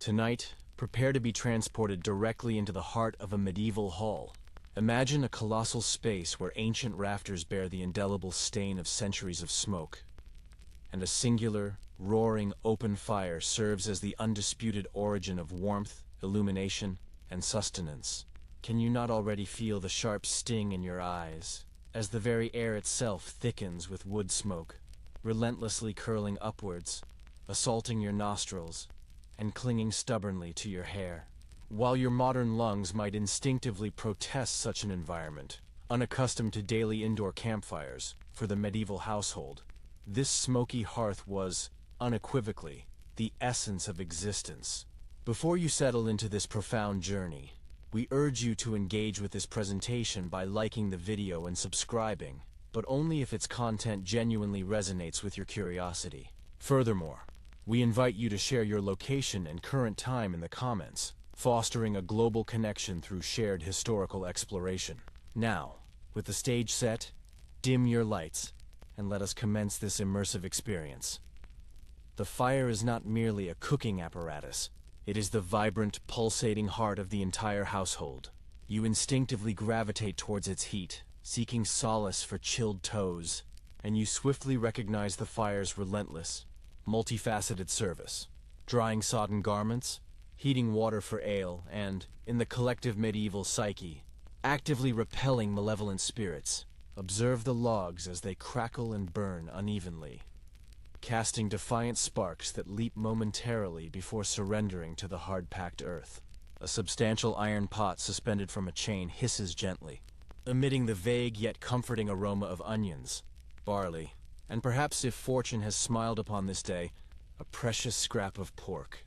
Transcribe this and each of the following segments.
Tonight, prepare to be transported directly into the heart of a medieval hall. Imagine a colossal space where ancient rafters bear the indelible stain of centuries of smoke, and a singular, roaring open fire serves as the undisputed origin of warmth, illumination, and sustenance. Can you not already feel the sharp sting in your eyes, as the very air itself thickens with wood smoke, relentlessly curling upwards, assaulting your nostrils, and clinging stubbornly to your hair? While your modern lungs might instinctively protest such an environment, unaccustomed to daily indoor campfires, for the medieval household, this smoky hearth was, unequivocally, the essence of existence. Before you settle into this profound journey, we urge you to engage with this presentation by liking the video and subscribing, but only if its content genuinely resonates with your curiosity. Furthermore, we invite you to share your location and current time in the comments, fostering a global connection through shared historical exploration. Now, with the stage set, dim your lights, and let us commence this immersive experience. The fire is not merely a cooking apparatus. It is the vibrant, pulsating heart of the entire household. You instinctively gravitate towards its heat, seeking solace for chilled toes, and you swiftly recognize the fire's relentless, multifaceted service. Drying sodden garments, heating water for ale, and, in the collective medieval psyche, actively repelling malevolent spirits. Observe the logs as they crackle and burn unevenly, casting defiant sparks that leap momentarily before surrendering to the hard-packed earth. A substantial iron pot suspended from a chain hisses gently, emitting the vague yet comforting aroma of onions, barley, and perhaps, if fortune has smiled upon this day, a precious scrap of pork.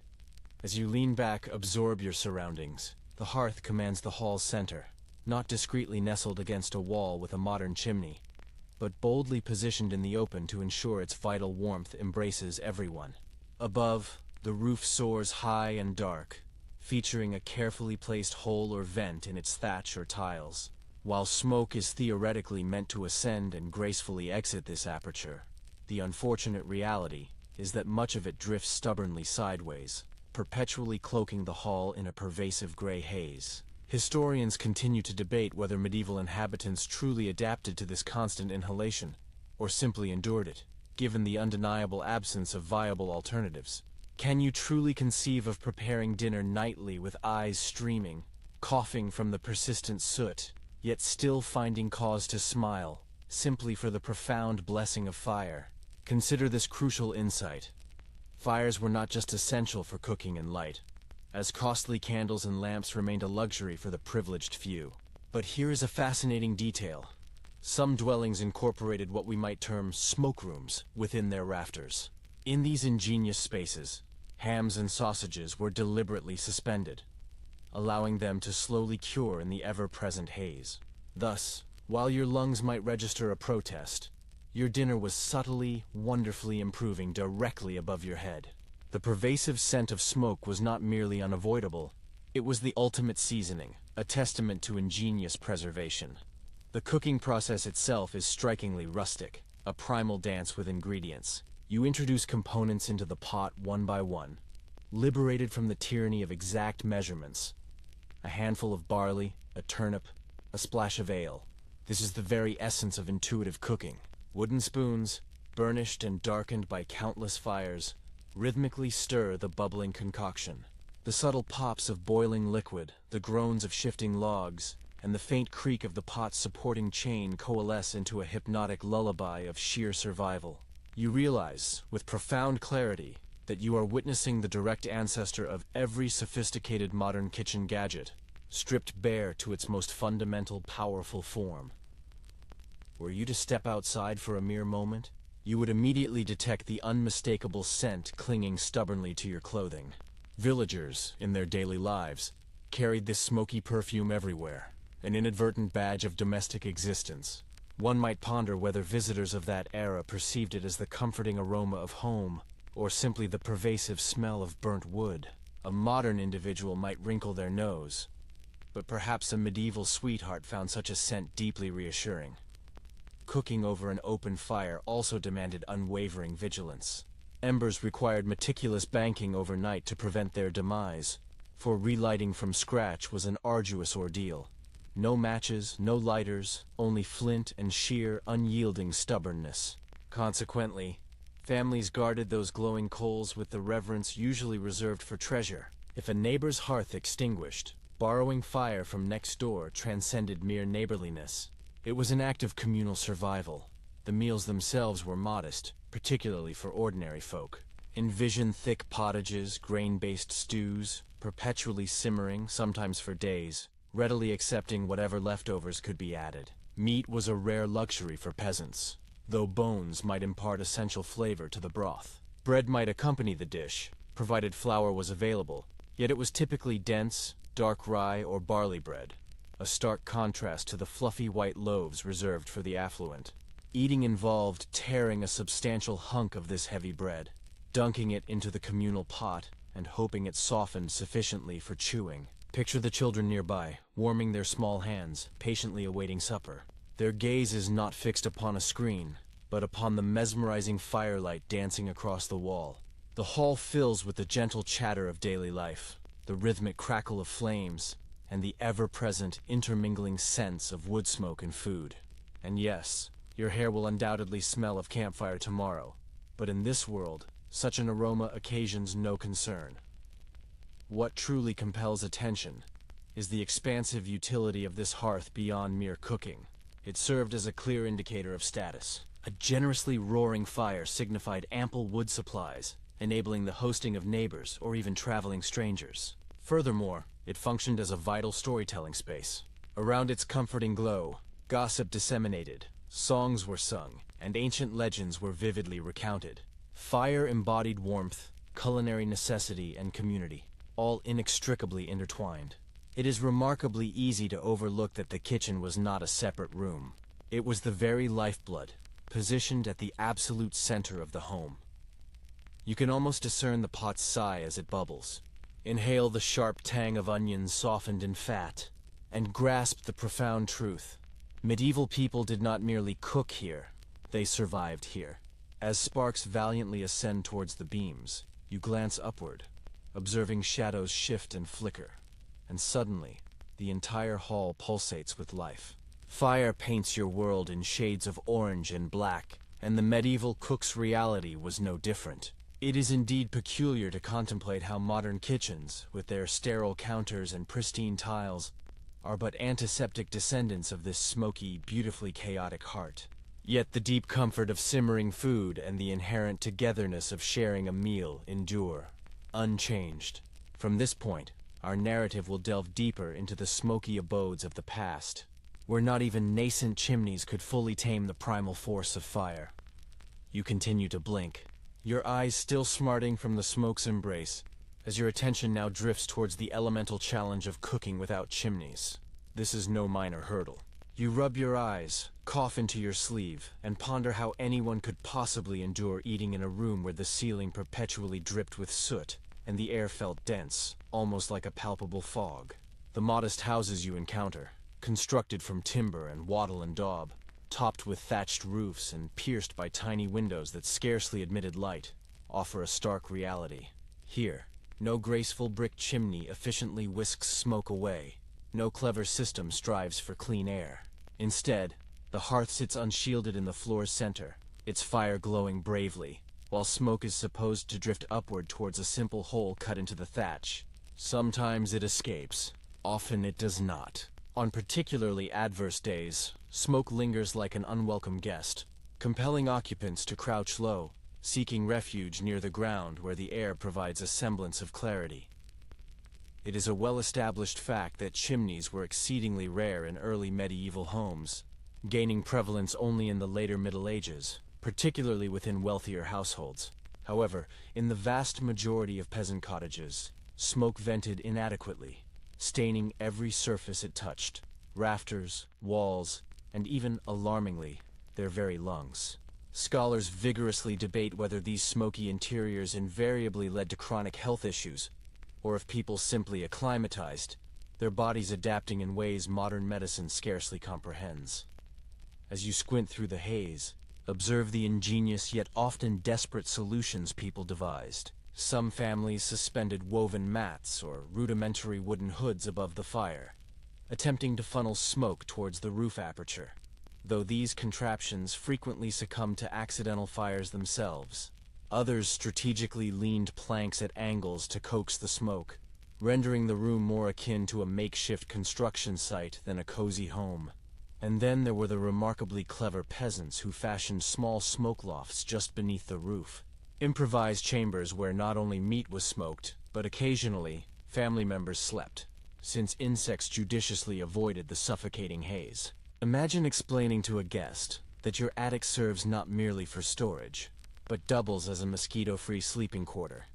As you lean back, absorb your surroundings. The hearth commands the hall's center, not discreetly nestled against a wall with a modern chimney, but boldly positioned in the open to ensure its vital warmth embraces everyone. Above, the roof soars high and dark, featuring a carefully placed hole or vent in its thatch or tiles. While smoke is theoretically meant to ascend and gracefully exit this aperture, the unfortunate reality is that much of it drifts stubbornly sideways, perpetually cloaking the hall in a pervasive gray haze. Historians continue to debate whether medieval inhabitants truly adapted to this constant inhalation, or simply endured it, given the undeniable absence of viable alternatives. Can you truly conceive of preparing dinner nightly with eyes streaming, coughing from the persistent soot, yet still finding cause to smile, simply for the profound blessing of fire? Consider this crucial insight. Fires were not just essential for cooking and light, as costly candles and lamps remained a luxury for the privileged few. But here is a fascinating detail. Some dwellings incorporated what we might term smoke rooms within their rafters. In these ingenious spaces, hams and sausages were deliberately suspended, allowing them to slowly cure in the ever-present haze. Thus, while your lungs might register a protest, your dinner was subtly, wonderfully improving directly above your head. The pervasive scent of smoke was not merely unavoidable, it was the ultimate seasoning, a testament to ingenious preservation. The cooking process itself is strikingly rustic, a primal dance with ingredients. You introduce components into the pot one by one, liberated from the tyranny of exact measurements. A handful of barley, a turnip, a splash of ale. This is the very essence of intuitive cooking. Wooden spoons, burnished and darkened by countless fires, rhythmically stir the bubbling concoction. The subtle pops of boiling liquid, the groans of shifting logs, and the faint creak of the pot's supporting chain coalesce into a hypnotic lullaby of sheer survival. You realize, with profound clarity, that you are witnessing the direct ancestor of every sophisticated modern kitchen gadget, stripped bare to its most fundamental, powerful form. Were you to step outside for a mere moment, you would immediately detect the unmistakable scent clinging stubbornly to your clothing. Villagers, in their daily lives, carried this smoky perfume everywhere, an inadvertent badge of domestic existence. One might ponder whether visitors of that era perceived it as the comforting aroma of home, or simply the pervasive smell of burnt wood. A modern individual might wrinkle their nose, but perhaps a medieval sweetheart found such a scent deeply reassuring. Cooking over an open fire also demanded unwavering vigilance. Embers required meticulous banking overnight to prevent their demise, for relighting from scratch was an arduous ordeal. No matches, no lighters, only flint and sheer, unyielding stubbornness. Consequently, families guarded those glowing coals with the reverence usually reserved for treasure. If a neighbor's hearth extinguished, borrowing fire from next door transcended mere neighborliness. It was an act of communal survival. The meals themselves were modest, particularly for ordinary folk. Envision thick pottages, grain-based stews, perpetually simmering, sometimes for days, readily accepting whatever leftovers could be added. Meat was a rare luxury for peasants, though bones might impart essential flavor to the broth. Bread might accompany the dish, provided flour was available, yet it was typically dense, dark rye or barley bread, a stark contrast to the fluffy white loaves reserved for the affluent. Eating involved tearing a substantial hunk of this heavy bread, dunking it into the communal pot, and hoping it softened sufficiently for chewing. Picture the children nearby, warming their small hands, patiently awaiting supper. Their gaze is not fixed upon a screen, but upon the mesmerizing firelight dancing across the wall. The hall fills with the gentle chatter of daily life, the rhythmic crackle of flames, and the ever-present intermingling scents of wood smoke and food. And yes, your hair will undoubtedly smell of campfire tomorrow, but in this world, such an aroma occasions no concern. What truly compels attention is the expansive utility of this hearth beyond mere cooking. It served as a clear indicator of status. A generously roaring fire signified ample wood supplies, enabling the hosting of neighbors or even traveling strangers. Furthermore, it functioned as a vital storytelling space. Around its comforting glow, gossip disseminated, songs were sung, and ancient legends were vividly recounted. Fire embodied warmth, culinary necessity, and community, all inextricably intertwined. It is remarkably easy to overlook that the kitchen was not a separate room. It was the very lifeblood, positioned at the absolute center of the home. You can almost discern the pot's sigh as it bubbles. Inhale the sharp tang of onions softened in fat, and grasp the profound truth. Medieval people did not merely cook here, they survived here. As sparks valiantly ascend towards the beams, you glance upward, observing shadows shift and flicker, and suddenly, the entire hall pulsates with life. Fire paints your world in shades of orange and black, and the medieval cook's reality was no different. It is indeed peculiar to contemplate how modern kitchens, with their sterile counters and pristine tiles, are but antiseptic descendants of this smoky, beautifully chaotic heart. Yet the deep comfort of simmering food and the inherent togetherness of sharing a meal endure, unchanged. From this point, our narrative will delve deeper into the smoky abodes of the past, where not even nascent chimneys could fully tame the primal force of fire. You continue to blink, your eyes still smarting from the smoke's embrace, as your attention now drifts towards the elemental challenge of cooking without chimneys. This is no minor hurdle. You rub your eyes, cough into your sleeve, and ponder how anyone could possibly endure eating in a room where the ceiling perpetually dripped with soot, and the air felt dense, almost like a palpable fog. The modest houses you encounter, constructed from timber and wattle and daub, topped with thatched roofs and pierced by tiny windows that scarcely admitted light, offer a stark reality. Here, no graceful brick chimney efficiently whisks smoke away. No clever system strives for clean air. Instead, the hearth sits unshielded in the floor's center, its fire glowing bravely, while smoke is supposed to drift upward towards a simple hole cut into the thatch. Sometimes it escapes, often it does not. On particularly adverse days, smoke lingers like an unwelcome guest, compelling occupants to crouch low, seeking refuge near the ground where the air provides a semblance of clarity. It is a well-established fact that chimneys were exceedingly rare in early medieval homes, gaining prevalence only in the later Middle Ages, particularly within wealthier households. However, in the vast majority of peasant cottages, smoke vented inadequately, staining every surface it touched, rafters, walls, and even, alarmingly, their very lungs. Scholars vigorously debate whether these smoky interiors invariably led to chronic health issues, or if people simply acclimatized, their bodies adapting in ways modern medicine scarcely comprehends. As you squint through the haze, Observe the ingenious yet often desperate solutions people devised. Some families suspended woven mats or rudimentary wooden hoods above the fire, attempting to funnel smoke towards the roof aperture. Though these contraptions frequently succumbed to accidental fires themselves, others strategically leaned planks at angles to coax the smoke, rendering the room more akin to a makeshift construction site than a cozy home. And then there were the remarkably clever peasants who fashioned small smoke lofts just beneath the roof, improvised chambers where not only meat was smoked, but occasionally family members slept, since insects judiciously avoided the suffocating haze. Imagine explaining to a guest that your attic serves not merely for storage, but doubles as a mosquito-free sleeping quarter.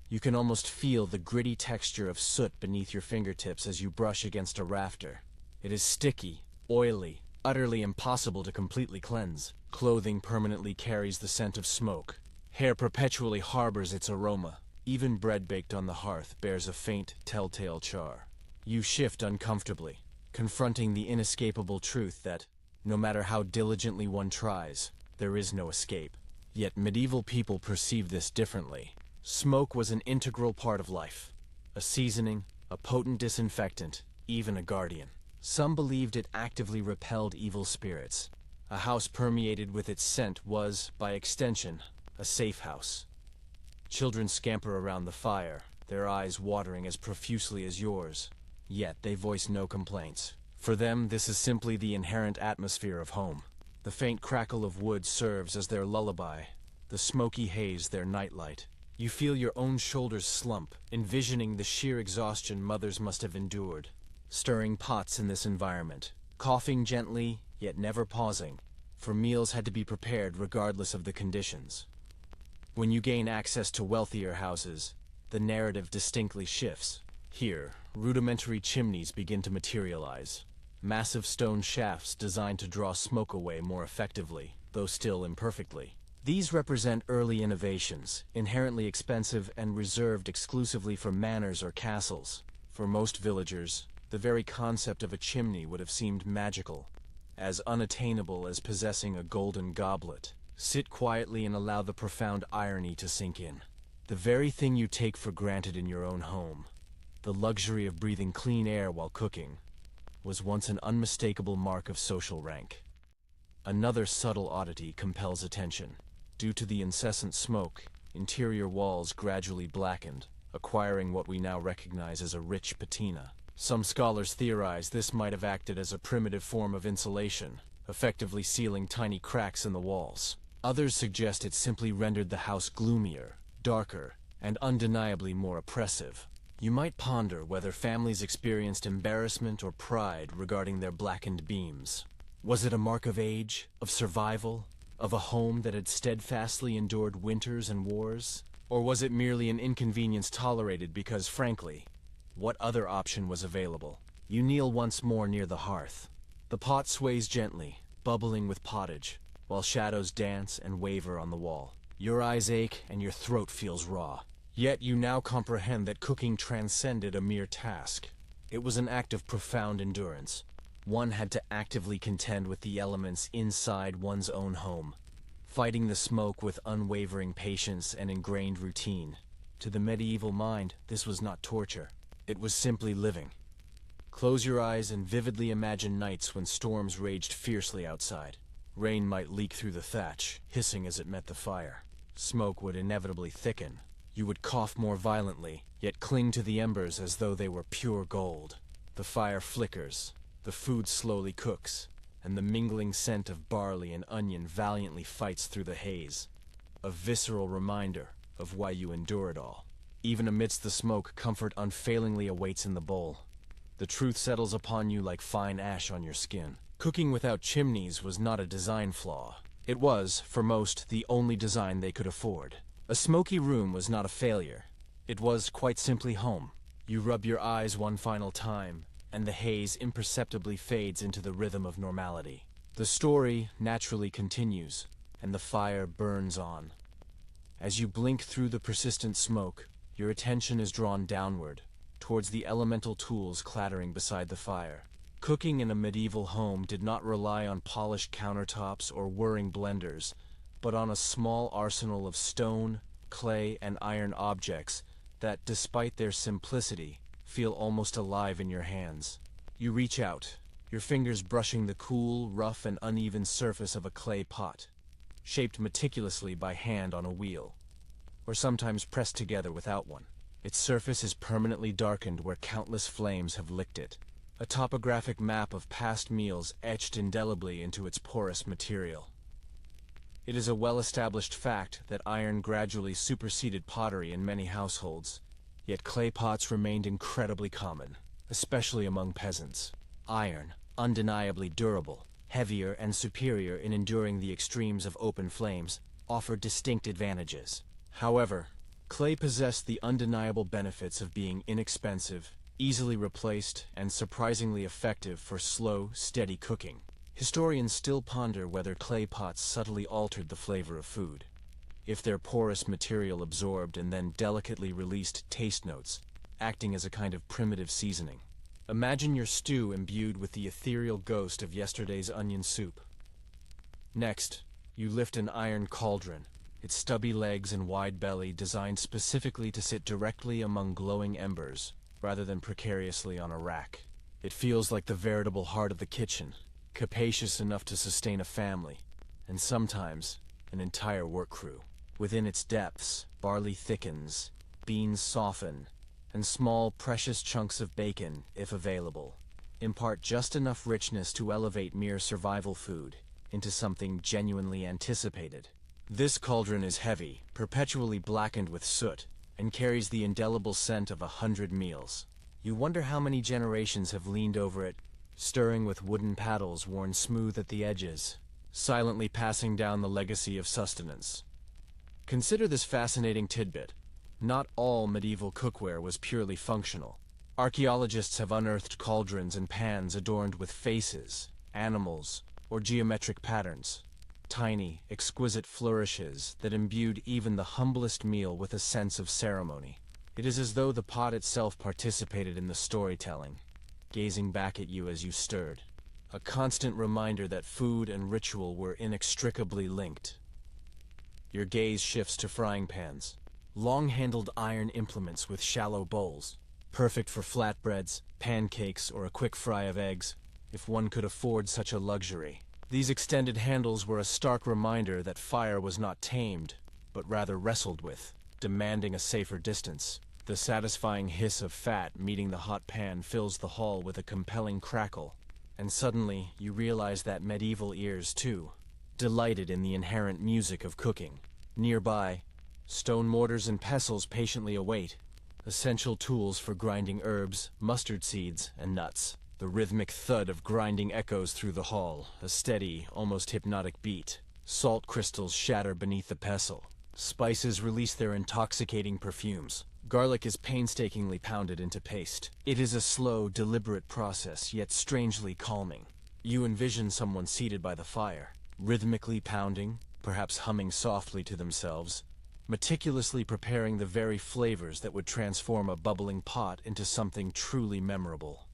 You can almost feel the gritty texture of soot beneath your fingertips as you brush against a rafter. It is sticky, oily, utterly impossible to completely cleanse. Clothing permanently carries the scent of smoke. Hair perpetually harbors its aroma. Even bread baked on the hearth bears a faint, telltale char. You shift uncomfortably, confronting the inescapable truth that, no matter how diligently one tries, there is no escape. Yet medieval people perceived this differently. Smoke was an integral part of life, a seasoning, a potent disinfectant, even a guardian. Some believed it actively repelled evil spirits. A house permeated with its scent was, by extension, a safe house. Children scamper around the fire, their eyes watering as profusely as yours. Yet they voice no complaints. For them, this is simply the inherent atmosphere of home. The faint crackle of wood serves as their lullaby, the smoky haze their nightlight. You feel your own shoulders slump, envisioning the sheer exhaustion mothers must have endured, stirring pots in this environment, coughing gently, yet never pausing, for meals had to be prepared regardless of the conditions. When you gain access to wealthier houses, the narrative distinctly shifts. Here, rudimentary chimneys begin to materialize. Massive stone shafts designed to draw smoke away more effectively, though still imperfectly. These represent early innovations, inherently expensive and reserved exclusively for manors or castles. For most villagers, the very concept of a chimney would have seemed magical, as unattainable as possessing a golden goblet. Sit quietly and allow the profound irony to sink in. The very thing you take for granted in your own home, the luxury of breathing clean air while cooking, was once an unmistakable mark of social rank. Another subtle oddity compels attention. Due to the incessant smoke, interior walls gradually blackened, acquiring what we now recognize as a rich patina. Some scholars theorize this might have acted as a primitive form of insulation, effectively sealing tiny cracks in the walls. Others suggest it simply rendered the house gloomier, darker, and undeniably more oppressive. You might ponder whether families experienced embarrassment or pride regarding their blackened beams. Was it a mark of age, of survival, of a home that had steadfastly endured winters and wars? Or was it merely an inconvenience tolerated because, frankly, what other option was available? You kneel once more near the hearth. The pot sways gently, bubbling with pottage, while shadows dance and waver on the wall. Your eyes ache and your throat feels raw. Yet you now comprehend that cooking transcended a mere task. It was an act of profound endurance. One had to actively contend with the elements inside one's own home, fighting the smoke with unwavering patience and ingrained routine. To the medieval mind, this was not torture. It was simply living. Close your eyes and vividly imagine nights when storms raged fiercely outside. Rain might leak through the thatch, hissing as it met the fire. Smoke would inevitably thicken. You would cough more violently, yet cling to the embers as though they were pure gold. The fire flickers, the food slowly cooks, and the mingling scent of barley and onion valiantly fights through the haze. A visceral reminder of why you endure it all. Even amidst the smoke, comfort unfailingly awaits in the bowl. The truth settles upon you like fine ash on your skin. Cooking without chimneys was not a design flaw. It was, for most, the only design they could afford. A smoky room was not a failure. It was quite simply home. You rub your eyes one final time, and the haze imperceptibly fades into the rhythm of normality. The story naturally continues, and the fire burns on. As you blink through the persistent smoke, your attention is drawn downward, towards the elemental tools clattering beside the fire. Cooking in a medieval home did not rely on polished countertops or whirring blenders, but on a small arsenal of stone, clay, and iron objects that, despite their simplicity, feel almost alive in your hands. You reach out, your fingers brushing the cool, rough, and uneven surface of a clay pot, shaped meticulously by hand on a wheel, or sometimes pressed together without one. Its surface is permanently darkened where countless flames have licked it, a topographic map of past meals etched indelibly into its porous material. It is a well-established fact that iron gradually superseded pottery in many households, yet clay pots remained incredibly common, especially among peasants. Iron, undeniably durable, heavier and superior in enduring the extremes of open flames, offered distinct advantages. However, clay possessed the undeniable benefits of being inexpensive, easily replaced, and surprisingly effective for slow, steady cooking. Historians still ponder whether clay pots subtly altered the flavor of food, if their porous material absorbed and then delicately released taste notes, acting as a kind of primitive seasoning. Imagine your stew imbued with the ethereal ghost of yesterday's onion soup. Next, you lift an iron cauldron, its stubby legs and wide belly designed specifically to sit directly among glowing embers, rather than precariously on a rack. It feels like the veritable heart of the kitchen, capacious enough to sustain a family, and sometimes an entire work crew. Within its depths, barley thickens, beans soften, and small, precious chunks of bacon, if available, impart just enough richness to elevate mere survival food into something genuinely anticipated. This cauldron is heavy, perpetually blackened with soot, and carries the indelible scent of 100 meals. You wonder how many generations have leaned over it, stirring with wooden paddles worn smooth at the edges, silently passing down the legacy of sustenance. Consider this fascinating tidbit. Not all medieval cookware was purely functional. Archaeologists have unearthed cauldrons and pans adorned with faces, animals, or geometric patterns. Tiny, exquisite flourishes that imbued even the humblest meal with a sense of ceremony. It is as though the pot itself participated in the storytelling, gazing back at you as you stirred. A constant reminder that food and ritual were inextricably linked. Your gaze shifts to frying pans, long-handled iron implements with shallow bowls, perfect for flatbreads, pancakes, or a quick fry of eggs, if one could afford such a luxury. These extended handles were a stark reminder that fire was not tamed, but rather wrestled with, demanding a safer distance. The satisfying hiss of fat meeting the hot pan fills the hall with a compelling crackle, and suddenly you realize that medieval ears, too, delighted in the inherent music of cooking. Nearby, stone mortars and pestles patiently await, essential tools for grinding herbs, mustard seeds, and nuts. The rhythmic thud of grinding echoes through the hall, a steady, almost hypnotic beat. Salt crystals shatter beneath the pestle. Spices release their intoxicating perfumes. Garlic is painstakingly pounded into paste. It is a slow, deliberate process, yet strangely calming. You envision someone seated by the fire, rhythmically pounding, perhaps humming softly to themselves, meticulously preparing the very flavors that would transform a bubbling pot into something truly memorable.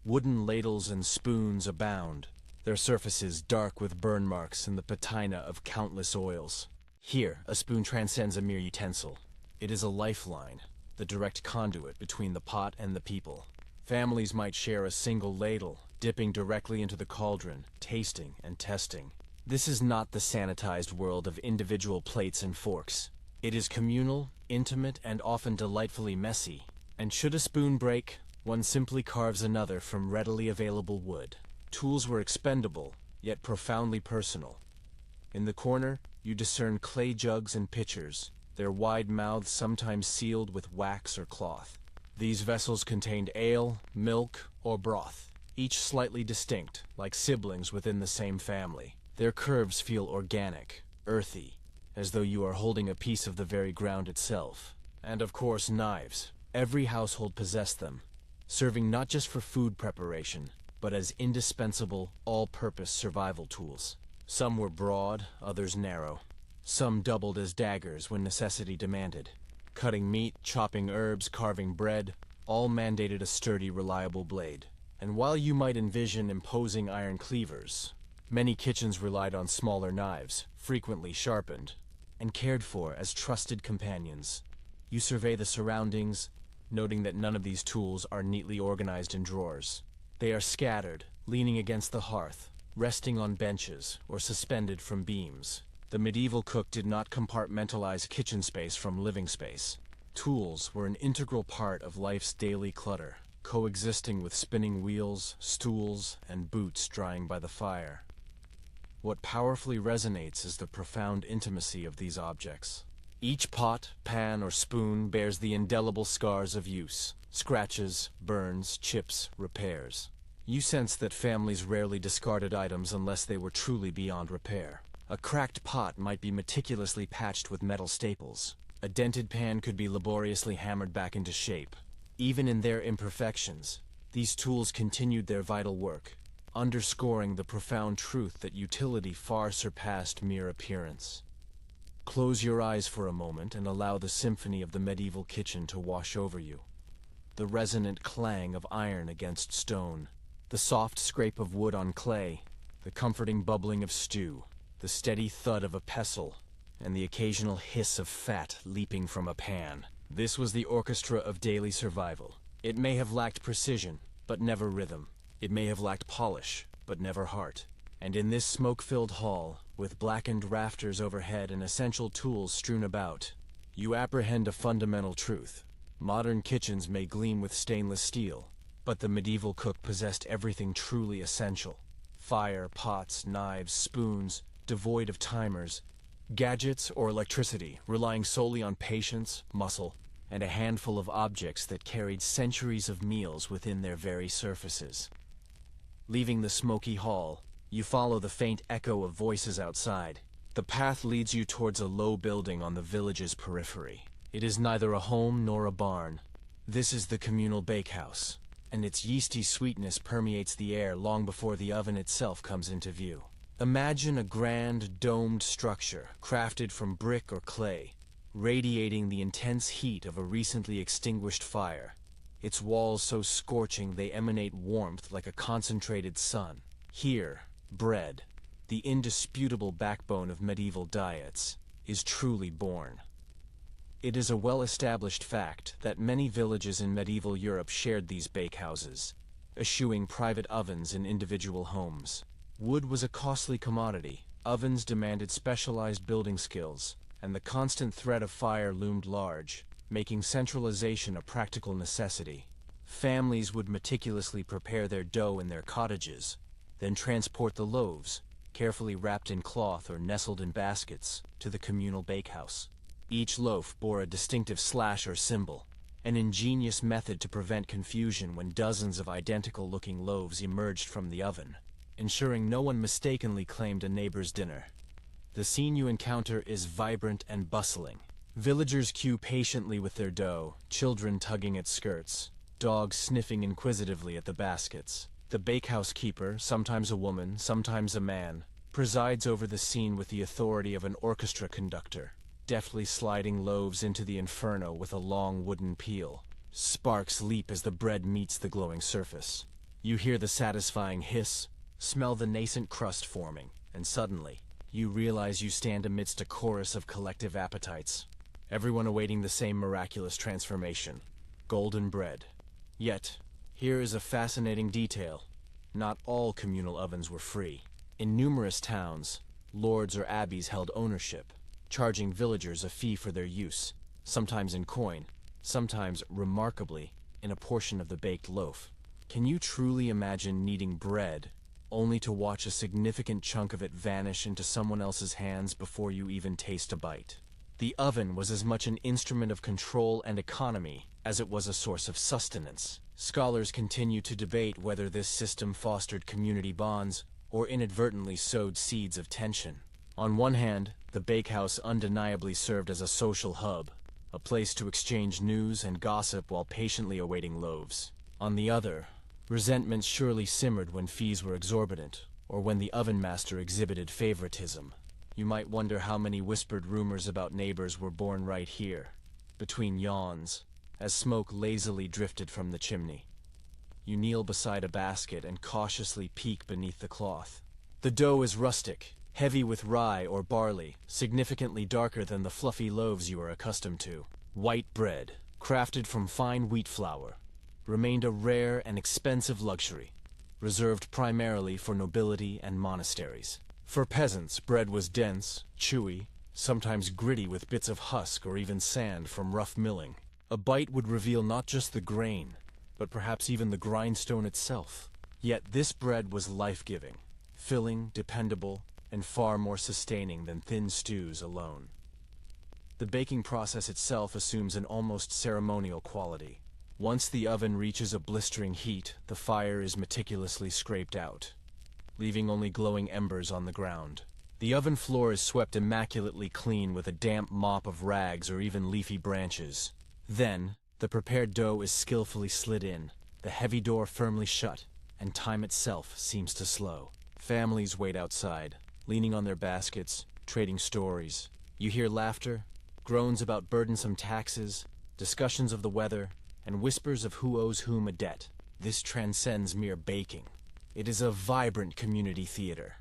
Wooden ladles and spoons abound, their surfaces dark with burn marks and the patina of countless oils. Here, a spoon transcends a mere utensil. It is a lifeline, the direct conduit between the pot and the people. Families might share a single ladle, dipping directly into the cauldron, tasting and testing. This is not the sanitized world of individual plates and forks. It is communal, intimate, and often delightfully messy. And should a spoon break, one simply carves another from readily available wood. Tools were expendable, yet profoundly personal. In the corner, you discern clay jugs and pitchers, their wide mouths sometimes sealed with wax or cloth. These vessels contained ale, milk, or broth, each slightly distinct, like siblings within the same family. Their curves feel organic, earthy, as though you are holding a piece of the very ground itself. And of course, knives. Every household possessed them, serving not just for food preparation, but as indispensable, all-purpose survival tools. Some were broad, others narrow. Some doubled as daggers when necessity demanded. Cutting meat, chopping herbs, carving bread, all mandated a sturdy, reliable blade. And while you might envision imposing iron cleavers, many kitchens relied on smaller knives, frequently sharpened, and cared for as trusted companions. You survey the surroundings, noting that none of these tools are neatly organized in drawers. They are scattered, leaning against the hearth, resting on benches, or suspended from beams. The medieval cook did not compartmentalize kitchen space from living space. Tools were an integral part of life's daily clutter, coexisting with spinning wheels, stools, and boots drying by the fire. What powerfully resonates is the profound intimacy of these objects. Each pot, pan, or spoon bears the indelible scars of use: scratches, burns, chips, repairs. You sense that families rarely discarded items unless they were truly beyond repair. A cracked pot might be meticulously patched with metal staples. A dented pan could be laboriously hammered back into shape. Even in their imperfections, these tools continued their vital work, underscoring the profound truth that utility far surpassed mere appearance. Close your eyes for a moment and allow the symphony of the medieval kitchen to wash over you. The resonant clang of iron against stone, the soft scrape of wood on clay, the comforting bubbling of stew, the steady thud of a pestle, and the occasional hiss of fat leaping from a pan. This was the orchestra of daily survival. It may have lacked precision, but never rhythm. It may have lacked polish, but never heart. And in this smoke-filled hall, with blackened rafters overhead and essential tools strewn about, you apprehend a fundamental truth. Modern kitchens may gleam with stainless steel, but the medieval cook possessed everything truly essential: fire, pots, knives, spoons, devoid of timers, gadgets or electricity, relying solely on patience, muscle, and a handful of objects that carried centuries of meals within their very surfaces. Leaving the smoky hall, you follow the faint echo of voices outside. The path leads you towards a low building on the village's periphery. It is neither a home nor a barn. This is the communal bakehouse, and its yeasty sweetness permeates the air long before the oven itself comes into view. Imagine a grand, domed structure, crafted from brick or clay, radiating the intense heat of a recently extinguished fire. Its walls so scorching they emanate warmth like a concentrated sun. Here, bread, the indisputable backbone of medieval diets, is truly born. It is a well-established fact that many villages in medieval Europe shared these bakehouses, eschewing private ovens in individual homes. Wood was a costly commodity, ovens demanded specialized building skills, and the constant threat of fire loomed large, making centralization a practical necessity. Families would meticulously prepare their dough in their cottages, then transport the loaves, carefully wrapped in cloth or nestled in baskets, to the communal bakehouse. Each loaf bore a distinctive slash or symbol, an ingenious method to prevent confusion when dozens of identical-looking loaves emerged from the oven, ensuring no one mistakenly claimed a neighbor's dinner. The scene you encounter is vibrant and bustling. Villagers queue patiently with their dough, children tugging at skirts, dogs sniffing inquisitively at the baskets. The bakehouse keeper, sometimes a woman, sometimes a man, presides over the scene with the authority of an orchestra conductor, deftly sliding loaves into the inferno with a long wooden peel. Sparks leap as the bread meets the glowing surface. You hear the satisfying hiss, smell the nascent crust forming, and suddenly, you realize you stand amidst a chorus of collective appetites, everyone awaiting the same miraculous transformation: golden bread. Yet, here is a fascinating detail. Not all communal ovens were free. In numerous towns, lords or abbeys held ownership, charging villagers a fee for their use, sometimes in coin, sometimes, remarkably, in a portion of the baked loaf. Can you truly imagine kneading bread, only to watch a significant chunk of it vanish into someone else's hands before you even taste a bite? The oven was as much an instrument of control and economy as it was a source of sustenance. Scholars continue to debate whether this system fostered community bonds or inadvertently sowed seeds of tension. On one hand, the bakehouse undeniably served as a social hub, a place to exchange news and gossip while patiently awaiting loaves. On the other, resentment surely simmered when fees were exorbitant, or when the oven master exhibited favoritism. You might wonder how many whispered rumors about neighbors were born right here, between yawns, as smoke lazily drifted from the chimney. You kneel beside a basket and cautiously peek beneath the cloth. The dough is rustic, heavy with rye or barley, significantly darker than the fluffy loaves you are accustomed to. White bread, crafted from fine wheat flour, remained a rare and expensive luxury, reserved primarily for nobility and monasteries. For peasants, bread was dense, chewy, sometimes gritty with bits of husk or even sand from rough milling. A bite would reveal not just the grain, but perhaps even the grindstone itself. Yet this bread was life-giving, filling, dependable, and far more sustaining than thin stews alone. The baking process itself assumes an almost ceremonial quality. Once the oven reaches a blistering heat, the fire is meticulously scraped out, leaving only glowing embers on the ground. The oven floor is swept immaculately clean with a damp mop of rags or even leafy branches. Then, the prepared dough is skillfully slid in, the heavy door firmly shut, and time itself seems to slow. Families wait outside, leaning on their baskets, trading stories. You hear laughter, groans about burdensome taxes, discussions of the weather, and whispers of who owes whom a debt. This transcends mere baking. It is a vibrant community theater.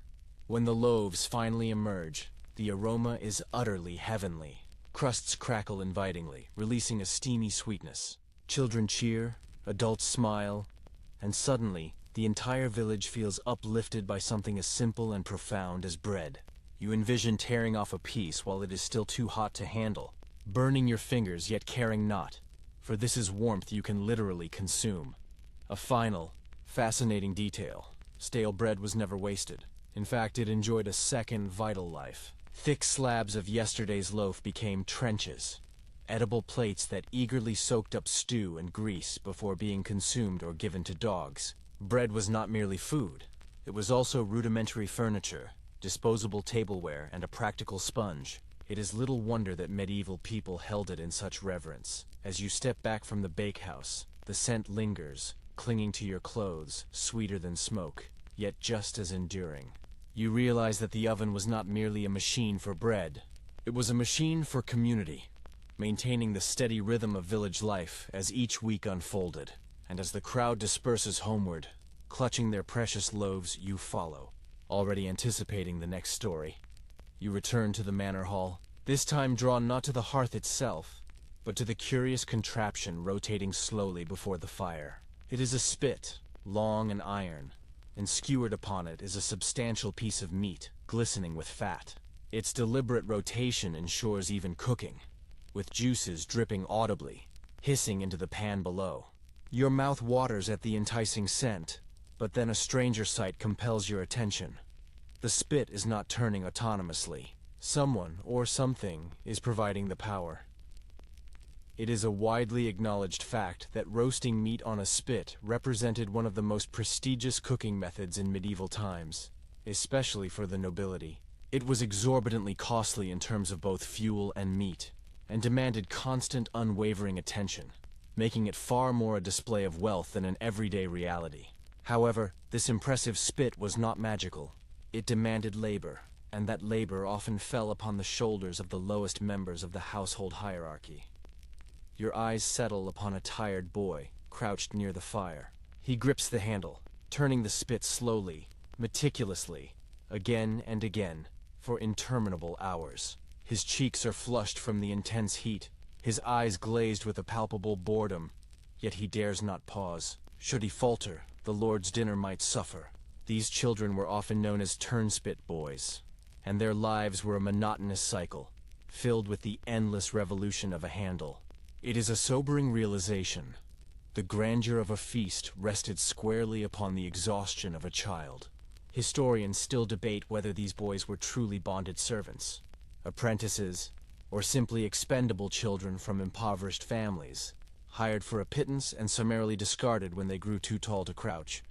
When the loaves finally emerge, the aroma is utterly heavenly. Crusts crackle invitingly, releasing a steamy sweetness. Children cheer, adults smile, and suddenly, the entire village feels uplifted by something as simple and profound as bread. You envision tearing off a piece while it is still too hot to handle, burning your fingers yet caring not, for this is warmth you can literally consume. A final, fascinating detail. Stale bread was never wasted. In fact, it enjoyed a second vital life. Thick slabs of yesterday's loaf became trenches, edible plates that eagerly soaked up stew and grease before being consumed or given to dogs. Bread was not merely food. It was also rudimentary furniture, disposable tableware, and a practical sponge. It is little wonder that medieval people held it in such reverence. As you step back from the bakehouse, the scent lingers, clinging to your clothes, sweeter than smoke, yet just as enduring. You realize that the oven was not merely a machine for bread. It was a machine for community, maintaining the steady rhythm of village life as each week unfolded. And as the crowd disperses homeward, clutching their precious loaves, you follow, already anticipating the next story. You return to the manor hall, this time drawn not to the hearth itself, but to the curious contraption rotating slowly before the fire. It is a spit, long and iron, and skewered upon it is a substantial piece of meat, glistening with fat. Its deliberate rotation ensures even cooking, with juices dripping audibly, hissing into the pan below. Your mouth waters at the enticing scent, but then a stranger sight compels your attention. The spit is not turning autonomously. Someone, or something, is providing the power. It is a widely acknowledged fact that roasting meat on a spit represented one of the most prestigious cooking methods in medieval times, especially for the nobility. It was exorbitantly costly in terms of both fuel and meat, and demanded constant, unwavering attention, making it far more a display of wealth than an everyday reality. However, this impressive spit was not magical. It demanded labor, and that labor often fell upon the shoulders of the lowest members of the household hierarchy. Your eyes settle upon a tired boy, crouched near the fire. He grips the handle, turning the spit slowly, meticulously, again and again, for interminable hours. His cheeks are flushed from the intense heat, his eyes glazed with a palpable boredom, yet he dares not pause. Should he falter, the Lord's dinner might suffer. These children were often known as turnspit boys, and their lives were a monotonous cycle, filled with the endless revolution of a handle. It is a sobering realization. The grandeur of a feast rested squarely upon the exhaustion of a child. Historians still debate whether these boys were truly bonded servants, apprentices, or simply expendable children from impoverished families, hired for a pittance and summarily discarded when they grew too tall to crouch.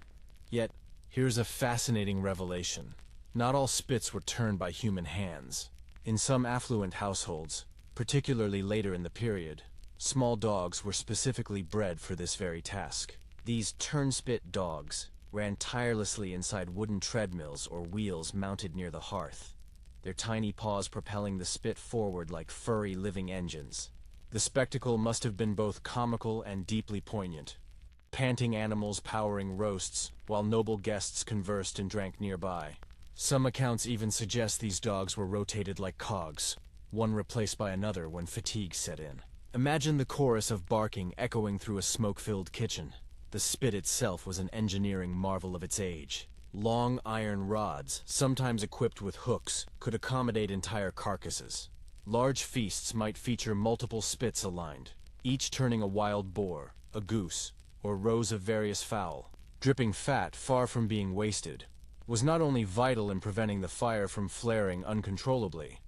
Yet, here's a fascinating revelation. Not all spits were turned by human hands. In some affluent households, particularly later in the period, small dogs were specifically bred for this very task. These turnspit dogs ran tirelessly inside wooden treadmills or wheels mounted near the hearth, their tiny paws propelling the spit forward like furry living engines. The spectacle must have been both comical and deeply poignant. panting animals powering roasts, while noble guests conversed and drank nearby. Some accounts even suggest these dogs were rotated like cogs, one replaced by another when fatigue set in. Imagine the chorus of barking echoing through a smoke-filled kitchen. The spit itself was an engineering marvel of its age. Long iron rods, sometimes equipped with hooks, could accommodate entire carcasses. Large feasts might feature multiple spits aligned, each turning a wild boar, a goose, or rows of various fowl. Dripping fat, far from being wasted, was not only vital in preventing the fire from flaring uncontrollably,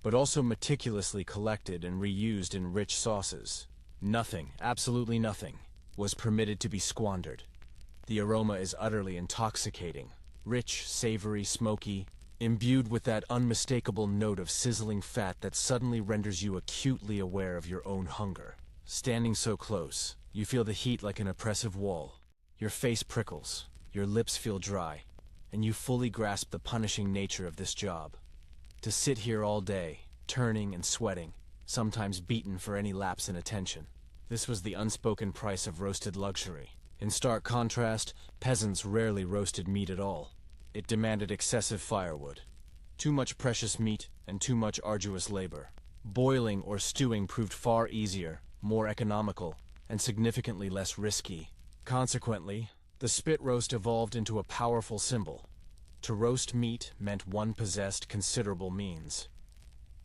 but also meticulously collected and reused in rich sauces. Nothing, absolutely nothing, was permitted to be squandered. The aroma is utterly intoxicating, rich, savory, smoky, imbued with that unmistakable note of sizzling fat that suddenly renders you acutely aware of your own hunger. Standing so close, you feel the heat like an oppressive wall. Your face prickles, your lips feel dry, and you fully grasp the punishing nature of this job. To sit here all day, turning and sweating, sometimes beaten for any lapse in attention. This was the unspoken price of roasted luxury. In stark contrast, peasants rarely roasted meat at all. It demanded excessive firewood, too much precious meat, and too much arduous labor. Boiling or stewing proved far easier, more economical, and significantly less risky. Consequently, the spit roast evolved into a powerful symbol. To roast meat meant one possessed considerable means.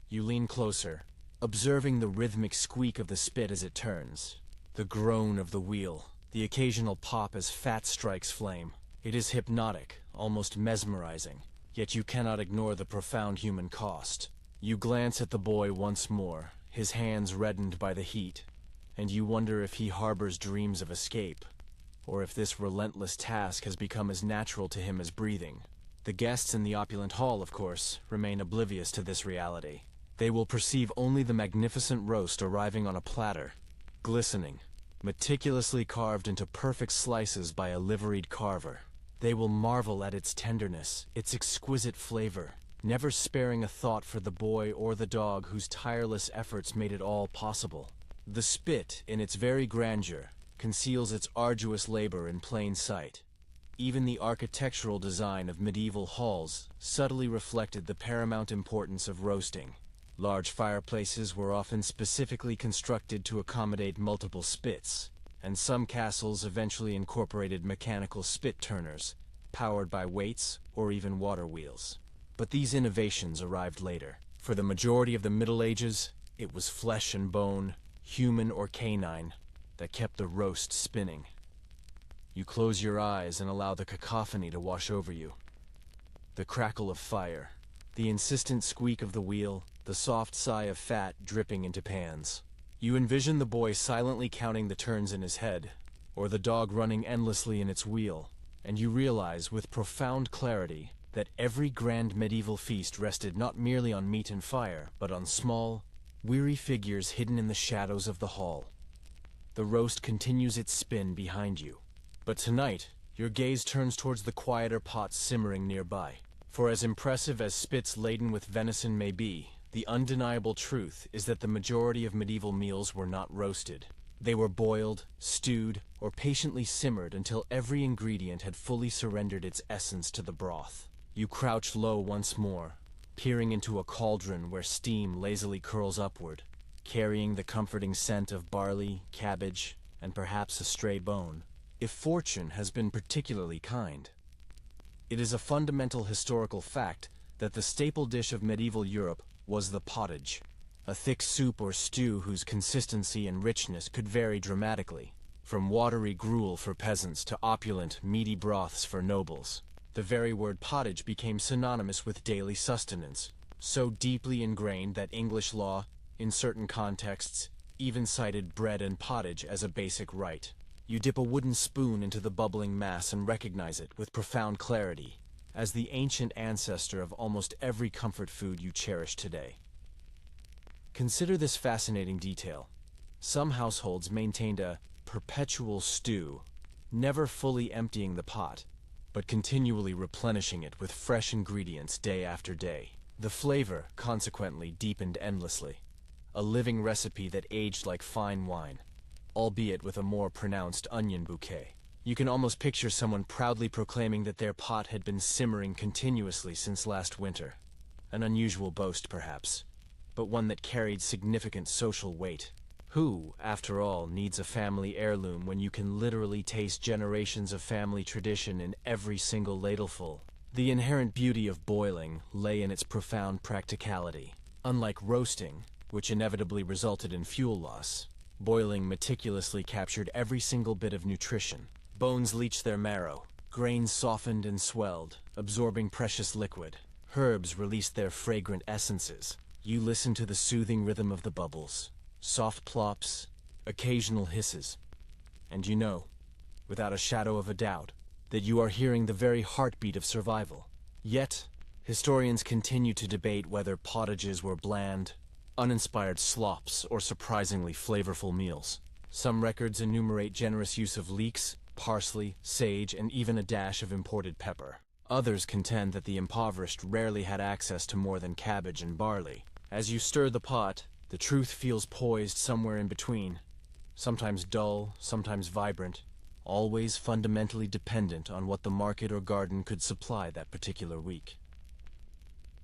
You lean closer, observing the rhythmic squeak of the spit as it turns, the groan of the wheel, the occasional pop as fat strikes flame. It is hypnotic, almost mesmerizing, yet you cannot ignore the profound human cost. You glance at the boy once more, his hands reddened by the heat, and you wonder if he harbors dreams of escape, or if this relentless task has become as natural to him as breathing. The guests in the opulent hall, of course, remain oblivious to this reality. They will perceive only the magnificent roast arriving on a platter, glistening, meticulously carved into perfect slices by a liveried carver. They will marvel at its tenderness, its exquisite flavor, never sparing a thought for the boy or the dog whose tireless efforts made it all possible. The spit, in its very grandeur, conceals its arduous labor in plain sight. Even the architectural design of medieval halls subtly reflected the paramount importance of roasting. Large fireplaces were often specifically constructed to accommodate multiple spits, and some castles eventually incorporated mechanical spit turners, powered by weights or even water wheels. But these innovations arrived later. For the majority of the Middle Ages, it was flesh and bone, human or canine, that kept the roast spinning. You close your eyes and allow the cacophony to wash over you. The crackle of fire, the insistent squeak of the wheel, the soft sigh of fat dripping into pans. You envision the boy silently counting the turns in his head, or the dog running endlessly in its wheel, and you realize with profound clarity that every grand medieval feast rested not merely on meat and fire, but on small, weary figures hidden in the shadows of the hall. The roast continues its spin behind you. But tonight, your gaze turns towards the quieter pots simmering nearby. For as impressive as spits laden with venison may be, the undeniable truth is that the majority of medieval meals were not roasted. They were boiled, stewed, or patiently simmered until every ingredient had fully surrendered its essence to the broth. You crouch low once more, peering into a cauldron where steam lazily curls upward, carrying the comforting scent of barley, cabbage, and perhaps a stray bone, if fortune has been particularly kind. It is a fundamental historical fact that the staple dish of medieval Europe was the pottage, a thick soup or stew whose consistency and richness could vary dramatically, from watery gruel for peasants to opulent, meaty broths for nobles. The very word pottage became synonymous with daily sustenance, so deeply ingrained that English law, in certain contexts, even cited bread and pottage as a basic right. You dip a wooden spoon into the bubbling mass and recognize it with profound clarity as the ancient ancestor of almost every comfort food you cherish today. Consider this fascinating detail. Some households maintained a perpetual stew, never fully emptying the pot, but continually replenishing it with fresh ingredients day after day. The flavor, consequently, deepened endlessly, a living recipe that aged like fine wine. albeit with a more pronounced onion bouquet. You can almost picture someone proudly proclaiming that their pot had been simmering continuously since last winter. An unusual boast, perhaps, but one that carried significant social weight. Who, after all, needs a family heirloom when you can literally taste generations of family tradition in every single ladleful? The inherent beauty of boiling lay in its profound practicality. Unlike roasting, which inevitably resulted in fuel loss, boiling meticulously captured every single bit of nutrition. Bones leached their marrow, grains softened and swelled, absorbing precious liquid. Herbs released their fragrant essences. You listened to the soothing rhythm of the bubbles, soft plops, occasional hisses, and you know, without a shadow of a doubt, that you are hearing the very heartbeat of survival. Yet, historians continue to debate whether pottages were bland, uninspired slops or surprisingly flavorful meals. Some records enumerate generous use of leeks, parsley, sage, and even a dash of imported pepper. Others contend that the impoverished rarely had access to more than cabbage and barley. As you stir the pot, the truth feels poised somewhere in between, sometimes dull, sometimes vibrant, always fundamentally dependent on what the market or garden could supply that particular week.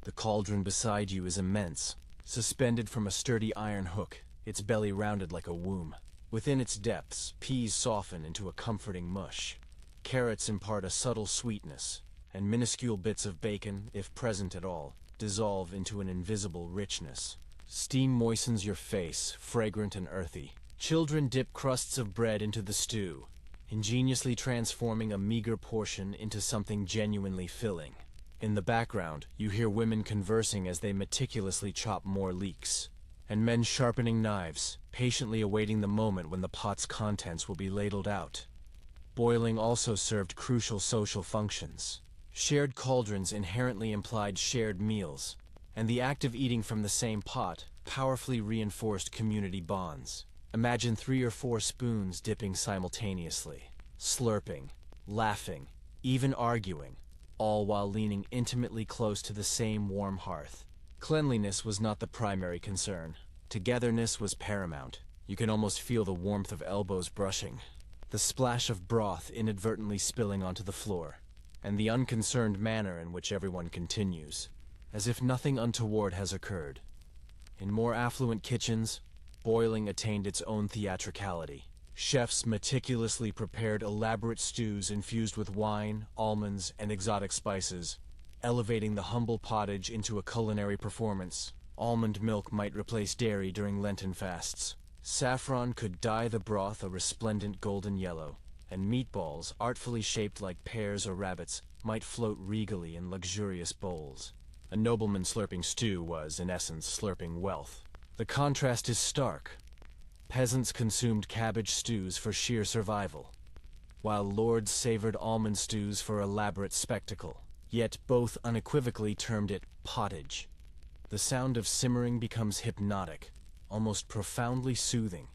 The cauldron beside you is immense, suspended from a sturdy iron hook, its belly rounded like a womb. Within its depths, peas soften into a comforting mush. Carrots impart a subtle sweetness, and minuscule bits of bacon, if present at all, dissolve into an invisible richness. Steam moistens your face, fragrant and earthy. Children dip crusts of bread into the stew, ingeniously transforming a meager portion into something genuinely filling. In the background, you hear women conversing as they meticulously chop more leeks, and men sharpening knives, patiently awaiting the moment when the pot's contents will be ladled out. Boiling also served crucial social functions. Shared cauldrons inherently implied shared meals, and the act of eating from the same pot powerfully reinforced community bonds. Imagine 3 or 4 spoons dipping simultaneously, slurping, laughing, even arguing, all while leaning intimately close to the same warm hearth. Cleanliness was not the primary concern. Togetherness was paramount. You can almost feel the warmth of elbows brushing, the splash of broth inadvertently spilling onto the floor, and the unconcerned manner in which everyone continues, as if nothing untoward has occurred. In more affluent kitchens, boiling attained its own theatricality. Chefs meticulously prepared elaborate stews infused with wine, almonds, and exotic spices, elevating the humble pottage into a culinary performance. Almond milk might replace dairy during Lenten fasts. Saffron could dye the broth a resplendent golden yellow, and meatballs, artfully shaped like pears or rabbits, might float regally in luxurious bowls. A nobleman slurping stew was, in essence, slurping wealth. The contrast is stark. Peasants consumed cabbage stews for sheer survival, while lords savored almond stews for elaborate spectacle. Yet both unequivocally termed it pottage. The sound of simmering becomes hypnotic, almost profoundly soothing,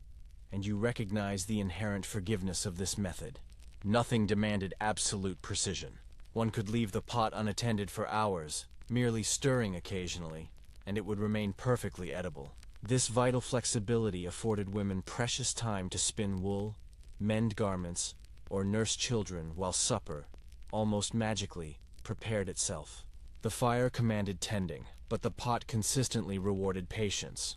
and you recognize the inherent forgiveness of this method. Nothing demanded absolute precision. One could leave the pot unattended for hours, merely stirring occasionally, and it would remain perfectly edible. This vital flexibility afforded women precious time to spin wool, mend garments, or nurse children while supper, almost magically, prepared itself. The fire commanded tending, but the pot consistently rewarded patience.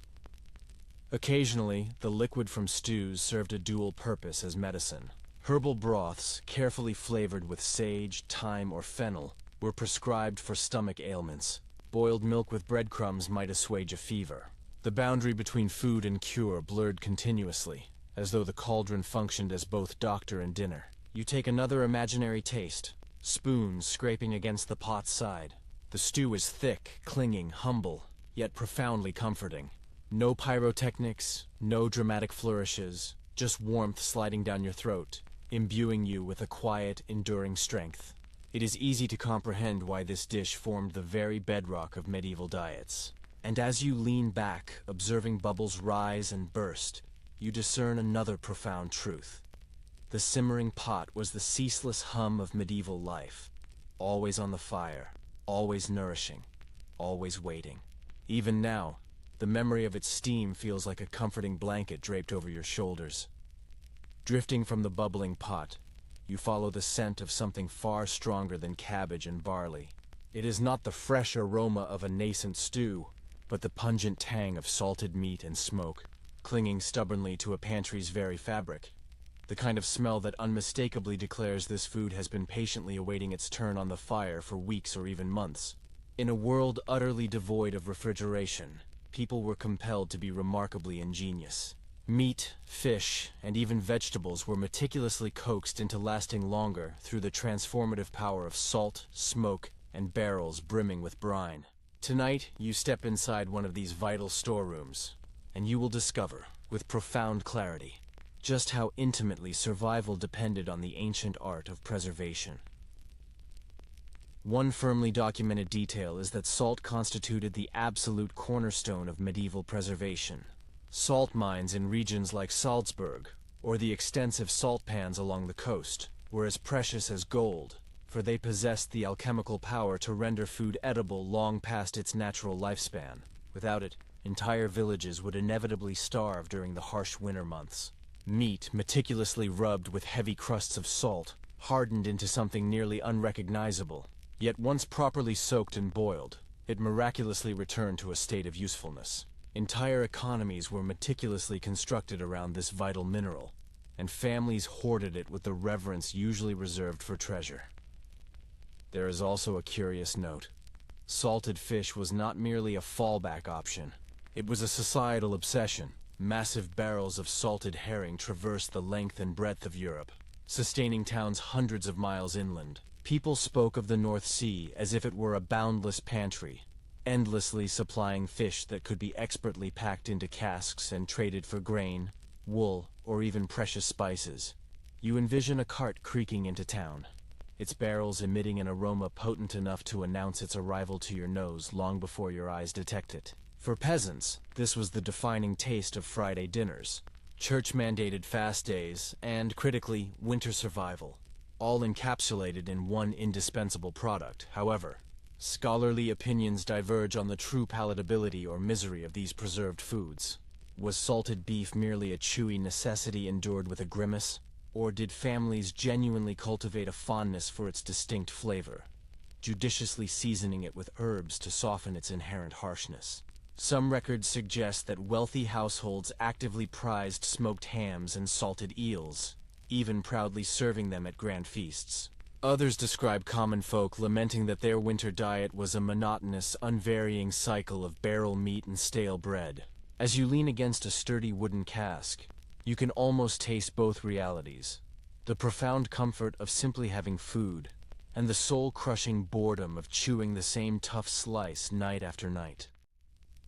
Occasionally, the liquid from stews served a dual purpose as medicine. Herbal broths, carefully flavored with sage, thyme, or fennel, were prescribed for stomach ailments. Boiled milk with breadcrumbs might assuage a fever. The boundary between food and cure blurred continuously, as though the cauldron functioned as both doctor and dinner. You take another imaginary taste, spoons scraping against the pot's side. The stew is thick, clinging, humble, yet profoundly comforting. No pyrotechnics, no dramatic flourishes, just warmth sliding down your throat, imbuing you with a quiet, enduring strength. It is easy to comprehend why this dish formed the very bedrock of medieval diets. And as you lean back, observing bubbles rise and burst, you discern another profound truth. The simmering pot was the ceaseless hum of medieval life, always on the fire, always nourishing, always waiting. Even now, the memory of its steam feels like a comforting blanket draped over your shoulders. Drifting from the bubbling pot, you follow the scent of something far stronger than cabbage and barley. It is not the fresh aroma of a nascent stew, but the pungent tang of salted meat and smoke, clinging stubbornly to a pantry's very fabric. The kind of smell that unmistakably declares this food has been patiently awaiting its turn on the fire for weeks or even months. In a world utterly devoid of refrigeration, people were compelled to be remarkably ingenious. Meat, fish, and even vegetables were meticulously coaxed into lasting longer through the transformative power of salt, smoke, and barrels brimming with brine. Tonight, you step inside one of these vital storerooms, and you will discover, with profound clarity, just how intimately survival depended on the ancient art of preservation. One firmly documented detail is that salt constituted the absolute cornerstone of medieval preservation. Salt mines in regions like Salzburg, or the extensive salt pans along the coast, were as precious as gold, for they possessed the alchemical power to render food edible long past its natural lifespan. Without it, entire villages would inevitably starve during the harsh winter months. Meat, meticulously rubbed with heavy crusts of salt, hardened into something nearly unrecognizable. Yet once properly soaked and boiled, it miraculously returned to a state of usefulness. Entire economies were meticulously constructed around this vital mineral, and families hoarded it with the reverence usually reserved for treasure. There is also a curious note. Salted fish was not merely a fallback option. It was a societal obsession. Massive barrels of salted herring traversed the length and breadth of Europe, sustaining towns hundreds of miles inland. People spoke of the North Sea as if it were a boundless pantry, endlessly supplying fish that could be expertly packed into casks and traded for grain, wool, or even precious spices. You envision a cart creaking into town, its barrels emitting an aroma potent enough to announce its arrival to your nose long before your eyes detect it. For peasants, this was the defining taste of Friday dinners, church-mandated fast days, and, critically, winter survival, all encapsulated in one indispensable product. However, scholarly opinions diverge on the true palatability or misery of these preserved foods. Was salted beef merely a chewy necessity endured with a grimace, or did families genuinely cultivate a fondness for its distinct flavor, judiciously seasoning it with herbs to soften its inherent harshness? Some records suggest that wealthy households actively prized smoked hams and salted eels, even proudly serving them at grand feasts. Others describe common folk lamenting that their winter diet was a monotonous, unvarying cycle of barrel meat and stale bread. As you lean against a sturdy wooden cask, you can almost taste both realities: the profound comfort of simply having food, and the soul-crushing boredom of chewing the same tough slice night after night.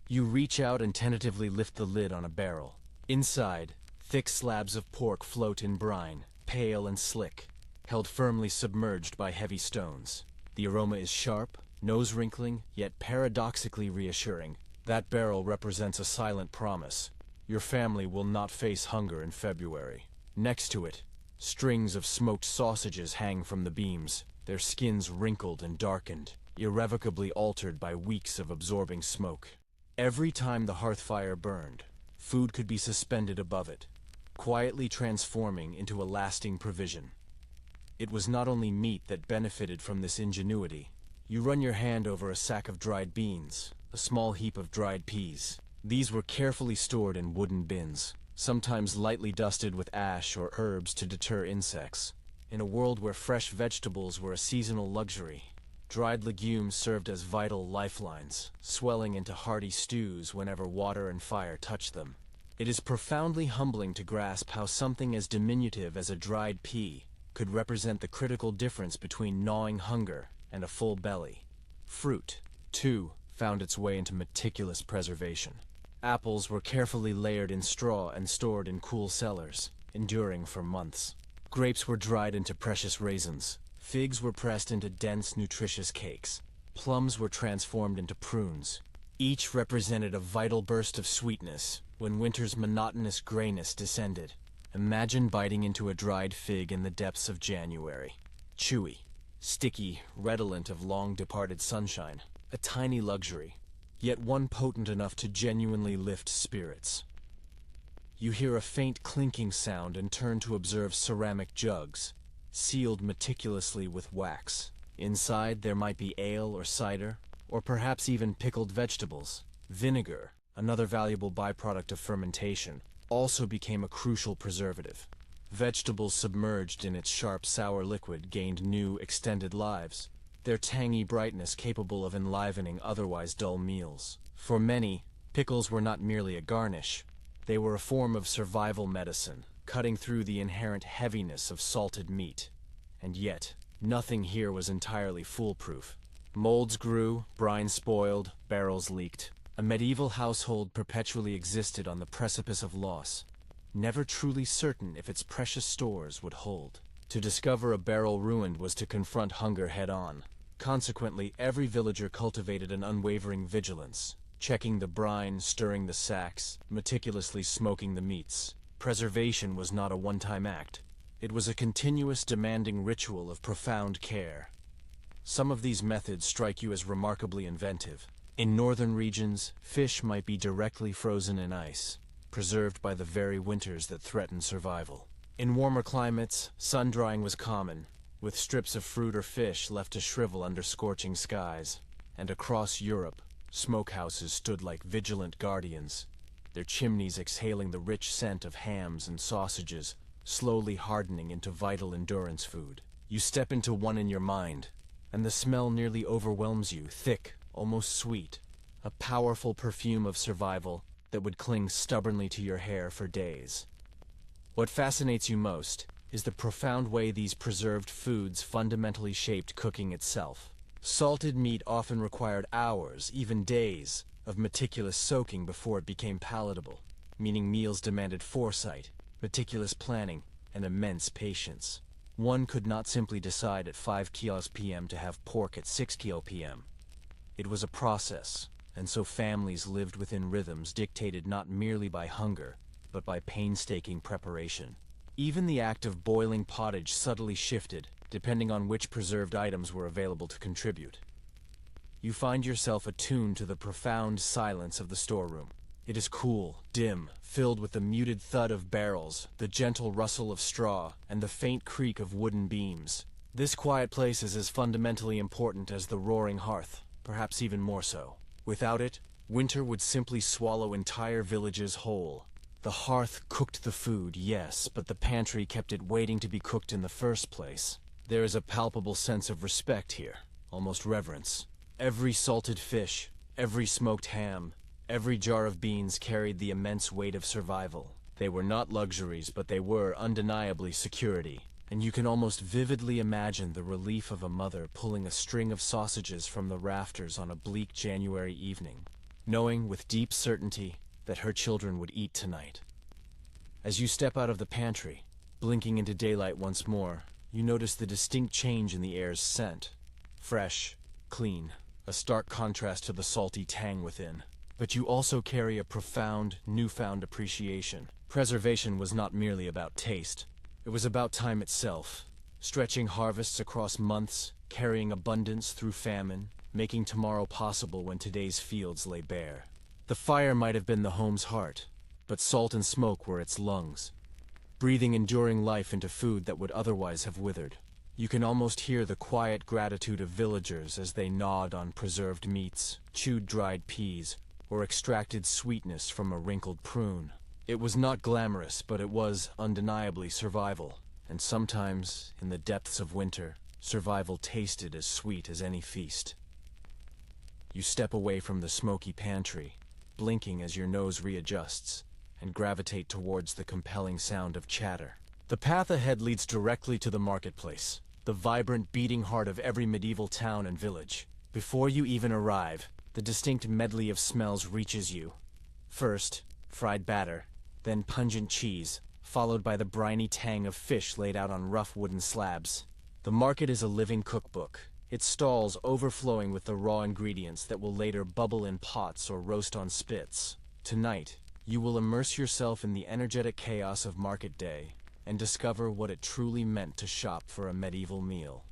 You reach out and tentatively lift the lid on a barrel. Inside, thick slabs of pork float in brine, pale and slick, held firmly submerged by heavy stones. The aroma is sharp, nose-wrinkling, yet paradoxically reassuring. That barrel represents a silent promise. Your family will not face hunger in February. Next to it, strings of smoked sausages hang from the beams, their skins wrinkled and darkened, irrevocably altered by weeks of absorbing smoke. Every time the hearth fire burned, food could be suspended above it, quietly transforming into a lasting provision. It was not only meat that benefited from this ingenuity. You run your hand over a sack of dried beans, a small heap of dried peas. These were carefully stored in wooden bins, sometimes lightly dusted with ash or herbs to deter insects. In a world where fresh vegetables were a seasonal luxury, dried legumes served as vital lifelines, swelling into hearty stews whenever water and fire touched them. It is profoundly humbling to grasp how something as diminutive as a dried pea could represent the critical difference between gnawing hunger and a full belly. Fruit, too, found its way into meticulous preservation. Apples were carefully layered in straw and stored in cool cellars, enduring for months. Grapes were dried into precious raisins. Figs were pressed into dense, nutritious cakes. Plums were transformed into prunes. Each represented a vital burst of sweetness when winter's monotonous grayness descended. Imagine biting into a dried fig in the depths of January. Chewy, sticky, redolent of long-departed sunshine. A tiny luxury, yet one potent enough to genuinely lift spirits. You hear a faint clinking sound and turn to observe ceramic jugs, sealed meticulously with wax. Inside there might be ale or cider, or perhaps even pickled vegetables. Vinegar, another valuable byproduct of fermentation, also became a crucial preservative. Vegetables submerged in its sharp sour liquid gained new, extended lives, their tangy brightness capable of enlivening otherwise dull meals. For many, pickles were not merely a garnish. They were a form of survival medicine, cutting through the inherent heaviness of salted meat. And yet, nothing here was entirely foolproof. Molds grew, brine spoiled, barrels leaked. A medieval household perpetually existed on the precipice of loss, never truly certain if its precious stores would hold. To discover a barrel ruined was to confront hunger head-on. Consequently, every villager cultivated an unwavering vigilance, checking the brine, stirring the sacks, meticulously smoking the meats. Preservation was not a one-time act. It was a continuous, demanding ritual of profound care. Some of these methods strike you as remarkably inventive. In northern regions, fish might be directly frozen in ice, preserved by the very winters that threatened survival. In warmer climates, sun-drying was common, with strips of fruit or fish left to shrivel under scorching skies. And across Europe, smokehouses stood like vigilant guardians, their chimneys exhaling the rich scent of hams and sausages, slowly hardening into vital endurance food. You step into one in your mind, and the smell nearly overwhelms you, thick, almost sweet, a powerful perfume of survival that would cling stubbornly to your hair for days. What fascinates you most is the profound way these preserved foods fundamentally shaped cooking itself. Salted meat often required hours, even days, of meticulous soaking before it became palatable, meaning meals demanded foresight, meticulous planning, and immense patience. One could not simply decide at 5 p.m. to have pork at 6 p.m. It was a process, and so families lived within rhythms dictated not merely by hunger, but by painstaking preparation. Even the act of boiling pottage subtly shifted, depending on which preserved items were available to contribute. You find yourself attuned to the profound silence of the storeroom. It is cool, dim, filled with the muted thud of barrels, the gentle rustle of straw, and the faint creak of wooden beams. This quiet place is as fundamentally important as the roaring hearth, perhaps even more so. Without it, winter would simply swallow entire villages whole. The hearth cooked the food, yes, but the pantry kept it waiting to be cooked in the first place. There is a palpable sense of respect here, almost reverence. Every salted fish, every smoked ham, every jar of beans carried the immense weight of survival. They were not luxuries, but they were undeniably security. And you can almost vividly imagine the relief of a mother pulling a string of sausages from the rafters on a bleak January evening, knowing with deep certainty that her children would eat tonight. As you step out of the pantry, blinking into daylight once more, you notice the distinct change in the air's scent. Fresh, clean, a stark contrast to the salty tang within. But you also carry a profound, newfound appreciation. Preservation was not merely about taste. It was about time itself, stretching harvests across months, carrying abundance through famine, making tomorrow possible when today's fields lay bare. The fire might have been the home's heart, but salt and smoke were its lungs, breathing enduring life into food that would otherwise have withered. You can almost hear the quiet gratitude of villagers as they gnawed on preserved meats, chewed dried peas, or extracted sweetness from a wrinkled prune. It was not glamorous, but it was undeniably survival, and sometimes, in the depths of winter, survival tasted as sweet as any feast. You step away from the smoky pantry, blinking as your nose readjusts, and gravitate towards the compelling sound of chatter. The path ahead leads directly to the marketplace, the vibrant beating heart of every medieval town and village. Before you even arrive, the distinct medley of smells reaches you. First, fried batter, then pungent cheese, followed by the briny tang of fish laid out on rough wooden slabs. The market is a living cookbook, its stalls overflowing with the raw ingredients that will later bubble in pots or roast on spits. Tonight, you will immerse yourself in the energetic chaos of market day and discover what it truly meant to shop for a medieval meal.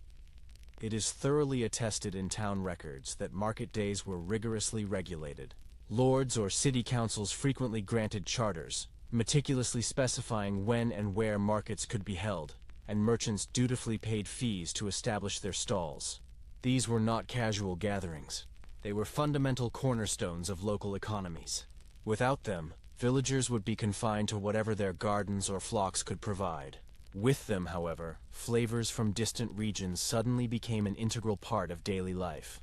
It is thoroughly attested in town records that market days were rigorously regulated. Lords or city councils frequently granted charters, meticulously specifying when and where markets could be held, and merchants dutifully paid fees to establish their stalls. These were not casual gatherings. They were fundamental cornerstones of local economies. Without them, villagers would be confined to whatever their gardens or flocks could provide. With them, however, flavors from distant regions suddenly became an integral part of daily life.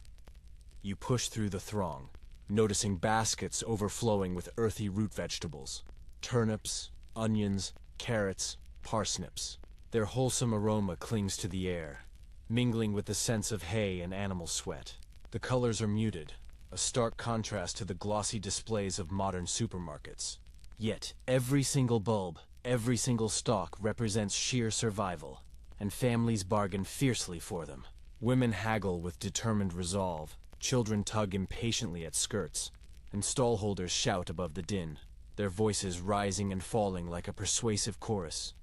You pushed through the throng, noticing baskets overflowing with earthy root vegetables, turnips, onions, carrots, parsnips. Their wholesome aroma clings to the air, mingling with the scents of hay and animal sweat. The colors are muted, a stark contrast to the glossy displays of modern supermarkets. Yet, every single bulb, every single stalk represents sheer survival, and families bargain fiercely for them. Women haggle with determined resolve, children tug impatiently at skirts, and stallholders shout above the din, their voices rising and falling like a persuasive chorus.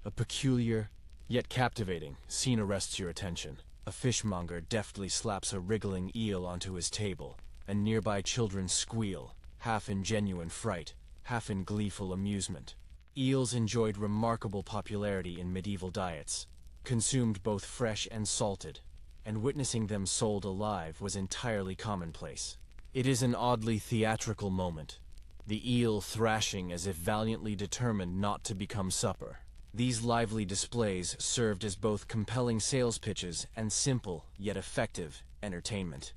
A peculiar, yet captivating, scene arrests your attention. A fishmonger deftly slaps a wriggling eel onto his table, and nearby children squeal, half in genuine fright, half in gleeful amusement. Eels enjoyed remarkable popularity in medieval diets, consumed both fresh and salted, and witnessing them sold alive was entirely commonplace. It is an oddly theatrical moment, the eel thrashing as if valiantly determined not to become supper. These lively displays served as both compelling sales pitches and simple, yet effective, entertainment.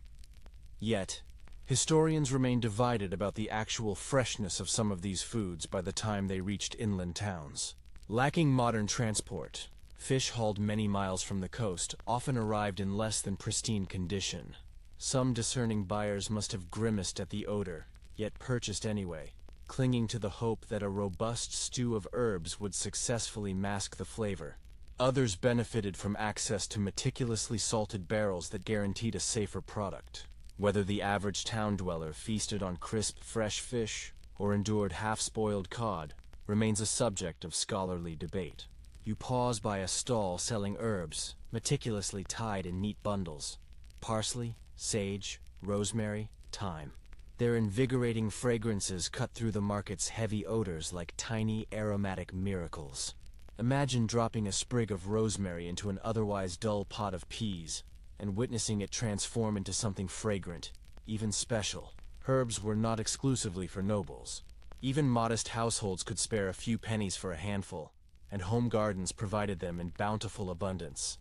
Yet, historians remain divided about the actual freshness of some of these foods by the time they reached inland towns. Lacking modern transport, fish hauled many miles from the coast often arrived in less than pristine condition. Some discerning buyers must have grimaced at the odor, yet purchased anyway, clinging to the hope that a robust stew of herbs would successfully mask the flavor. Others benefited from access to meticulously salted barrels that guaranteed a safer product. Whether the average town dweller feasted on crisp, fresh fish or endured half-spoiled cod remains a subject of scholarly debate. You pause by a stall selling herbs, meticulously tied in neat bundles. Parsley, sage, rosemary, thyme. Their invigorating fragrances cut through the market's heavy odors like tiny aromatic miracles. Imagine dropping a sprig of rosemary into an otherwise dull pot of peas, and witnessing it transform into something fragrant, even special. Herbs were not exclusively for nobles. Even modest households could spare a few pennies for a handful, and home gardens provided them in bountiful abundance.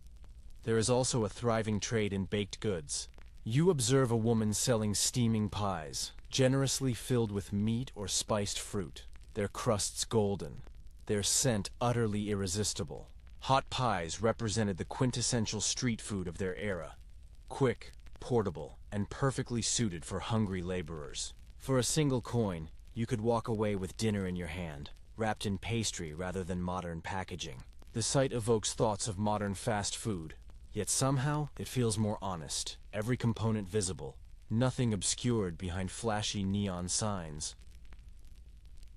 There is also a thriving trade in baked goods. You observe a woman selling steaming pies, generously filled with meat or spiced fruit, their crusts golden, their scent utterly irresistible. Hot pies represented the quintessential street food of their era, quick, portable, and perfectly suited for hungry laborers. For a single coin, you could walk away with dinner in your hand, wrapped in pastry rather than modern packaging. The sight evokes thoughts of modern fast food, yet somehow it feels more honest, every component visible, nothing obscured behind flashy neon signs.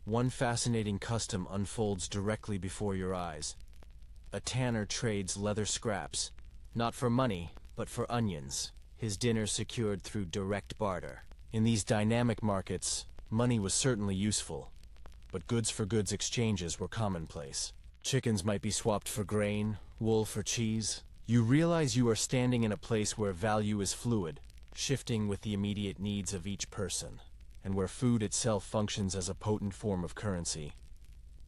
One fascinating custom unfolds directly before your eyes. A tanner trades leather scraps, not for money, but for onions, his dinner secured through direct barter. In these dynamic markets, money was certainly useful, but goods for goods exchanges were commonplace. Chickens might be swapped for grain, wool for cheese. You realize you are standing in a place where value is fluid, shifting with the immediate needs of each person, and where food itself functions as a potent form of currency.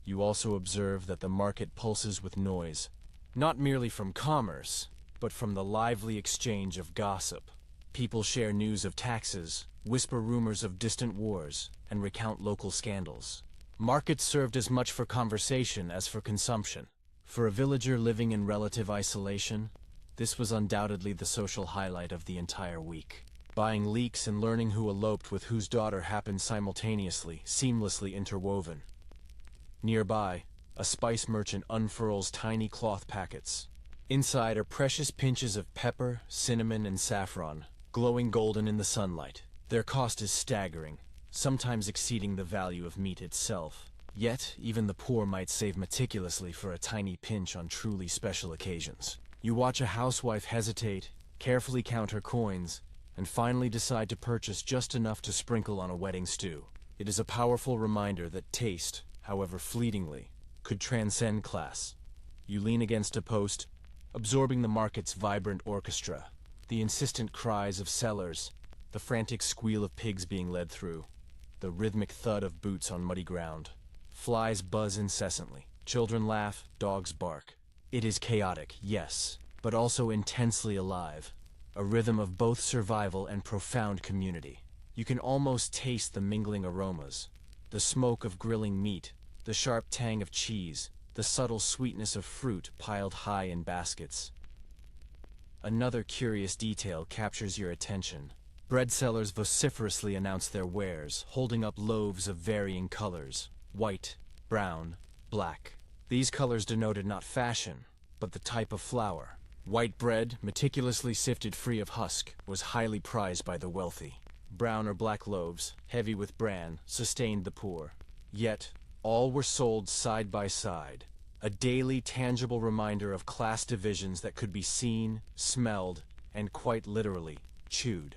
You also observe that the market pulses with noise, not merely from commerce, but from the lively exchange of gossip. People share news of taxes, whisper rumors of distant wars, and recount local scandals. Markets served as much for conversation as for consumption. For a villager living in relative isolation, this was undoubtedly the social highlight of the entire week. Buying leeks and learning who eloped with whose daughter happened simultaneously, seamlessly interwoven. Nearby, a spice merchant unfurls tiny cloth packets. Inside are precious pinches of pepper, cinnamon, and saffron, glowing golden in the sunlight. Their cost is staggering, sometimes exceeding the value of meat itself. Yet, even the poor might save meticulously for a tiny pinch on truly special occasions. You watch a housewife hesitate, carefully count her coins, and finally decide to purchase just enough to sprinkle on a wedding stew. It is a powerful reminder that taste, however fleetingly, could transcend class. You lean against a post, absorbing the market's vibrant orchestra, the insistent cries of sellers, the frantic squeal of pigs being led through, the rhythmic thud of boots on muddy ground. Flies buzz incessantly, children laugh, dogs bark. It is chaotic, yes, but also intensely alive, a rhythm of both survival and profound community. You can almost taste the mingling aromas, the smoke of grilling meat, the sharp tang of cheese, the subtle sweetness of fruit piled high in baskets. Another curious detail captures your attention. Bread sellers vociferously announce their wares, holding up loaves of varying colors: white, brown, black. These colors denoted not fashion, but the type of flour. White bread, meticulously sifted free of husk, was highly prized by the wealthy. Brown or black loaves, heavy with bran, sustained the poor. Yet, all were sold side by side, a daily tangible reminder of class divisions that could be seen, smelled, and quite literally, chewed.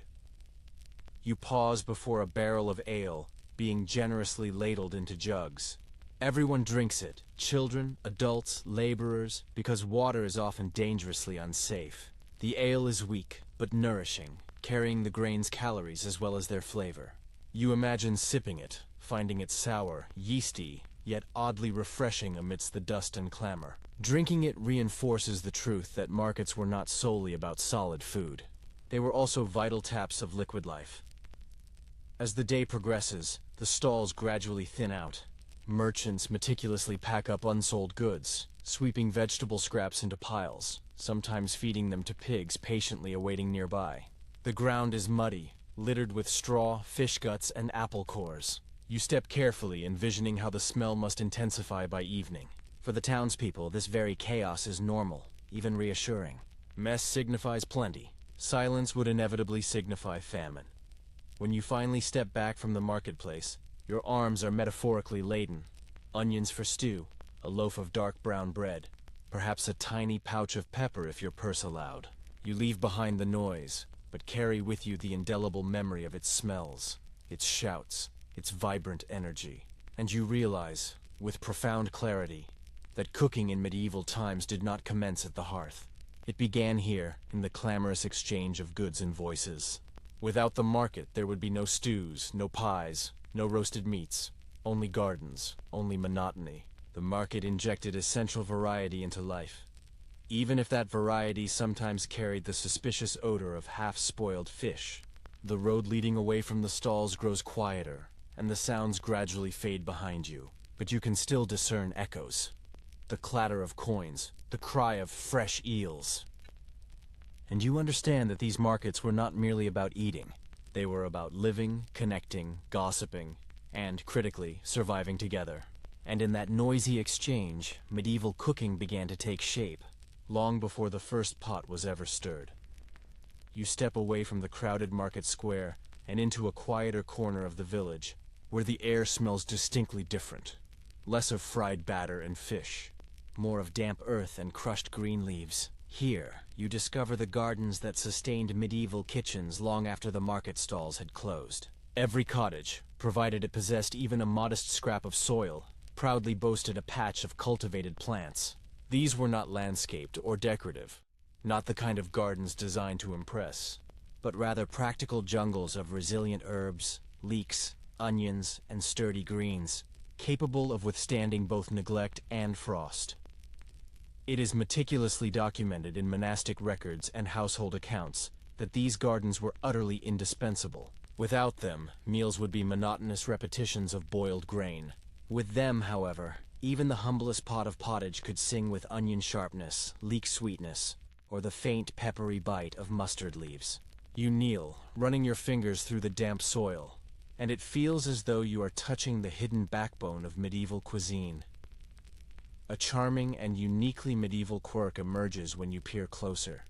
You pause before a barrel of ale, being generously ladled into jugs. Everyone drinks it, children, adults, laborers, because water is often dangerously unsafe. The ale is weak, but nourishing, carrying the grain's calories as well as their flavor. You imagine sipping it, finding it sour, yeasty, yet oddly refreshing amidst the dust and clamor. Drinking it reinforces the truth that markets were not solely about solid food. They were also vital taps of liquid life. As the day progresses, the stalls gradually thin out. Merchants meticulously pack up unsold goods, sweeping vegetable scraps into piles, sometimes feeding them to pigs patiently awaiting nearby. The ground is muddy, littered with straw, fish guts, and apple cores. You step carefully, envisioning how the smell must intensify by evening. For the townspeople, this very chaos is normal, even reassuring. Mess signifies plenty. Silence would inevitably signify famine. When you finally step back from the marketplace, your arms are metaphorically laden. Onions for stew, a loaf of dark brown bread, perhaps a tiny pouch of pepper if your purse allowed. You leave behind the noise, but carry with you the indelible memory of its smells, its shouts, its vibrant energy. And you realize, with profound clarity, that cooking in medieval times did not commence at the hearth. It began here, in the clamorous exchange of goods and voices. Without the market, there would be no stews, no pies, no roasted meats, only gardens, only monotony. The market injected essential variety into life, even if that variety sometimes carried the suspicious odor of half-spoiled fish. The road leading away from the stalls grows quieter, and the sounds gradually fade behind you, but you can still discern echoes. The clatter of coins, the cry of fresh eels. And you understand that these markets were not merely about eating. They were about living, connecting, gossiping, and, critically, surviving together. And in that noisy exchange, medieval cooking began to take shape, long before the first pot was ever stirred. You step away from the crowded market square and into a quieter corner of the village, where the air smells distinctly different. Less of fried batter and fish, more of damp earth and crushed green leaves. Here, you discover the gardens that sustained medieval kitchens long after the market stalls had closed. Every cottage, provided it possessed even a modest scrap of soil, proudly boasted a patch of cultivated plants. These were not landscaped or decorative, not the kind of gardens designed to impress, but rather practical jungles of resilient herbs, leeks, onions, and sturdy greens, capable of withstanding both neglect and frost. It is meticulously documented in monastic records and household accounts that these gardens were utterly indispensable. Without them, meals would be monotonous repetitions of boiled grain. With them, however, even the humblest pot of pottage could sing with onion sharpness, leek sweetness, or the faint peppery bite of mustard leaves. You kneel, running your fingers through the damp soil, and it feels as though you are touching the hidden backbone of medieval cuisine. A charming and uniquely medieval quirk emerges when you peer closer.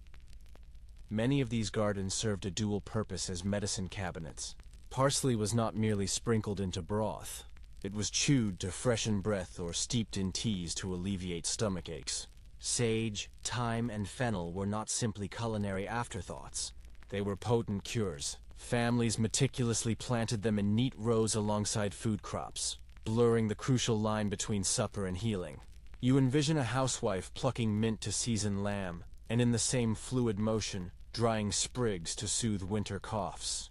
Many of these gardens served a dual purpose as medicine cabinets. Parsley was not merely sprinkled into broth. It was chewed to freshen breath or steeped in teas to alleviate stomach aches. Sage, thyme, and fennel were not simply culinary afterthoughts. They were potent cures. Families meticulously planted them in neat rows alongside food crops. blurring the crucial line between supper and healing. You envision a housewife plucking mint to season lamb, and in the same fluid motion, drying sprigs to soothe winter coughs.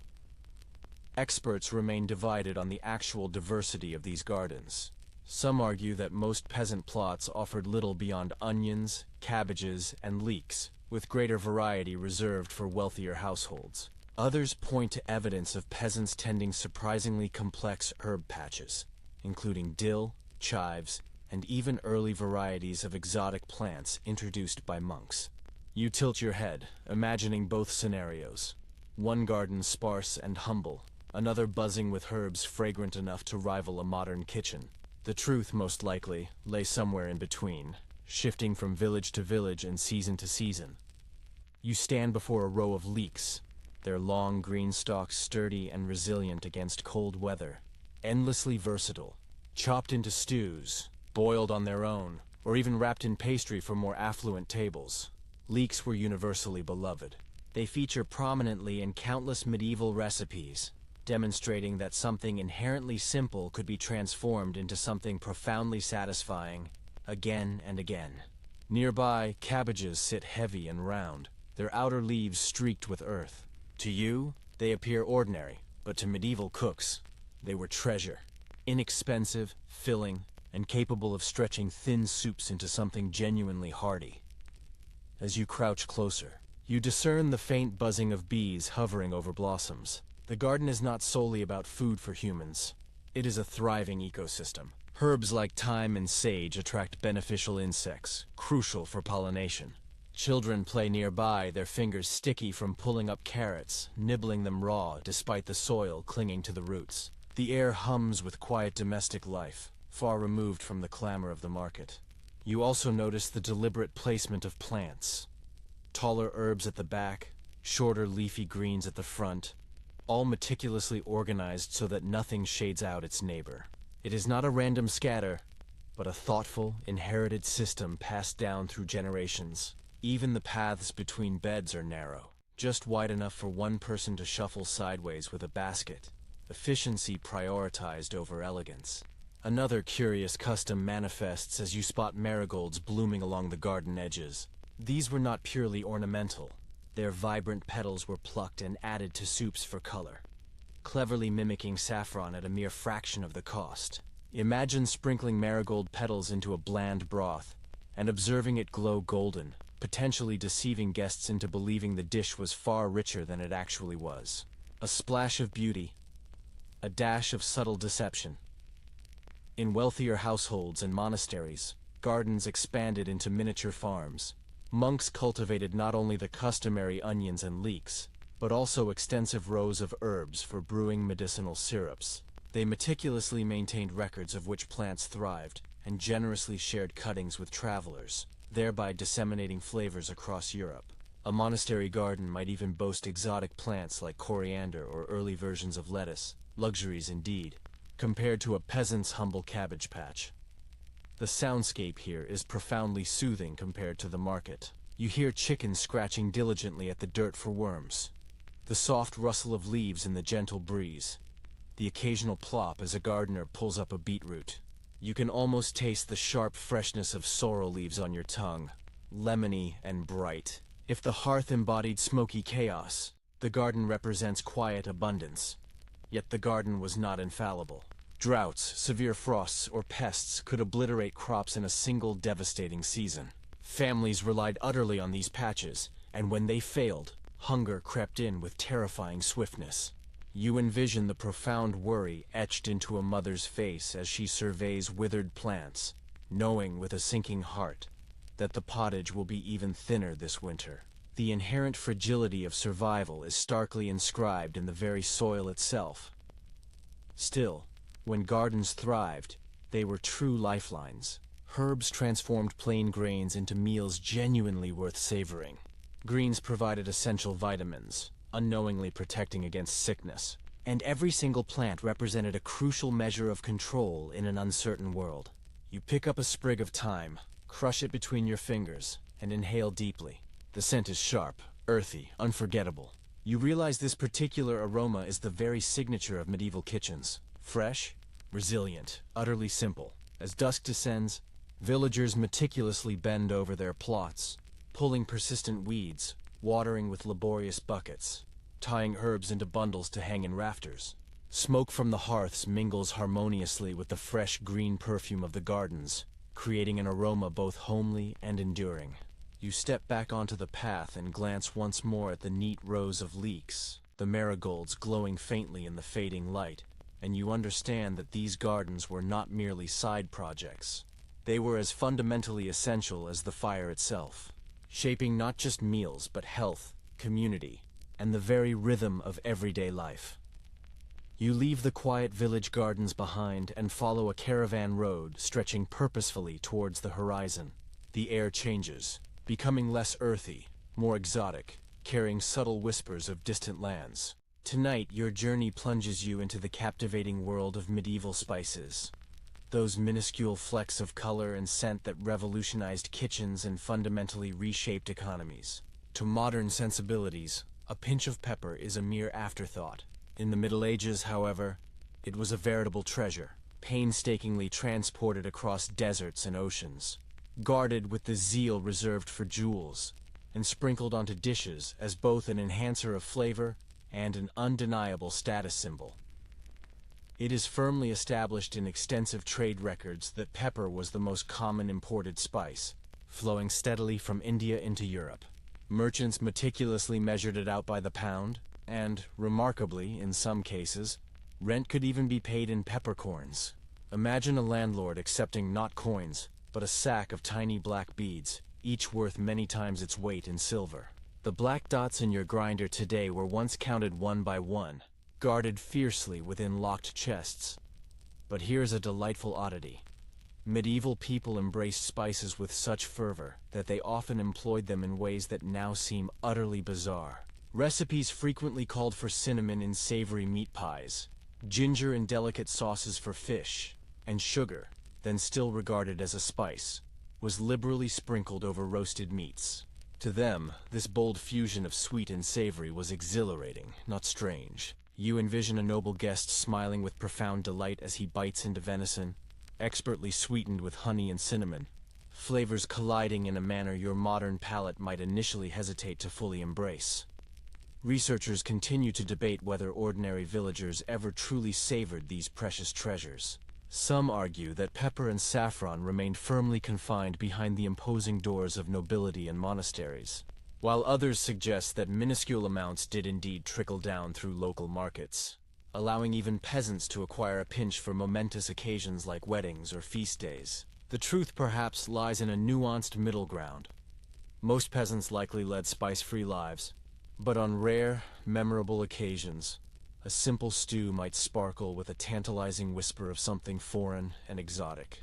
Experts remain divided on the actual diversity of these gardens. Some argue that most peasant plots offered little beyond onions, cabbages, and leeks, with greater variety reserved for wealthier households. Others point to evidence of peasants tending surprisingly complex herb patches, including dill, chives, and even early varieties of exotic plants introduced by monks. You tilt your head, imagining both scenarios. One garden sparse and humble, another buzzing with herbs fragrant enough to rival a modern kitchen. The truth, most likely, lay somewhere in between, shifting from village to village and season to season. You stand before a row of leeks, their long green stalks sturdy and resilient against cold weather, endlessly versatile, chopped into stews, boiled on their own, or even wrapped in pastry for more affluent tables. Leeks were universally beloved. They feature prominently in countless medieval recipes, demonstrating that something inherently simple could be transformed into something profoundly satisfying, again and again. Nearby, cabbages sit heavy and round, their outer leaves streaked with earth. To you, they appear ordinary, but to medieval cooks, they were treasure. Inexpensive, filling, and capable of stretching thin soups into something genuinely hearty. As you crouch closer, you discern the faint buzzing of bees hovering over blossoms. The garden is not solely about food for humans. It is a thriving ecosystem. Herbs like thyme and sage attract beneficial insects, crucial for pollination. Children play nearby, their fingers sticky from pulling up carrots, nibbling them raw despite the soil clinging to the roots. The air hums with quiet domestic life, far removed from the clamor of the market. You also notice the deliberate placement of plants. Taller herbs at the back, shorter leafy greens at the front, all meticulously organized so that nothing shades out its neighbor. It is not a random scatter, but a thoughtful, inherited system passed down through generations. Even the paths between beds are narrow, just wide enough for one person to shuffle sideways with a basket. Efficiency prioritized over elegance. Another curious custom manifests as you spot marigolds blooming along the garden edges. These were not purely ornamental. Their vibrant petals were plucked and added to soups for color, cleverly mimicking saffron at a mere fraction of the cost. Imagine sprinkling marigold petals into a bland broth and observing it glow golden, potentially deceiving guests into believing the dish was far richer than it actually was. A splash of beauty, a dash of subtle deception. In wealthier households and monasteries, gardens expanded into miniature farms. Monks cultivated not only the customary onions and leeks, but also extensive rows of herbs for brewing medicinal syrups. They meticulously maintained records of which plants thrived, and generously shared cuttings with travelers, thereby disseminating flavors across Europe. A monastery garden might even boast exotic plants like coriander or early versions of lettuce, luxuries indeed, compared to a peasant's humble cabbage patch. The soundscape here is profoundly soothing compared to the market. You hear chickens scratching diligently at the dirt for worms, the soft rustle of leaves in the gentle breeze, the occasional plop as a gardener pulls up a beetroot. You can almost taste the sharp freshness of sorrel leaves on your tongue, lemony and bright. If the hearth embodied smoky chaos, the garden represents quiet abundance. Yet the garden was not infallible. Droughts, severe frosts, or pests could obliterate crops in a single devastating season. Families relied utterly on these patches, and when they failed, hunger crept in with terrifying swiftness. You envision the profound worry etched into a mother's face as she surveys withered plants, knowing with a sinking heart that the pottage will be even thinner this winter. The inherent fragility of survival is starkly inscribed in the very soil itself. Still, when gardens thrived, they were true lifelines. Herbs transformed plain grains into meals genuinely worth savoring. Greens provided essential vitamins, unknowingly protecting against sickness. And every single plant represented a crucial measure of control in an uncertain world. You pick up a sprig of thyme, crush it between your fingers, and inhale deeply. The scent is sharp, earthy, unforgettable. You realize this particular aroma is the very signature of medieval kitchens. Fresh, resilient, utterly simple. As dusk descends, villagers meticulously bend over their plots, pulling persistent weeds, watering with laborious buckets, tying herbs into bundles to hang in rafters. Smoke from the hearths mingles harmoniously with the fresh green perfume of the gardens, creating an aroma both homely and enduring. You step back onto the path and glance once more at the neat rows of leeks, the marigolds glowing faintly in the fading light, and you understand that these gardens were not merely side projects. They were as fundamentally essential as the fire itself, shaping not just meals but health, community, and the very rhythm of everyday life. You leave the quiet village gardens behind and follow a caravan road stretching purposefully towards the horizon. The air changes, becoming less earthy, more exotic, carrying subtle whispers of distant lands. Tonight, your journey plunges you into the captivating world of medieval spices. Those minuscule flecks of color and scent that revolutionized kitchens and fundamentally reshaped economies. To modern sensibilities, a pinch of pepper is a mere afterthought. In the Middle Ages, however, it was a veritable treasure, painstakingly transported across deserts and oceans, guarded with the zeal reserved for jewels, and sprinkled onto dishes as both an enhancer of flavor and an undeniable status symbol. It is firmly established in extensive trade records that pepper was the most common imported spice, flowing steadily from India into Europe. Merchants meticulously measured it out by the pound, and, remarkably, in some cases, rent could even be paid in peppercorns. Imagine a landlord accepting not coins, but a sack of tiny black beads, each worth many times its weight in silver. The black dots in your grinder today were once counted one by one, guarded fiercely within locked chests. But here's a delightful oddity. Medieval people embraced spices with such fervor that they often employed them in ways that now seem utterly bizarre. Recipes frequently called for cinnamon in savory meat pies, ginger in delicate sauces for fish, and sugar, then still regarded as a spice, was liberally sprinkled over roasted meats. To them, this bold fusion of sweet and savory was exhilarating, not strange. You envision a noble guest smiling with profound delight as he bites into venison, expertly sweetened with honey and cinnamon, flavors colliding in a manner your modern palate might initially hesitate to fully embrace. Researchers continue to debate whether ordinary villagers ever truly savored these precious treasures. Some argue that pepper and saffron remained firmly confined behind the imposing doors of nobility and monasteries, while others suggest that minuscule amounts did indeed trickle down through local markets, allowing even peasants to acquire a pinch for momentous occasions like weddings or feast days. The truth perhaps lies in a nuanced middle ground. Most peasants likely led spice-free lives, but on rare, memorable occasions, a simple stew might sparkle with a tantalizing whisper of something foreign and exotic.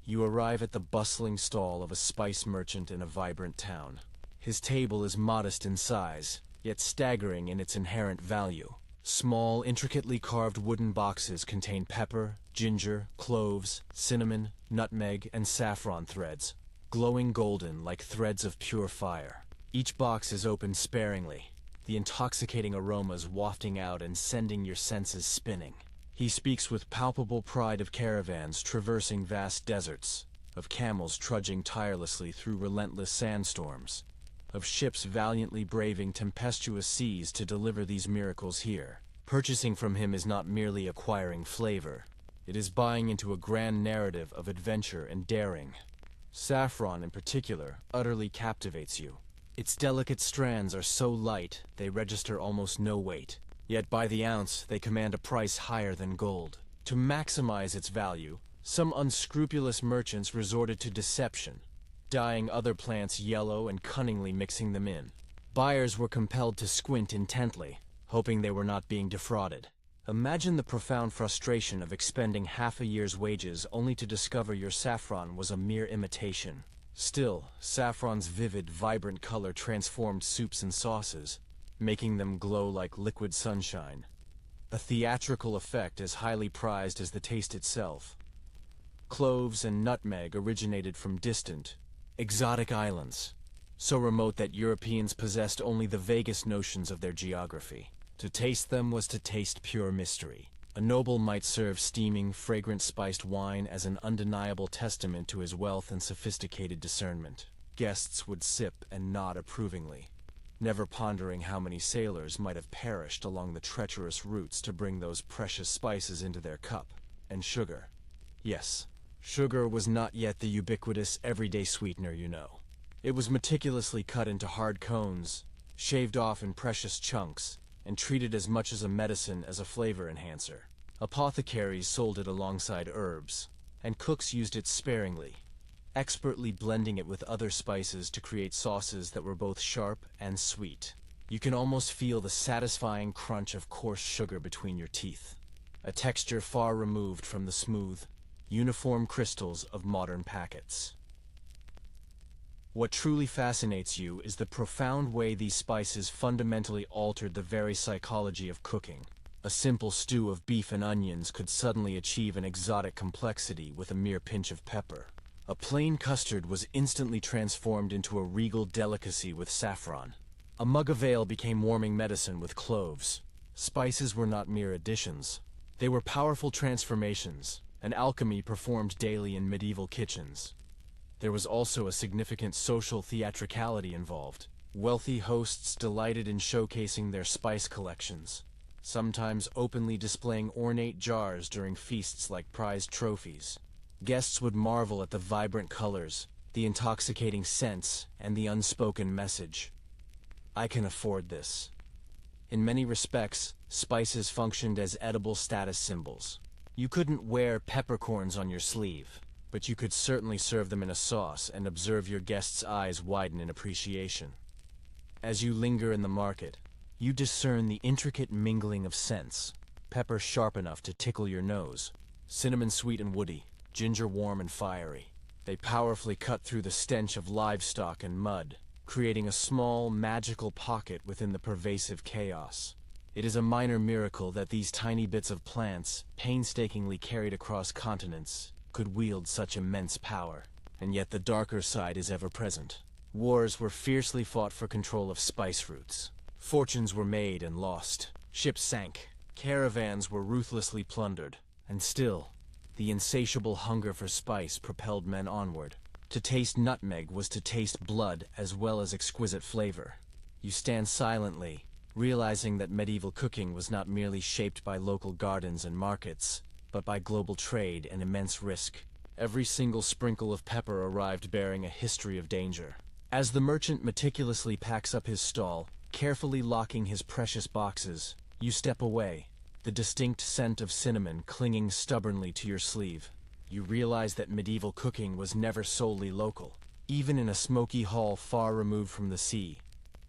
You arrive at the bustling stall of a spice merchant in a vibrant town. His table is modest in size, yet staggering in its inherent value. Small, intricately carved wooden boxes contain pepper, ginger, cloves, cinnamon, nutmeg, and saffron threads, glowing golden like threads of pure fire. Each box is opened sparingly, the intoxicating aromas wafting out and sending your senses spinning. He speaks with palpable pride of caravans traversing vast deserts, of camels trudging tirelessly through relentless sandstorms, of ships valiantly braving tempestuous seas to deliver these miracles here. Purchasing from him is not merely acquiring flavor, it is buying into a grand narrative of adventure and daring. Saffron, in particular, utterly captivates you. Its delicate strands are so light they register almost no weight, yet by the ounce they command a price higher than gold. To maximize its value, some unscrupulous merchants resorted to deception, dyeing other plants yellow and cunningly mixing them in. Buyers were compelled to squint intently, hoping they were not being defrauded. Imagine the profound frustration of expending half a year's wages only to discover your saffron was a mere imitation. Still, saffron's vivid, vibrant color transformed soups and sauces, making them glow like liquid sunshine. A theatrical effect as highly prized as the taste itself. Cloves and nutmeg originated from distant, exotic islands, so remote that Europeans possessed only the vaguest notions of their geography. To taste them was to taste pure mystery. A noble might serve steaming, fragrant spiced wine as an undeniable testament to his wealth and sophisticated discernment. Guests would sip and nod approvingly, never pondering how many sailors might have perished along the treacherous routes to bring those precious spices into their cup. And sugar. Yes, sugar was not yet the ubiquitous everyday sweetener, you know. It was meticulously cut into hard cones, shaved off in precious chunks, and treated as much as a medicine as a flavor enhancer. Apothecaries sold it alongside herbs, and cooks used it sparingly, expertly blending it with other spices to create sauces that were both sharp and sweet. You can almost feel the satisfying crunch of coarse sugar between your teeth, a texture far removed from the smooth, uniform crystals of modern packets. What truly fascinates you is the profound way these spices fundamentally altered the very psychology of cooking. A simple stew of beef and onions could suddenly achieve an exotic complexity with a mere pinch of pepper. A plain custard was instantly transformed into a regal delicacy with saffron. A mug of ale became warming medicine with cloves. Spices were not mere additions. They were powerful transformations, an alchemy performed daily in medieval kitchens. There was also a significant social theatricality involved. Wealthy hosts delighted in showcasing their spice collections, sometimes openly displaying ornate jars during feasts like prized trophies. Guests would marvel at the vibrant colors, the intoxicating scents, and the unspoken message. I can afford this. In many respects, spices functioned as edible status symbols. You couldn't wear peppercorns on your sleeve, but you could certainly serve them in a sauce and observe your guests' eyes widen in appreciation. As you linger in the market, you discern the intricate mingling of scents: pepper sharp enough to tickle your nose, cinnamon sweet and woody, ginger warm and fiery. They powerfully cut through the stench of livestock and mud, creating a small, magical pocket within the pervasive chaos. It is a minor miracle that these tiny bits of plants, painstakingly carried across continents, could wield such immense power. And yet the darker side is ever present. Wars were fiercely fought for control of spice routes. Fortunes were made and lost. Ships sank. Caravans were ruthlessly plundered. And still, the insatiable hunger for spice propelled men onward. To taste nutmeg was to taste blood as well as exquisite flavor. You stand silently, realizing that medieval cooking was not merely shaped by local gardens and markets, but by global trade and immense risk. Every single sprinkle of pepper arrived bearing a history of danger. As the merchant meticulously packs up his stall, carefully locking his precious boxes, you step away, the distinct scent of cinnamon clinging stubbornly to your sleeve. You realize that medieval cooking was never solely local. Even in a smoky hall far removed from the sea,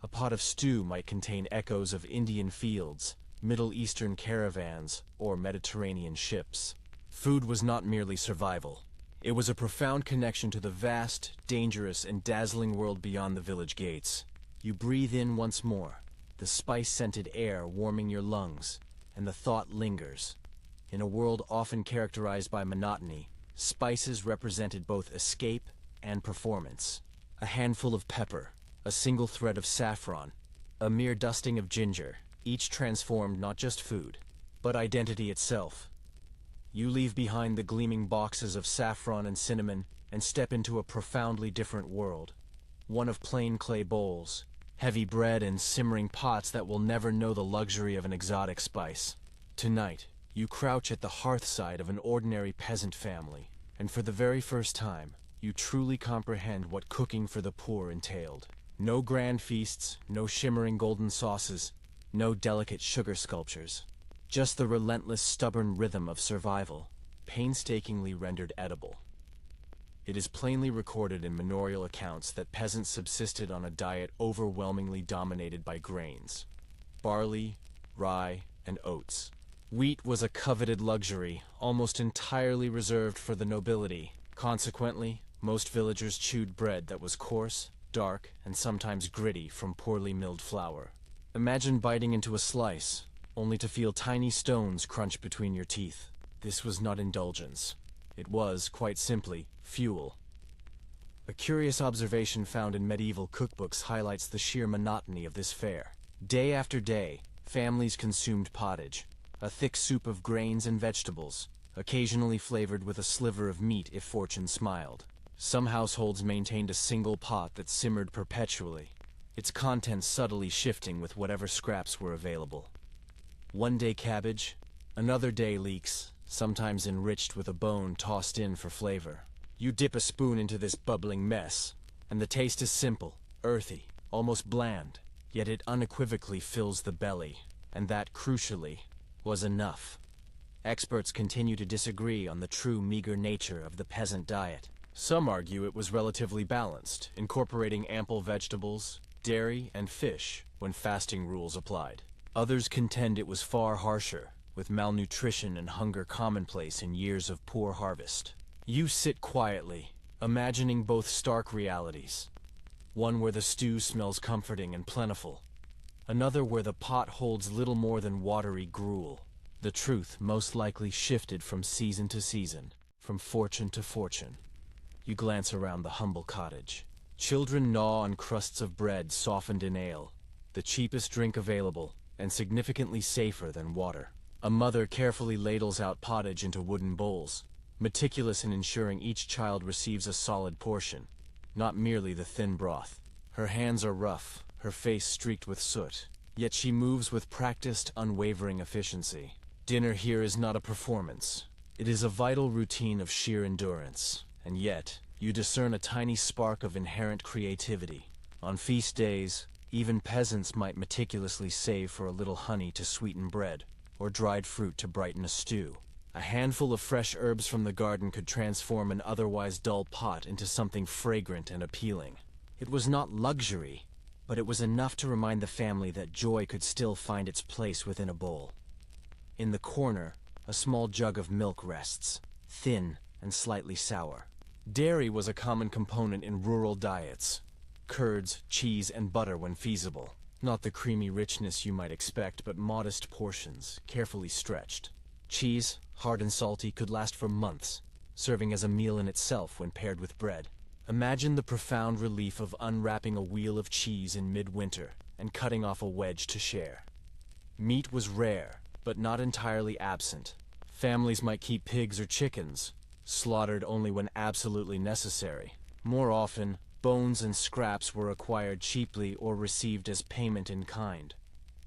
a pot of stew might contain echoes of Indian fields, Middle Eastern caravans, or Mediterranean ships. Food was not merely survival. It was a profound connection to the vast, dangerous, and dazzling world beyond the village gates. You breathe in once more, the spice-scented air warming your lungs, and the thought lingers. In a world often characterized by monotony, spices represented both escape and performance. A handful of pepper, a single thread of saffron, a mere dusting of ginger, each transformed not just food, but identity itself. You leave behind the gleaming boxes of saffron and cinnamon and step into a profoundly different world. One of plain clay bowls, heavy bread, and simmering pots that will never know the luxury of an exotic spice. Tonight, you crouch at the hearthside of an ordinary peasant family, and for the very first time, you truly comprehend what cooking for the poor entailed. No grand feasts, no shimmering golden sauces, no delicate sugar sculptures. Just the relentless, stubborn rhythm of survival, painstakingly rendered edible. It is plainly recorded in manorial accounts that peasants subsisted on a diet overwhelmingly dominated by grains: barley, rye, and oats. Wheat was a coveted luxury, almost entirely reserved for the nobility. Consequently, most villagers chewed bread that was coarse, dark, and sometimes gritty from poorly milled flour. Imagine biting into a slice, only to feel tiny stones crunch between your teeth. This was not indulgence. It was, quite simply, fuel. A curious observation found in medieval cookbooks highlights the sheer monotony of this fare. Day after day, families consumed pottage, a thick soup of grains and vegetables, occasionally flavored with a sliver of meat if fortune smiled. Some households maintained a single pot that simmered perpetually, its contents subtly shifting with whatever scraps were available. One day cabbage, another day leeks, sometimes enriched with a bone tossed in for flavor. You dip a spoon into this bubbling mess, and the taste is simple, earthy, almost bland, yet it unequivocally fills the belly, and that, crucially, was enough. Experts continue to disagree on the true meager nature of the peasant diet. Some argue it was relatively balanced, incorporating ample vegetables, dairy, and fish when fasting rules applied. Others contend it was far harsher, with malnutrition and hunger commonplace in years of poor harvest. You sit quietly, imagining both stark realities. One where the stew smells comforting and plentiful, another where the pot holds little more than watery gruel. The truth most likely shifted from season to season, from fortune to fortune. You glance around the humble cottage. Children gnaw on crusts of bread softened in ale, the cheapest drink available, and significantly safer than water. A mother carefully ladles out pottage into wooden bowls, meticulous in ensuring each child receives a solid portion, not merely the thin broth. Her hands are rough, her face streaked with soot, yet she moves with practiced, unwavering efficiency. Dinner here is not a performance. It is a vital routine of sheer endurance, and yet, you discern a tiny spark of inherent creativity. On feast days, even peasants might meticulously save for a little honey to sweeten bread, or dried fruit to brighten a stew. A handful of fresh herbs from the garden could transform an otherwise dull pot into something fragrant and appealing. It was not luxury, but it was enough to remind the family that joy could still find its place within a bowl. In the corner, a small jug of milk rests, thin and slightly sour. Dairy was a common component in rural diets. Curds, cheese, and butter when feasible. Not the creamy richness you might expect, but modest portions, carefully stretched. Cheese, hard and salty, could last for months, serving as a meal in itself when paired with bread. Imagine the profound relief of unwrapping a wheel of cheese in midwinter and cutting off a wedge to share. Meat was rare, but not entirely absent. Families might keep pigs or chickens, slaughtered only when absolutely necessary. More often, bones and scraps were acquired cheaply or received as payment in kind,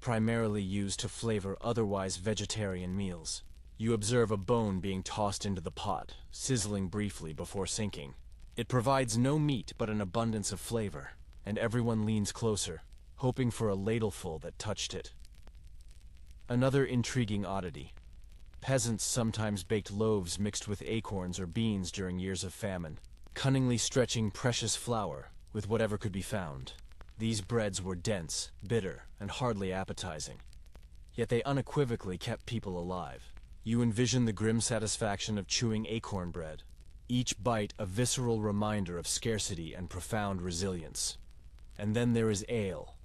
primarily used to flavor otherwise vegetarian meals. You observe a bone being tossed into the pot, sizzling briefly before sinking. It provides no meat but an abundance of flavor, and everyone leans closer, hoping for a ladleful that touched it. Another intriguing oddity. Peasants sometimes baked loaves mixed with acorns or beans during years of famine, cunningly stretching precious flour with whatever could be found. These breads were dense, bitter, and hardly appetizing. Yet they unequivocally kept people alive. You envision the grim satisfaction of chewing acorn bread, each bite a visceral reminder of scarcity and profound resilience. And then there is ale.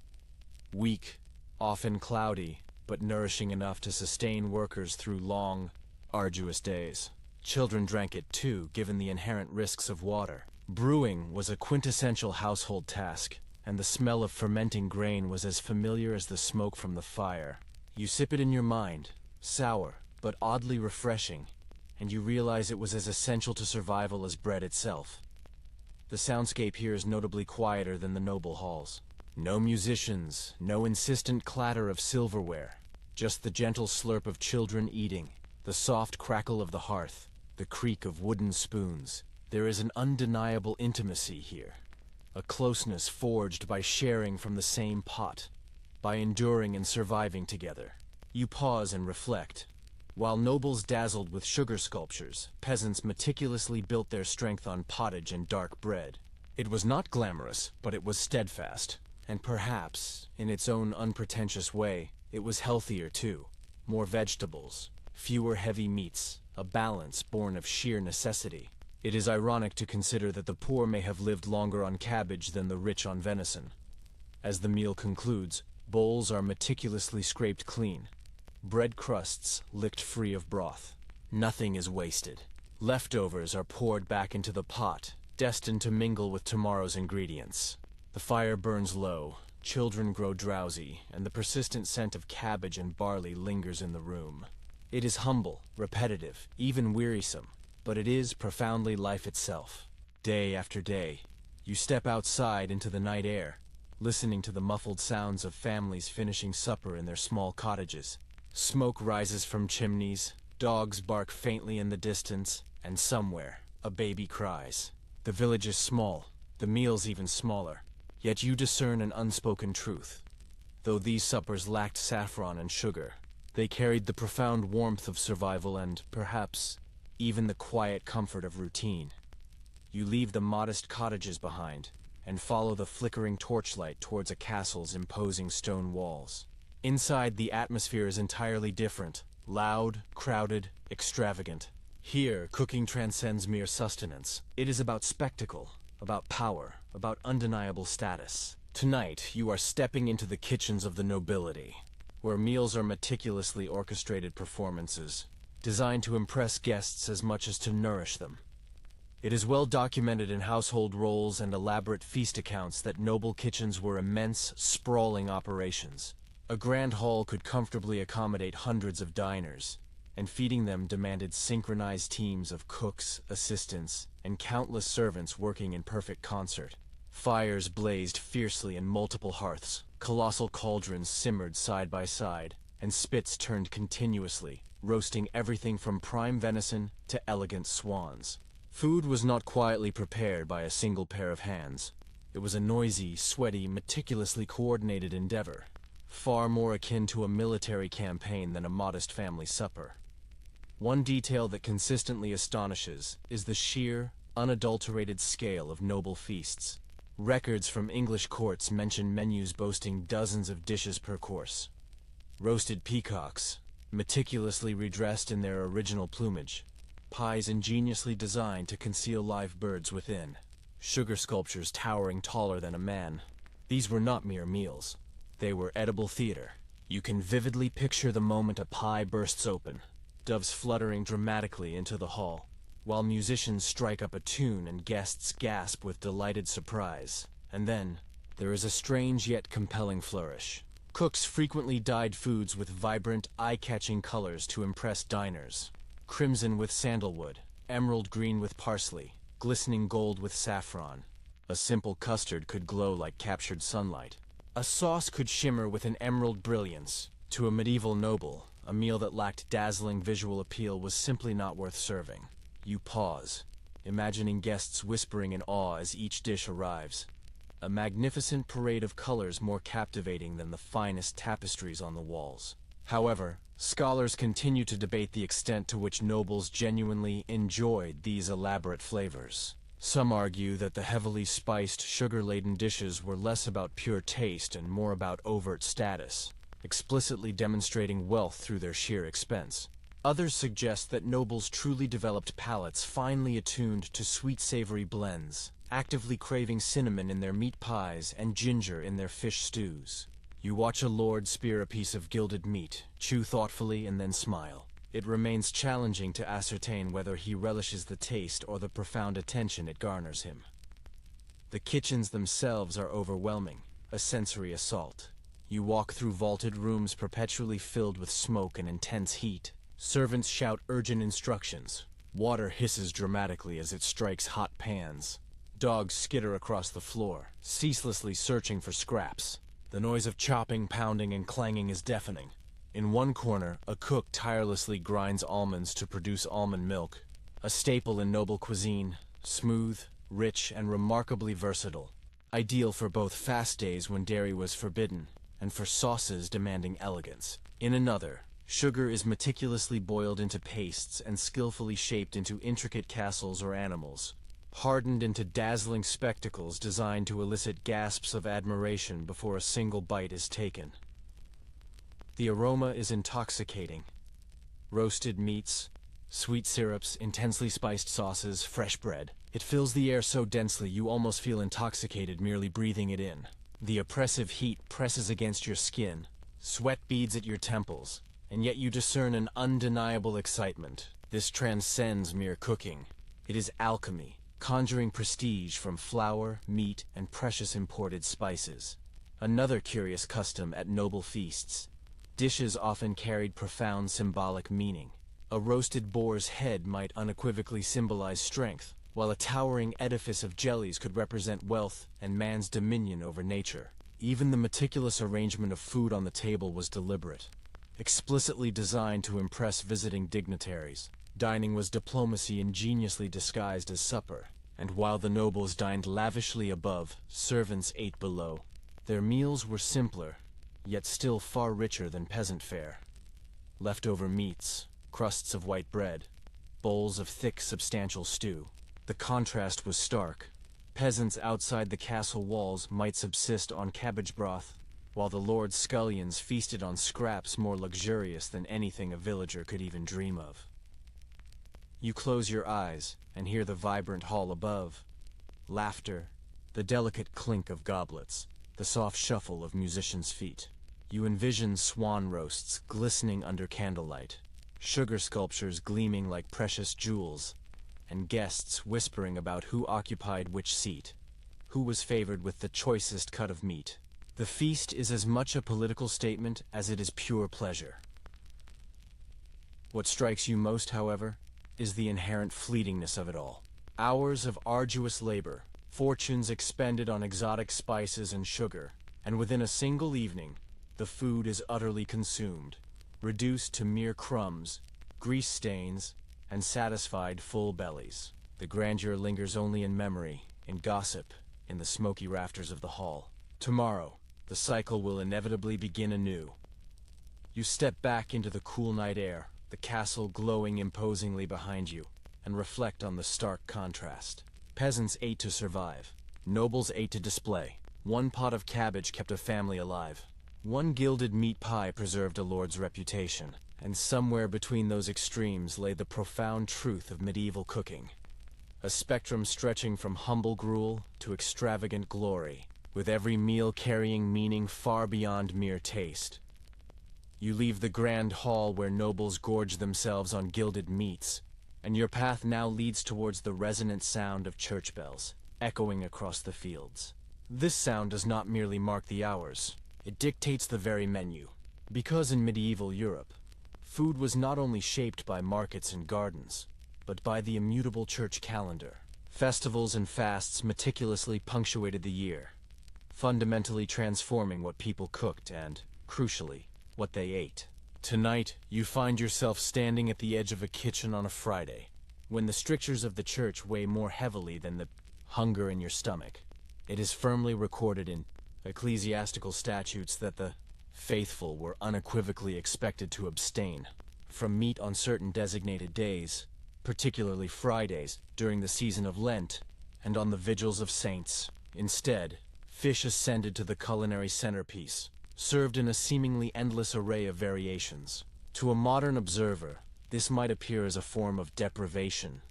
Weak, often cloudy, but nourishing enough to sustain workers through long, arduous days. Children drank it too, given the inherent risks of water. Brewing was a quintessential household task, and the smell of fermenting grain was as familiar as the smoke from the fire. You sip it in your mind, sour, but oddly refreshing, and you realize it was as essential to survival as bread itself. The soundscape here is notably quieter than the noble halls. No musicians, no insistent clatter of silverware, just the gentle slurp of children eating, the soft crackle of the hearth, the creak of wooden spoons. There is an undeniable intimacy here, a closeness forged by sharing from the same pot, by enduring and surviving together. You pause and reflect. While nobles dazzled with sugar sculptures, peasants meticulously built their strength on pottage and dark bread. It was not glamorous, but it was steadfast, and perhaps, in its own unpretentious way, it was healthier too. More vegetables, fewer heavy meats, a balance born of sheer necessity. It is ironic to consider that the poor may have lived longer on cabbage than the rich on venison. As the meal concludes, bowls are meticulously scraped clean, bread crusts licked free of broth. Nothing is wasted. Leftovers are poured back into the pot, destined to mingle with tomorrow's ingredients. The fire burns low, children grow drowsy, and the persistent scent of cabbage and barley lingers in the room. It is humble, repetitive, even wearisome, but it is profoundly life itself. Day after day, you step outside into the night air, listening to the muffled sounds of families finishing supper in their small cottages. Smoke rises from chimneys, dogs bark faintly in the distance, and somewhere, a baby cries. The village is small, the meals even smaller, yet you discern an unspoken truth. Though these suppers lacked saffron and sugar, they carried the profound warmth of survival and, perhaps, even the quiet comfort of routine. You leave the modest cottages behind, and follow the flickering torchlight towards a castle's imposing stone walls. Inside, the atmosphere is entirely different, loud, crowded, extravagant. Here, cooking transcends mere sustenance. It is about spectacle, about power, about undeniable status. Tonight, you are stepping into the kitchens of the nobility, where meals are meticulously orchestrated performances, designed to impress guests as much as to nourish them. It is well documented in household roles and elaborate feast accounts that noble kitchens were immense, sprawling operations. A grand hall could comfortably accommodate hundreds of diners, and feeding them demanded synchronized teams of cooks, assistants, and countless servants working in perfect concert. Fires blazed fiercely in multiple hearths, colossal cauldrons simmered side by side, and spits turned continuously, roasting everything from prime venison to elegant swans. Food was not quietly prepared by a single pair of hands. It was a noisy, sweaty, meticulously coordinated endeavor, far more akin to a military campaign than a modest family supper. One detail that consistently astonishes is the sheer, unadulterated scale of noble feasts. Records from English courts mention menus boasting dozens of dishes per course. Roasted peacocks, meticulously redressed in their original plumage, pies ingeniously designed to conceal live birds within, sugar sculptures towering taller than a man. These were not mere meals. They were edible theater. You can vividly picture the moment a pie bursts open, doves fluttering dramatically into the hall, while musicians strike up a tune and guests gasp with delighted surprise. And then, there is a strange yet compelling flourish. Cooks frequently dyed foods with vibrant, eye-catching colors to impress diners. Crimson with sandalwood, emerald green with parsley, glistening gold with saffron. A simple custard could glow like captured sunlight. A sauce could shimmer with an emerald brilliance. To a medieval noble, a meal that lacked dazzling visual appeal was simply not worth serving. You pause, imagining guests whispering in awe as each dish arrives. A magnificent parade of colors more captivating than the finest tapestries on the walls. However, scholars continue to debate the extent to which nobles genuinely enjoyed these elaborate flavors. Some argue that the heavily spiced, sugar-laden dishes were less about pure taste and more about overt status, explicitly demonstrating wealth through their sheer expense. Others suggest that nobles truly developed palates finely attuned to sweet savory blends, actively craving cinnamon in their meat pies and ginger in their fish stews. You watch a lord spear a piece of gilded meat, chew thoughtfully and then smile. It remains challenging to ascertain whether he relishes the taste or the profound attention it garners him. The kitchens themselves are overwhelming, a sensory assault. You walk through vaulted rooms perpetually filled with smoke and intense heat. Servants shout urgent instructions. Water hisses dramatically as it strikes hot pans. Dogs skitter across the floor, ceaselessly searching for scraps. The noise of chopping, pounding, and clanging is deafening. In one corner, a cook tirelessly grinds almonds to produce almond milk, a staple in noble cuisine, smooth, rich, and remarkably versatile, ideal for both fast days when dairy was forbidden, and for sauces demanding elegance. In another, sugar is meticulously boiled into pastes and skillfully shaped into intricate castles or animals, hardened into dazzling spectacles designed to elicit gasps of admiration before a single bite is taken. The aroma is intoxicating. Roasted meats, sweet syrups, intensely spiced sauces, fresh bread. It fills the air so densely you almost feel intoxicated merely breathing it in. The oppressive heat presses against your skin, sweat beads at your temples, and yet you discern an undeniable excitement. This transcends mere cooking. It is alchemy, conjuring prestige from flour, meat, and precious imported spices. Another curious custom at noble feasts: Dishes often carried profound symbolic meaning. A roasted boar's head might unequivocally symbolize strength, while a towering edifice of jellies could represent wealth and man's dominion over nature. Even the meticulous arrangement of food on the table was deliberate, explicitly designed to impress visiting dignitaries. Dining was diplomacy ingeniously disguised as supper, and while the nobles dined lavishly above, servants ate below. Their meals were simpler, yet still far richer than peasant fare. Leftover meats, crusts of white bread, bowls of thick, substantial stew. The contrast was stark. Peasants outside the castle walls might subsist on cabbage broth, while the lord's scullions feasted on scraps more luxurious than anything a villager could even dream of. You close your eyes and hear the vibrant hall above. Laughter, the delicate clink of goblets, the soft shuffle of musicians' feet. You envision swan roasts glistening under candlelight, sugar sculptures gleaming like precious jewels, and guests whispering about who occupied which seat, who was favored with the choicest cut of meat. The feast is as much a political statement as it is pure pleasure. What strikes you most, however, is the inherent fleetingness of it all. Hours of arduous labor, fortunes expended on exotic spices and sugar, and within a single evening, the food is utterly consumed, reduced to mere crumbs, grease stains, and satisfied full bellies. The grandeur lingers only in memory, in gossip, in the smoky rafters of the hall. Tomorrow, the cycle will inevitably begin anew. You step back into the cool night air, the castle glowing imposingly behind you, and reflect on the stark contrast. Peasants ate to survive. Nobles ate to display. One pot of cabbage kept a family alive. One gilded meat pie preserved a lord's reputation. And somewhere between those extremes lay the profound truth of medieval cooking. A spectrum stretching from humble gruel to extravagant glory, with every meal carrying meaning far beyond mere taste. You leave the grand hall where nobles gorge themselves on gilded meats, and your path now leads towards the resonant sound of church bells, echoing across the fields. This sound does not merely mark the hours, it dictates the very menu. Because in medieval Europe, food was not only shaped by markets and gardens, but by the immutable church calendar. Festivals and fasts meticulously punctuated the year, fundamentally transforming what people cooked and, crucially, what they ate. Tonight, you find yourself standing at the edge of a kitchen on a Friday, when the strictures of the church weigh more heavily than the hunger in your stomach. It is firmly recorded in ecclesiastical statutes that the faithful were unequivocally expected to abstain from meat on certain designated days, particularly Fridays, during the season of Lent, and on the vigils of saints. Instead, fish ascended to the culinary centerpiece, served in a seemingly endless array of variations. To a modern observer, this might appear as a form of deprivation,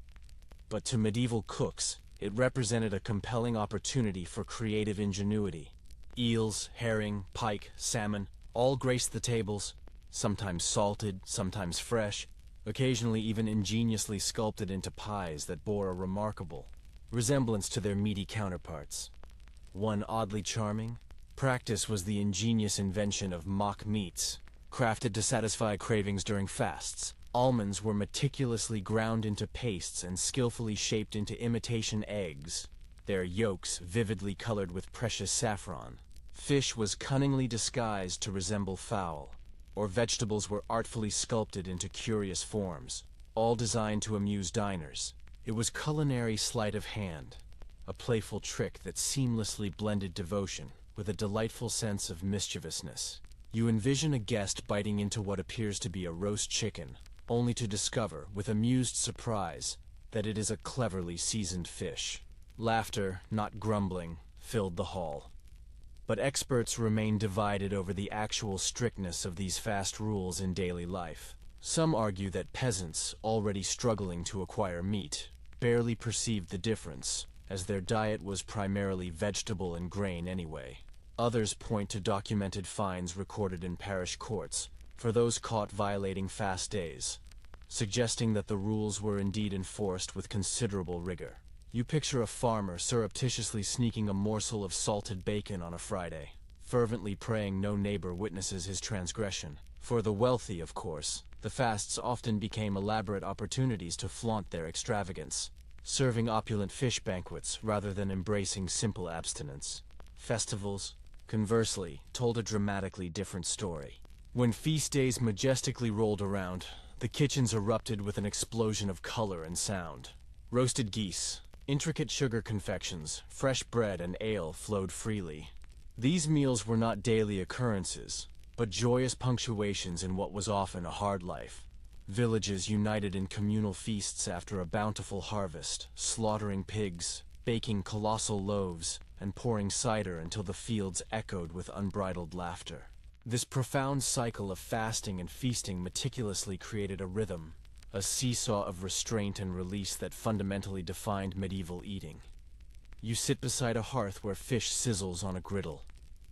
but to medieval cooks, it represented a compelling opportunity for creative ingenuity. Eels, herring, pike, salmon, all graced the tables, sometimes salted, sometimes fresh, occasionally even ingeniously sculpted into pies that bore a remarkable resemblance to their meaty counterparts. One oddly charming practice was the ingenious invention of mock meats, crafted to satisfy cravings during fasts. Almonds were meticulously ground into pastes and skillfully shaped into imitation eggs, their yolks vividly colored with precious saffron. Fish was cunningly disguised to resemble fowl, or vegetables were artfully sculpted into curious forms, all designed to amuse diners. It was culinary sleight of hand, a playful trick that seamlessly blended devotion with a delightful sense of mischievousness. You envision a guest biting into what appears to be a roast chicken, only to discover, with amused surprise, that it is a cleverly seasoned fish. Laughter, not grumbling, filled the hall. But experts remain divided over the actual strictness of these fast rules in daily life. Some argue that peasants, already struggling to acquire meat, barely perceived the difference, as their diet was primarily vegetable and grain anyway. Others point to documented fines recorded in parish courts for those caught violating fast days, suggesting that the rules were indeed enforced with considerable rigor. You picture a farmer surreptitiously sneaking a morsel of salted bacon on a Friday, fervently praying no neighbor witnesses his transgression. For the wealthy, of course, the fasts often became elaborate opportunities to flaunt their extravagance, serving opulent fish banquets rather than embracing simple abstinence. Festivals, conversely, told a dramatically different story. When feast days majestically rolled around, the kitchens erupted with an explosion of color and sound. Roasted geese, intricate sugar confections, fresh bread, and ale flowed freely. These meals were not daily occurrences, but joyous punctuations in what was often a hard life. Villages united in communal feasts after a bountiful harvest, slaughtering pigs, baking colossal loaves, and pouring cider until the fields echoed with unbridled laughter. This profound cycle of fasting and feasting meticulously created a rhythm, a seesaw of restraint and release that fundamentally defined medieval eating. You sit beside a hearth where fish sizzles on a griddle,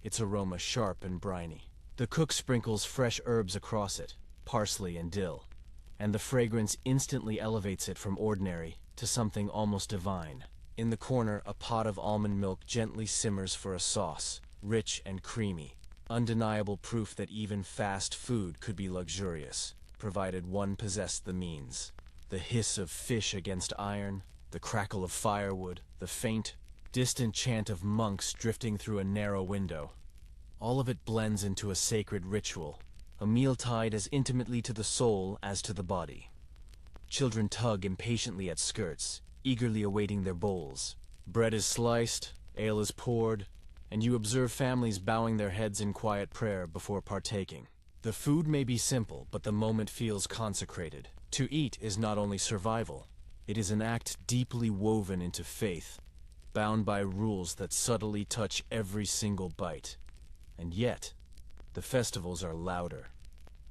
its aroma sharp and briny. The cook sprinkles fresh herbs across it, parsley and dill, and the fragrance instantly elevates it from ordinary to something almost divine. In the corner, a pot of almond milk gently simmers for a sauce, rich and creamy, undeniable proof that even fast food could be luxurious, provided one possessed the means. The hiss of fish against iron, the crackle of firewood, the faint, distant chant of monks drifting through a narrow window. All of it blends into a sacred ritual, a meal tied as intimately to the soul as to the body. Children tug impatiently at skirts, eagerly awaiting their bowls. Bread is sliced, ale is poured, and you observe families bowing their heads in quiet prayer before partaking. The food may be simple, but the moment feels consecrated. To eat is not only survival, it is an act deeply woven into faith, bound by rules that subtly touch every single bite. And yet, the festivals are louder,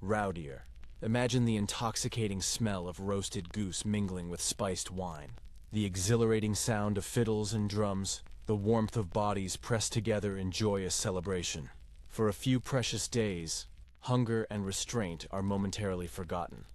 rowdier. Imagine the intoxicating smell of roasted goose mingling with spiced wine, the exhilarating sound of fiddles and drums, the warmth of bodies pressed together in joyous celebration. For a few precious days, hunger and restraint are momentarily forgotten,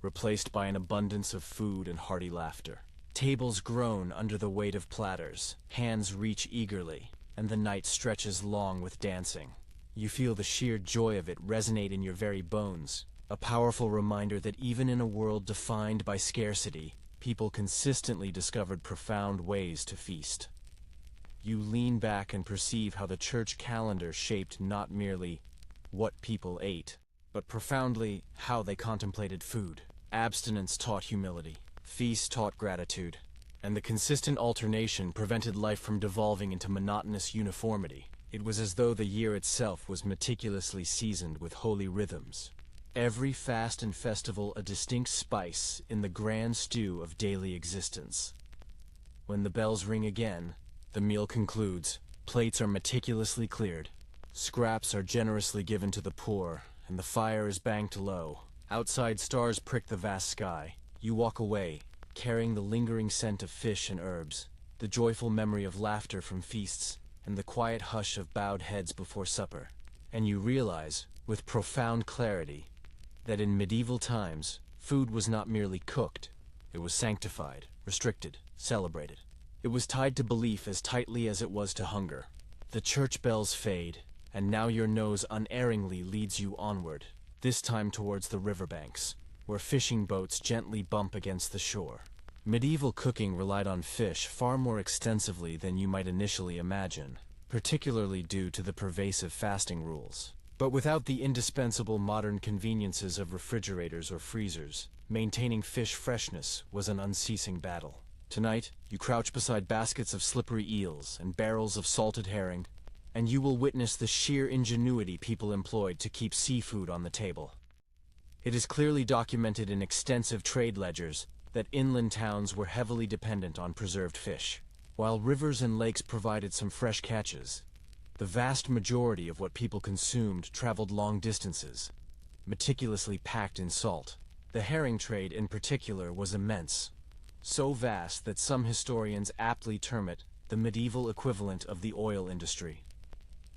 replaced by an abundance of food and hearty laughter. Tables groan under the weight of platters, hands reach eagerly, and the night stretches long with dancing. You feel the sheer joy of it resonate in your very bones, a powerful reminder that even in a world defined by scarcity, people consistently discovered profound ways to feast. You lean back and perceive how the church calendar shaped not merely what people ate, but profoundly how they contemplated food. Abstinence taught humility, feast taught gratitude, and the consistent alternation prevented life from devolving into monotonous uniformity. It was as though the year itself was meticulously seasoned with holy rhythms. Every fast and festival a distinct spice in the grand stew of daily existence. When the bells ring again, the meal concludes, plates are meticulously cleared, scraps are generously given to the poor, and the fire is banked low. Outside stars prick the vast sky. You walk away, carrying the lingering scent of fish and herbs, the joyful memory of laughter from feasts, and the quiet hush of bowed heads before supper. And you realize, with profound clarity, that in medieval times, food was not merely cooked, it was sanctified, restricted, celebrated. It was tied to belief as tightly as it was to hunger. The church bells fade, and now your nose unerringly leads you onward, this time towards the riverbanks, where fishing boats gently bump against the shore. Medieval cooking relied on fish far more extensively than you might initially imagine, particularly due to the pervasive fasting rules. But without the indispensable modern conveniences of refrigerators or freezers, maintaining fish freshness was an unceasing battle. Tonight, you crouch beside baskets of slippery eels and barrels of salted herring, and you will witness the sheer ingenuity people employed to keep seafood on the table. It is clearly documented in extensive trade ledgers that inland towns were heavily dependent on preserved fish. While rivers and lakes provided some fresh catches, the vast majority of what people consumed traveled long distances, meticulously packed in salt. The herring trade in particular was immense, so vast that some historians aptly term it the medieval equivalent of the oil industry.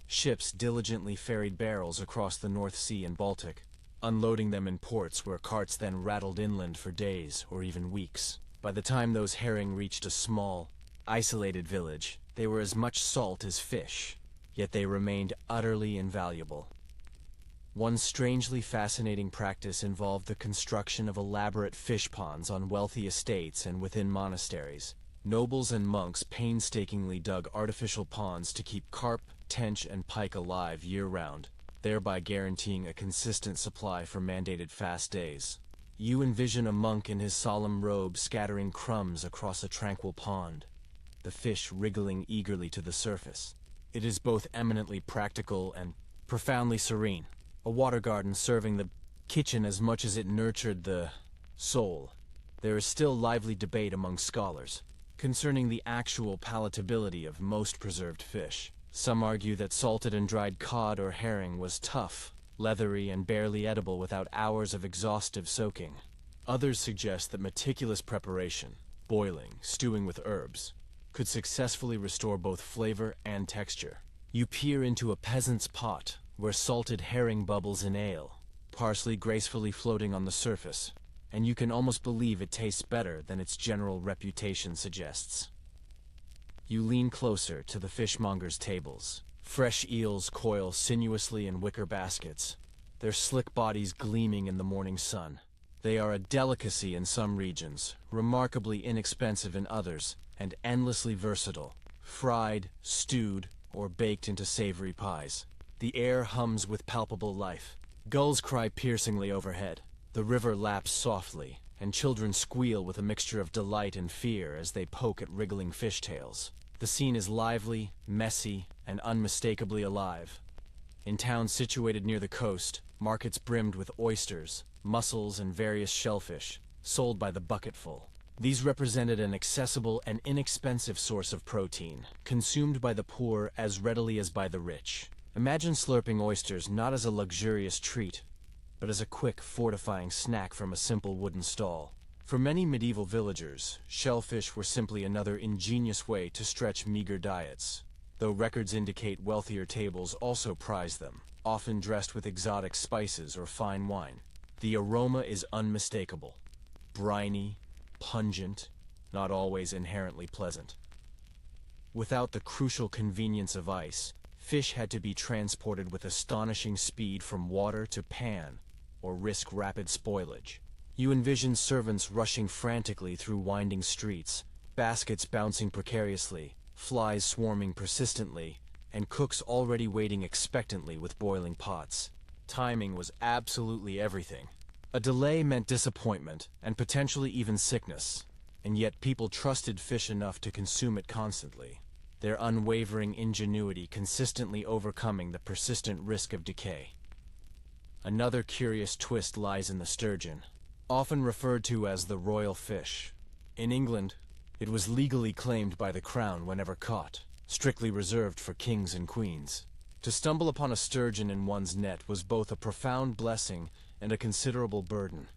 Ships diligently ferried barrels across the North Sea and Baltic, unloading them in ports where carts then rattled inland for days or even weeks. By the time those herring reached a small, isolated village, they were as much salt as fish, yet they remained utterly invaluable. One strangely fascinating practice involved the construction of elaborate fish ponds on wealthy estates and within monasteries. Nobles and monks painstakingly dug artificial ponds to keep carp, tench, and pike alive year-round, thereby guaranteeing a consistent supply for mandated fast days. You envision a monk in his solemn robe scattering crumbs across a tranquil pond, the fish wriggling eagerly to the surface. It is both eminently practical and profoundly serene. A water garden serving the kitchen as much as it nurtured the soul. There is still lively debate among scholars concerning the actual palatability of most preserved fish. Some argue that salted and dried cod or herring was tough, leathery, and barely edible without hours of exhaustive soaking. Others suggest that meticulous preparation, boiling, stewing with herbs, could successfully restore both flavor and texture. You peer into a peasant's pot, where salted herring bubbles in ale, parsley gracefully floating on the surface, and you can almost believe it tastes better than its general reputation suggests. You lean closer to the fishmongers' tables. Fresh eels coil sinuously in wicker baskets, their slick bodies gleaming in the morning sun. They are a delicacy in some regions, remarkably inexpensive in others, and endlessly versatile, fried, stewed, or baked into savory pies. The air hums with palpable life. Gulls cry piercingly overhead. The river laps softly, and children squeal with a mixture of delight and fear as they poke at wriggling fishtails. The scene is lively, messy, and unmistakably alive. In towns situated near the coast, markets brimmed with oysters, mussels, and various shellfish, sold by the bucketful. These represented an accessible and inexpensive source of protein, consumed by the poor as readily as by the rich. Imagine slurping oysters not as a luxurious treat, but as a quick, fortifying snack from a simple wooden stall. For many medieval villagers, shellfish were simply another ingenious way to stretch meager diets, though records indicate wealthier tables also prized them, often dressed with exotic spices or fine wine. The aroma is unmistakable, briny, pungent, not always inherently pleasant. Without the crucial convenience of ice, fish had to be transported with astonishing speed from water to pan, or risk rapid spoilage. You envision servants rushing frantically through winding streets, baskets bouncing precariously, flies swarming persistently, and cooks already waiting expectantly with boiling pots. Timing was absolutely everything. A delay meant disappointment, and potentially even sickness, and yet people trusted fish enough to consume it constantly, their unwavering ingenuity consistently overcoming the persistent risk of decay. Another curious twist lies in the sturgeon, often referred to as the royal fish. In England, it was legally claimed by the crown whenever caught, strictly reserved for kings and queens. To stumble upon a sturgeon in one's net was both a profound blessing and a considerable burden.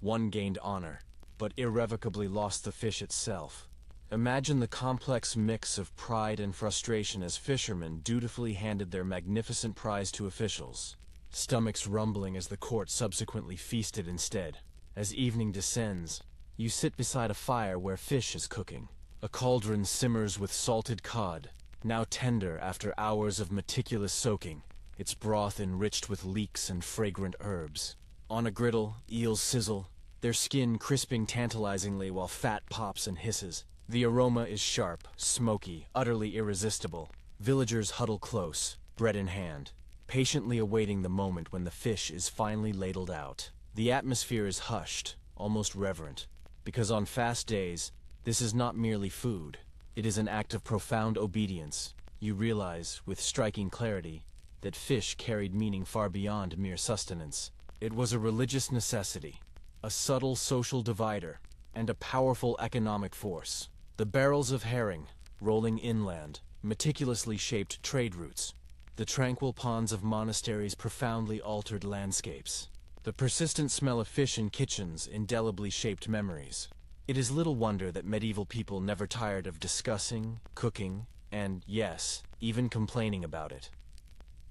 One gained honor, but irrevocably lost the fish itself. Imagine the complex mix of pride and frustration as fishermen dutifully handed their magnificent prize to officials, stomachs rumbling as the court subsequently feasted instead. As evening descends, you sit beside a fire where fish is cooking. A cauldron simmers with salted cod, now tender after hours of meticulous soaking, its broth enriched with leeks and fragrant herbs. On a griddle, eels sizzle, their skin crisping tantalizingly while fat pops and hisses. The aroma is sharp, smoky, utterly irresistible. Villagers huddle close, bread in hand, patiently awaiting the moment when the fish is finally ladled out. The atmosphere is hushed, almost reverent, because on fast days, this is not merely food. It is an act of profound obedience. You realize, with striking clarity, that fish carried meaning far beyond mere sustenance. It was a religious necessity, a subtle social divider, and a powerful economic force. The barrels of herring, rolling inland, meticulously shaped trade routes. The tranquil ponds of monasteries profoundly altered landscapes. The persistent smell of fish in kitchens indelibly shaped memories. It is little wonder that medieval people never tired of discussing, cooking, and, yes, even complaining about it.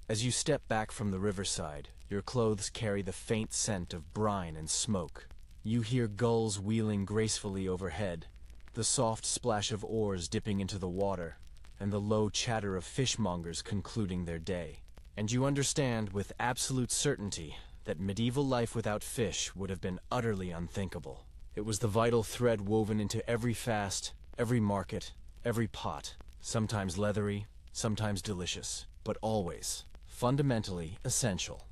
As you step back from the riverside, your clothes carry the faint scent of brine and smoke. You hear gulls wheeling gracefully overhead, the soft splash of oars dipping into the water, and the low chatter of fishmongers concluding their day. And you understand with absolute certainty that medieval life without fish would have been utterly unthinkable. It was the vital thread woven into every fast, every market, every pot, sometimes leathery, sometimes delicious, but always, fundamentally essential.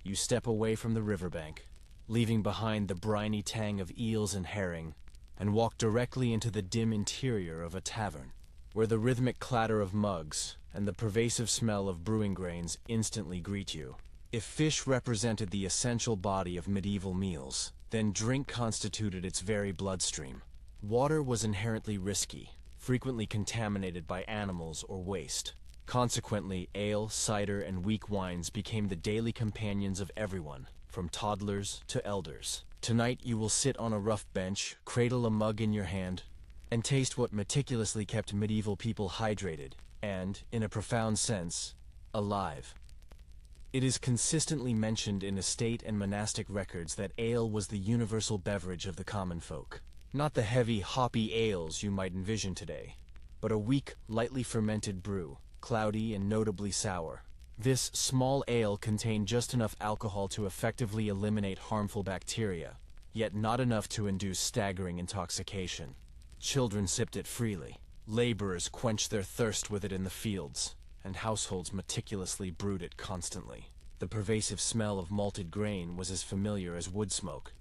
You step away from the riverbank, leaving behind the briny tang of eels and herring, and walk directly into the dim interior of a tavern, where the rhythmic clatter of mugs and the pervasive smell of brewing grains instantly greet you. If fish represented the essential body of medieval meals, then drink constituted its very bloodstream. Water was inherently risky, frequently contaminated by animals or waste. Consequently, ale, cider, and weak wines became the daily companions of everyone, from toddlers to elders. Tonight you will sit on a rough bench, cradle a mug in your hand, and taste what meticulously kept medieval people hydrated and, in a profound sense, alive. It is consistently mentioned in estate and monastic records that ale was the universal beverage of the common folk. Not the heavy, hoppy ales you might envision today, but a weak, lightly fermented brew, cloudy and notably sour. This small ale contained just enough alcohol to effectively eliminate harmful bacteria, yet not enough to induce staggering intoxication. Children sipped it freely. Laborers quenched their thirst with it in the fields, and households meticulously brewed it constantly. The pervasive smell of malted grain was as familiar as wood smoke.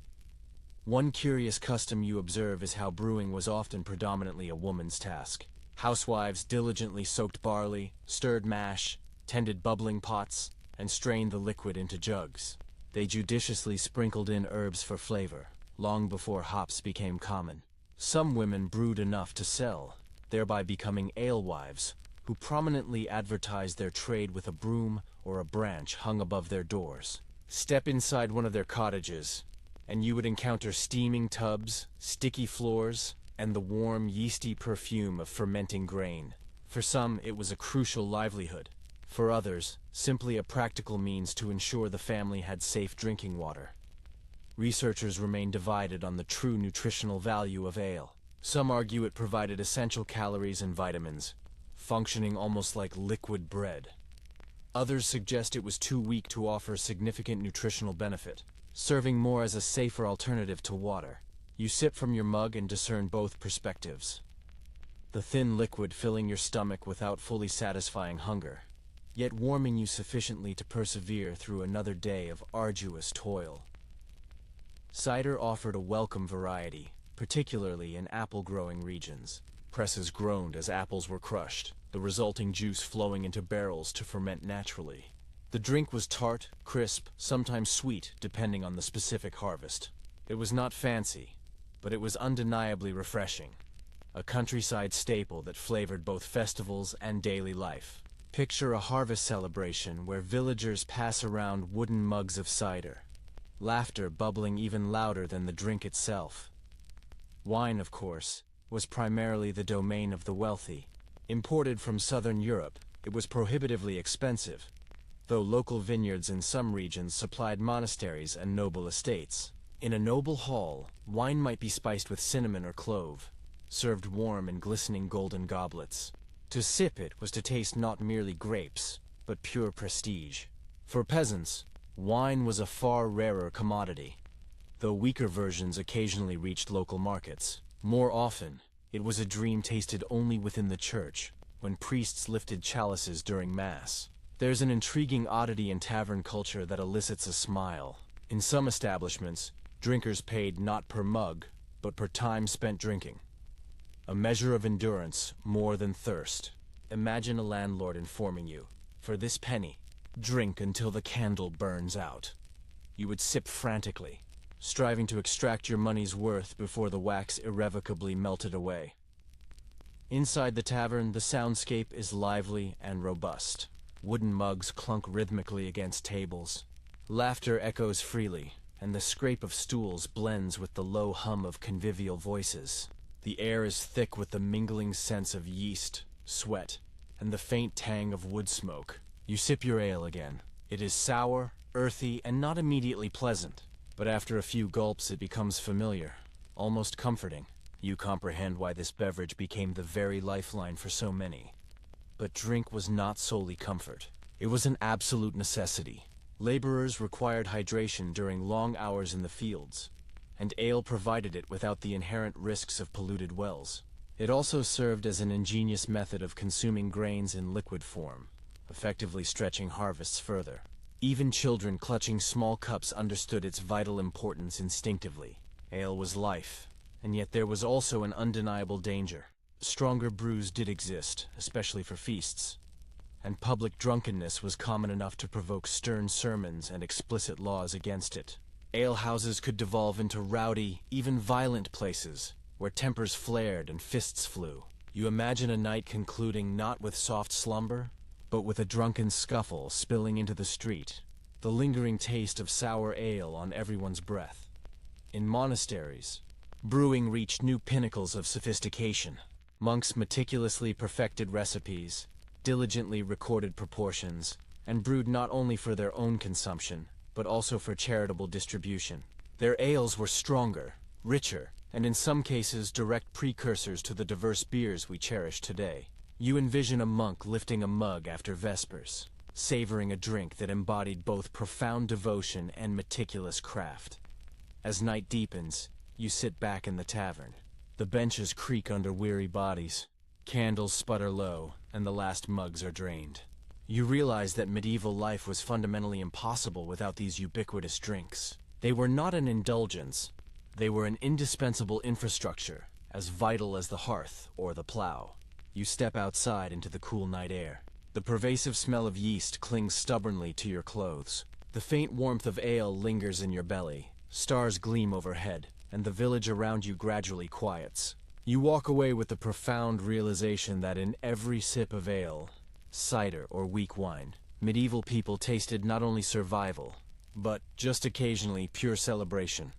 One curious custom you observe is how brewing was often predominantly a woman's task. Housewives diligently soaked barley, stirred mash, tended bubbling pots, and strained the liquid into jugs. They judiciously sprinkled in herbs for flavor, long before hops became common. Some women brewed enough to sell, thereby becoming alewives, who prominently advertised their trade with a broom or a branch hung above their doors. Step inside one of their cottages, and you would encounter steaming tubs, sticky floors, and the warm, yeasty perfume of fermenting grain. For some, it was a crucial livelihood. For others, simply a practical means to ensure the family had safe drinking water. Researchers remain divided on the true nutritional value of ale. Some argue it provided essential calories and vitamins, functioning almost like liquid bread. Others suggest it was too weak to offer significant nutritional benefit, serving more as a safer alternative to water. You sip from your mug and discern both perspectives. The thin liquid filling your stomach without fully satisfying hunger, yet warming you sufficiently to persevere through another day of arduous toil. Cider offered a welcome variety, particularly in apple-growing regions. Presses groaned as apples were crushed, the resulting juice flowing into barrels to ferment naturally. The drink was tart, crisp, sometimes sweet, depending on the specific harvest. It was not fancy, but it was undeniably refreshing. A countryside staple that flavored both festivals and daily life. Picture a harvest celebration where villagers pass around wooden mugs of cider, laughter bubbling even louder than the drink itself. Wine, of course, was primarily the domain of the wealthy. Imported from southern Europe, it was prohibitively expensive, though local vineyards in some regions supplied monasteries and noble estates. In a noble hall, wine might be spiced with cinnamon or clove, served warm in glistening golden goblets. To sip it was to taste not merely grapes, but pure prestige. For peasants, wine was a far rarer commodity, though weaker versions occasionally reached local markets. More often, it was a dream tasted only within the church, when priests lifted chalices during Mass. There's an intriguing oddity in tavern culture that elicits a smile. In some establishments, drinkers paid not per mug, but per time spent drinking. A measure of endurance more than thirst. Imagine a landlord informing you, "For this penny, drink until the candle burns out." You would sip frantically, striving to extract your money's worth before the wax irrevocably melted away. Inside the tavern, the soundscape is lively and robust. Wooden mugs clunk rhythmically against tables. Laughter echoes freely, and the scrape of stools blends with the low hum of convivial voices. The air is thick with the mingling scents of yeast, sweat, and the faint tang of wood smoke. You sip your ale again. It is sour, earthy, and not immediately pleasant, but after a few gulps it becomes familiar, almost comforting. You comprehend why this beverage became the very lifeline for so many. But drink was not solely comfort. It was an absolute necessity. Laborers required hydration during long hours in the fields, and ale provided it without the inherent risks of polluted wells. It also served as an ingenious method of consuming grains in liquid form, effectively stretching harvests further. Even children clutching small cups understood its vital importance instinctively. Ale was life, and yet there was also an undeniable danger. Stronger brews did exist, especially for feasts, and public drunkenness was common enough to provoke stern sermons and explicit laws against it. Alehouses could devolve into rowdy, even violent places, where tempers flared and fists flew. You imagine a night concluding not with soft slumber, but with a drunken scuffle spilling into the street, the lingering taste of sour ale on everyone's breath. In monasteries, brewing reached new pinnacles of sophistication. Monks meticulously perfected recipes, diligently recorded proportions, and brewed not only for their own consumption, but also for charitable distribution. Their ales were stronger, richer, and in some cases direct precursors to the diverse beers we cherish today. You envision a monk lifting a mug after Vespers, savoring a drink that embodied both profound devotion and meticulous craft. As night deepens, you sit back in the tavern. The benches creak under weary bodies, candles sputter low, and the last mugs are drained. You realize that medieval life was fundamentally impossible without these ubiquitous drinks. They were not an indulgence, they were an indispensable infrastructure, as vital as the hearth or the plow. You step outside into the cool night air. The pervasive smell of yeast clings stubbornly to your clothes. The faint warmth of ale lingers in your belly. Stars gleam overhead, and the village around you gradually quiets. You walk away with the profound realization that in every sip of ale, cider, or weak wine, medieval people tasted not only survival, but, just occasionally, pure celebration.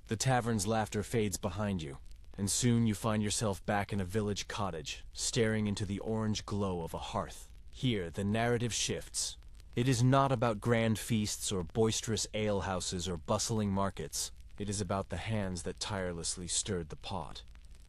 The tavern's laughter fades behind you, and soon you find yourself back in a village cottage, staring into the orange glow of a hearth. Here, the narrative shifts. It is not about grand feasts or boisterous alehouses or bustling markets. It is about the hands that tirelessly stirred the pot,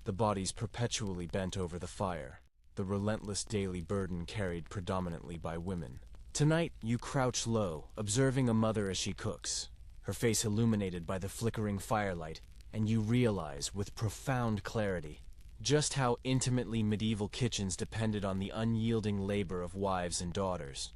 the bodies perpetually bent over the fire, the relentless daily burden carried predominantly by women. Tonight, you crouch low, observing a mother as she cooks, her face illuminated by the flickering firelight, and you realize, with profound clarity, just how intimately medieval kitchens depended on the unyielding labor of wives and daughters.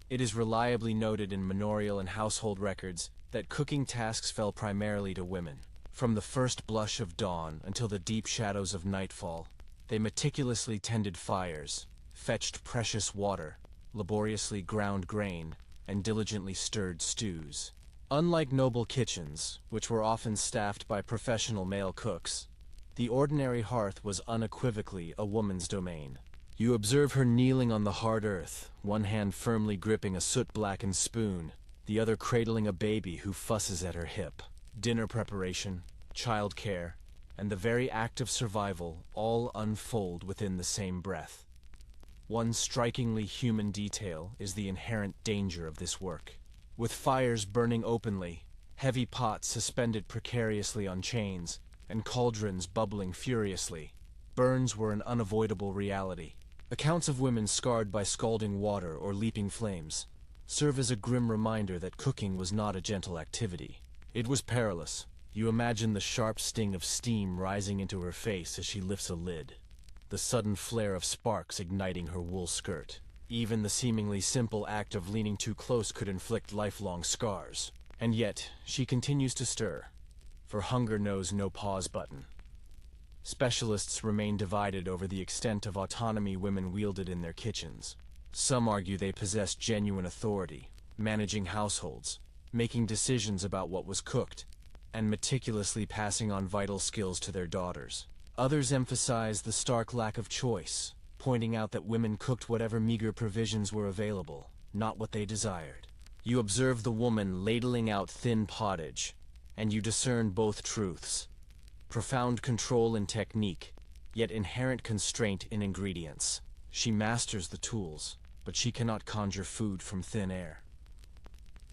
It is reliably noted in manorial and household records that cooking tasks fell primarily to women. From the first blush of dawn until the deep shadows of nightfall, they meticulously tended fires, fetched precious water, laboriously ground grain, and diligently stirred stews. Unlike noble kitchens, which were often staffed by professional male cooks, the ordinary hearth was unequivocally a woman's domain. You observe her kneeling on the hard earth, one hand firmly gripping a soot-blackened spoon, the other cradling a baby who fusses at her hip. Dinner preparation, child care, and the very act of survival all unfold within the same breath. One strikingly human detail is the inherent danger of this work. With fires burning openly, heavy pots suspended precariously on chains, and cauldrons bubbling furiously, burns were an unavoidable reality. Accounts of women scarred by scalding water or leaping flames serve as a grim reminder that cooking was not a gentle activity. It was perilous. You imagine the sharp sting of steam rising into her face as she lifts a lid, the sudden flare of sparks igniting her wool skirt. Even the seemingly simple act of leaning too close could inflict lifelong scars. And yet, she continues to stir, for hunger knows no pause button. Specialists remain divided over the extent of autonomy women wielded in their kitchens. Some argue they possessed genuine authority, managing households, making decisions about what was cooked, and meticulously passing on vital skills to their daughters. Others emphasize the stark lack of choice, pointing out that women cooked whatever meager provisions were available, not what they desired. You observe the woman ladling out thin pottage, and you discern both truths. Profound control in technique, yet inherent constraint in ingredients. She masters the tools, but she cannot conjure food from thin air.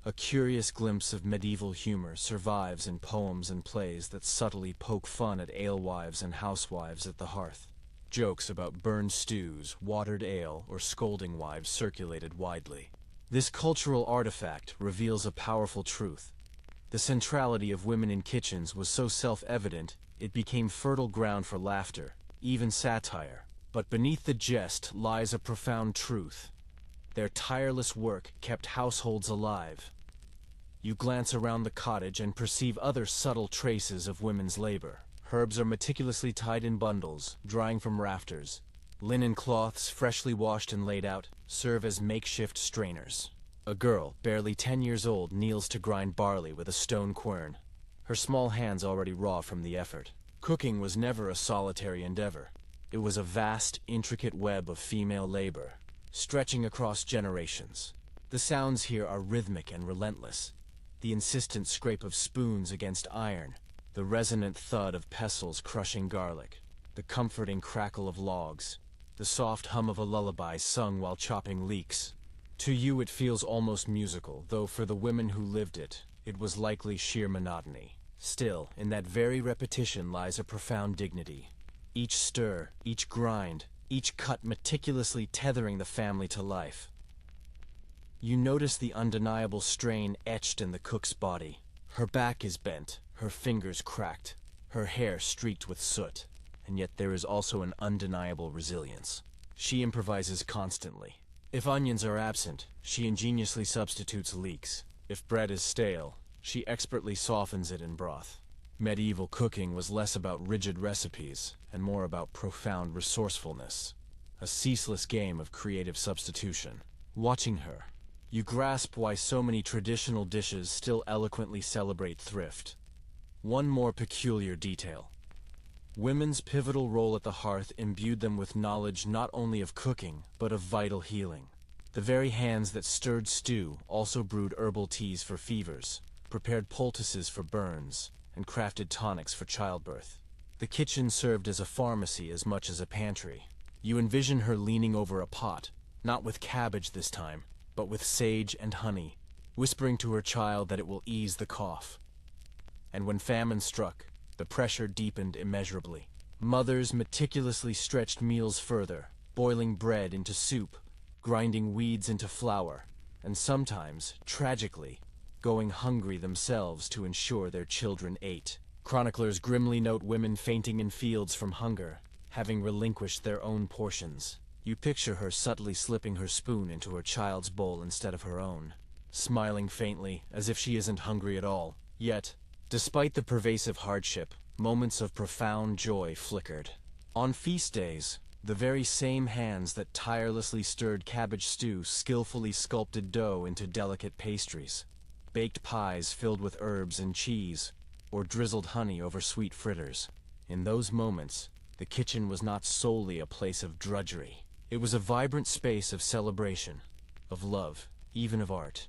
A curious glimpse of medieval humor survives in poems and plays that subtly poke fun at alewives and housewives at the hearth. Jokes about burned stews, watered ale, or scolding wives circulated widely. This cultural artifact reveals a powerful truth. The centrality of women in kitchens was so self-evident, it became fertile ground for laughter, even satire. But beneath the jest lies a profound truth. Their tireless work kept households alive. You glance around the cottage and perceive other subtle traces of women's labor. Herbs are meticulously tied in bundles, drying from rafters. Linen cloths, freshly washed and laid out, serve as makeshift strainers. A girl, barely 10 years old, kneels to grind barley with a stone quern, her small hands already raw from the effort. Cooking was never a solitary endeavor. It was a vast, intricate web of female labor, stretching across generations. The sounds here are rhythmic and relentless. The insistent scrape of spoons against iron, the resonant thud of pestles crushing garlic, the comforting crackle of logs, the soft hum of a lullaby sung while chopping leeks. To you it feels almost musical, though for the women who lived it, it was likely sheer monotony. Still, in that very repetition lies a profound dignity. Each stir, each grind, each cut meticulously tethering the family to life. You notice the undeniable strain etched in the cook's body. Her back is bent, her fingers cracked, her hair streaked with soot, and yet there is also an undeniable resilience. She improvises constantly. If onions are absent, she ingeniously substitutes leeks. If bread is stale, she expertly softens it in broth. Medieval cooking was less about rigid recipes and more about profound resourcefulness, a ceaseless game of creative substitution. Watching her, you grasp why so many traditional dishes still eloquently celebrate thrift. One more peculiar detail. Women's pivotal role at the hearth imbued them with knowledge not only of cooking, but of vital healing. The very hands that stirred stew also brewed herbal teas for fevers, prepared poultices for burns, and crafted tonics for childbirth. The kitchen served as a pharmacy as much as a pantry. You envision her leaning over a pot, not with cabbage this time, but with sage and honey, whispering to her child that it will ease the cough. And when famine struck, the pressure deepened immeasurably. Mothers meticulously stretched meals further, boiling bread into soup, grinding weeds into flour, and sometimes, tragically, going hungry themselves to ensure their children ate. Chroniclers grimly note women fainting in fields from hunger, having relinquished their own portions. You picture her subtly slipping her spoon into her child's bowl instead of her own, smiling faintly as if she isn't hungry at all. Yet, despite the pervasive hardship, moments of profound joy flickered. On feast days, the very same hands that tirelessly stirred cabbage stew skillfully sculpted dough into delicate pastries, baked pies filled with herbs and cheese, or drizzled honey over sweet fritters. In those moments, the kitchen was not solely a place of drudgery. It was a vibrant space of celebration, of love, even of art.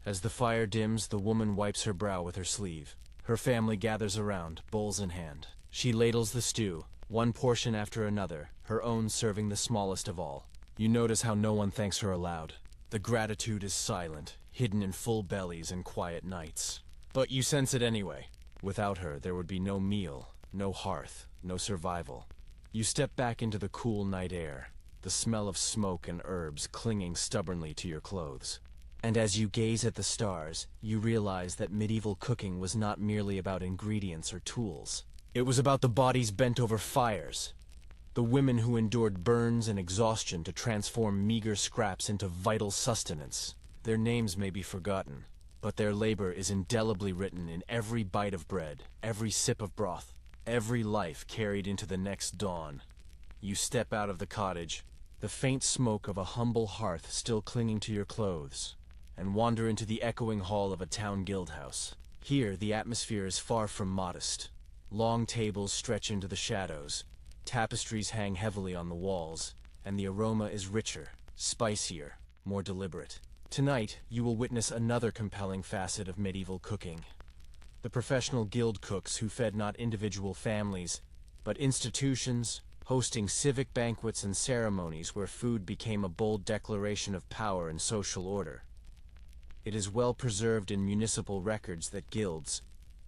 As the fire dims, the woman wipes her brow with her sleeve. Her family gathers around, bowls in hand. She ladles the stew, one portion after another, her own serving the smallest of all. You notice how no one thanks her aloud. The gratitude is silent, hidden in full bellies and quiet nights. But you sense it anyway. Without her, there would be no meal, no hearth, no survival. You step back into the cool night air, the smell of smoke and herbs clinging stubbornly to your clothes. And as you gaze at the stars, you realize that medieval cooking was not merely about ingredients or tools. It was about the bodies bent over fires, the women who endured burns and exhaustion to transform meager scraps into vital sustenance. Their names may be forgotten, but their labor is indelibly written in every bite of bread, every sip of broth, every life carried into the next dawn. You step out of the cottage, the faint smoke of a humble hearth still clinging to your clothes, and wander into the echoing hall of a town guildhouse. Here, the atmosphere is far from modest. Long tables stretch into the shadows, tapestries hang heavily on the walls, and the aroma is richer, spicier, more deliberate. Tonight, you will witness another compelling facet of medieval cooking. The professional guild cooks who fed not individual families, but institutions, hosting civic banquets and ceremonies where food became a bold declaration of power and social order. It is well preserved in municipal records that guilds,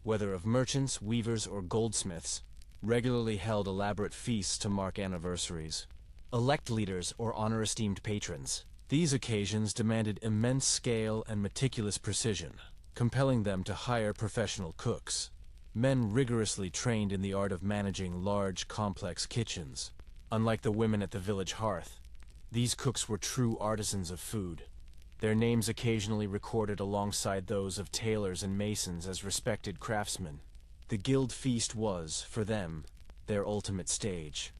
whether of merchants, weavers, or goldsmiths, regularly held elaborate feasts to mark anniversaries. Elect leaders or honor-esteemed patrons. These occasions demanded immense scale and meticulous precision, compelling them to hire professional cooks, men rigorously trained in the art of managing large, complex kitchens. Unlike the women at the village hearth, these cooks were true artisans of food, their names occasionally recorded alongside those of tailors and masons as respected craftsmen. The guild feast was, for them, their ultimate stage.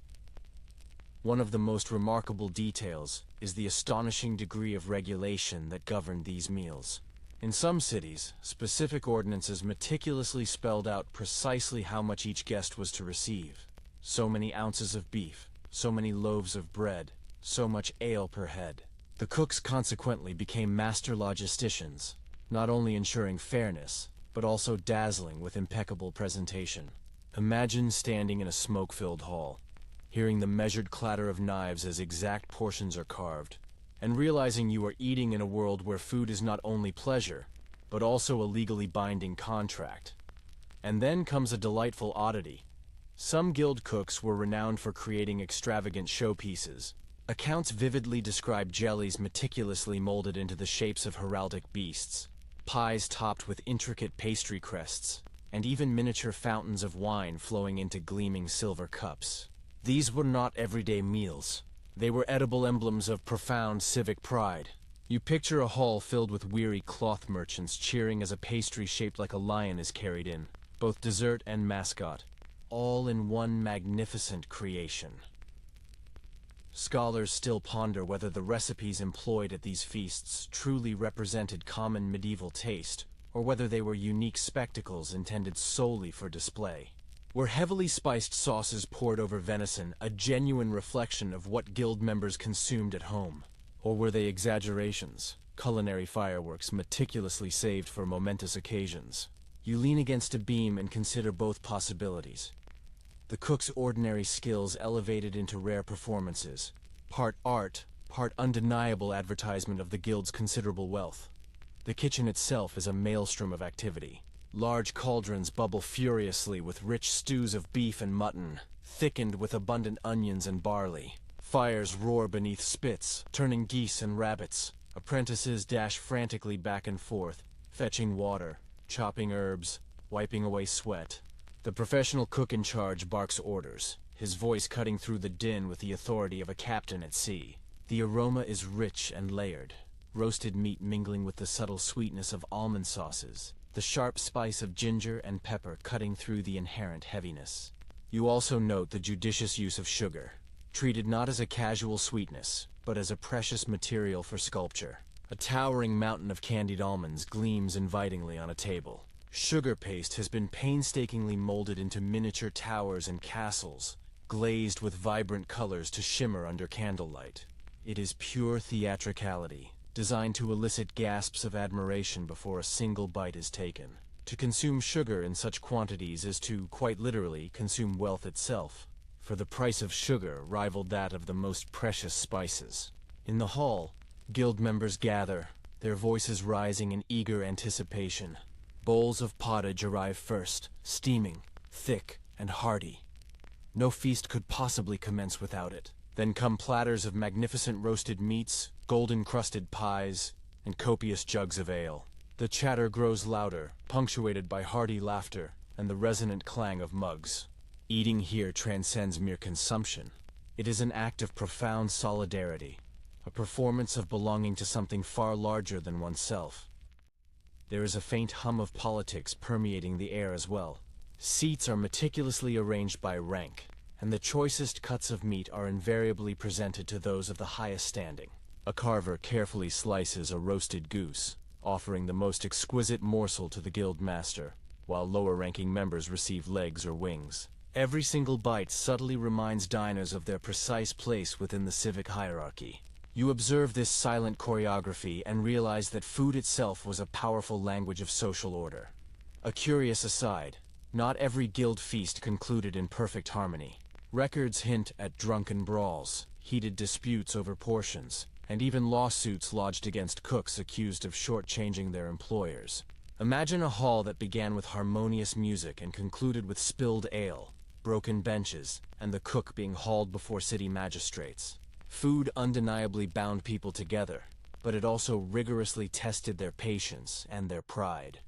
One of the most remarkable details is the astonishing degree of regulation that governed these meals. In some cities, specific ordinances meticulously spelled out precisely how much each guest was to receive. So many ounces of beef, so many loaves of bread, so much ale per head. The cooks consequently became master logisticians, not only ensuring fairness, but also dazzling with impeccable presentation. Imagine standing in a smoke-filled hall, hearing the measured clatter of knives as exact portions are carved, and realizing you are eating in a world where food is not only pleasure, but also a legally binding contract. And then comes a delightful oddity. Some guild cooks were renowned for creating extravagant showpieces. Accounts vividly describe jellies meticulously molded into the shapes of heraldic beasts, pies topped with intricate pastry crests, and even miniature fountains of wine flowing into gleaming silver cups. These were not everyday meals. They were edible emblems of profound civic pride. You picture a hall filled with weary cloth merchants cheering as a pastry shaped like a lion is carried in, both dessert and mascot, all in one magnificent creation. Scholars still ponder whether the recipes employed at these feasts truly represented common medieval taste, or whether they were unique spectacles intended solely for display. Were heavily spiced sauces poured over venison a genuine reflection of what guild members consumed at home? Or were they exaggerations, culinary fireworks meticulously saved for momentous occasions? You lean against a beam and consider both possibilities. The cook's ordinary skills elevated into rare performances, part art, part undeniable advertisement of the guild's considerable wealth. The kitchen itself is a maelstrom of activity. Large cauldrons bubble furiously with rich stews of beef and mutton, thickened with abundant onions and barley. Fires roar beneath spits, turning geese and rabbits. Apprentices dash frantically back and forth, fetching water, chopping herbs, wiping away sweat. The professional cook in charge barks orders, his voice cutting through the din with the authority of a captain at sea. The aroma is rich and layered, roasted meat mingling with the subtle sweetness of almond sauces, the sharp spice of ginger and pepper cutting through the inherent heaviness. You also note the judicious use of sugar, treated not as a casual sweetness, but as a precious material for sculpture. A towering mountain of candied almonds gleams invitingly on a table. Sugar paste has been painstakingly molded into miniature towers and castles, glazed with vibrant colors to shimmer under candlelight. It is pure theatricality, designed to elicit gasps of admiration before a single bite is taken. To consume sugar in such quantities is to, quite literally, consume wealth itself, for the price of sugar rivaled that of the most precious spices. In the hall, guild members gather, their voices rising in eager anticipation. Bowls of pottage arrive first, steaming, thick, and hearty. No feast could possibly commence without it. Then come platters of magnificent roasted meats, golden-crusted pies, and copious jugs of ale. The chatter grows louder, punctuated by hearty laughter and the resonant clang of mugs. Eating here transcends mere consumption. It is an act of profound solidarity, a performance of belonging to something far larger than oneself. There is a faint hum of politics permeating the air as well. Seats are meticulously arranged by rank, and the choicest cuts of meat are invariably presented to those of the highest standing. A carver carefully slices a roasted goose, offering the most exquisite morsel to the guild master, while lower-ranking members receive legs or wings. Every single bite subtly reminds diners of their precise place within the civic hierarchy. You observe this silent choreography and realize that food itself was a powerful language of social order. A curious aside, not every guild feast concluded in perfect harmony. Records hint at drunken brawls, heated disputes over portions, and even lawsuits lodged against cooks accused of shortchanging their employers. Imagine a hall that began with harmonious music and concluded with spilled ale, broken benches, and the cook being hauled before city magistrates. Food undeniably bound people together, but it also rigorously tested their patience and their pride.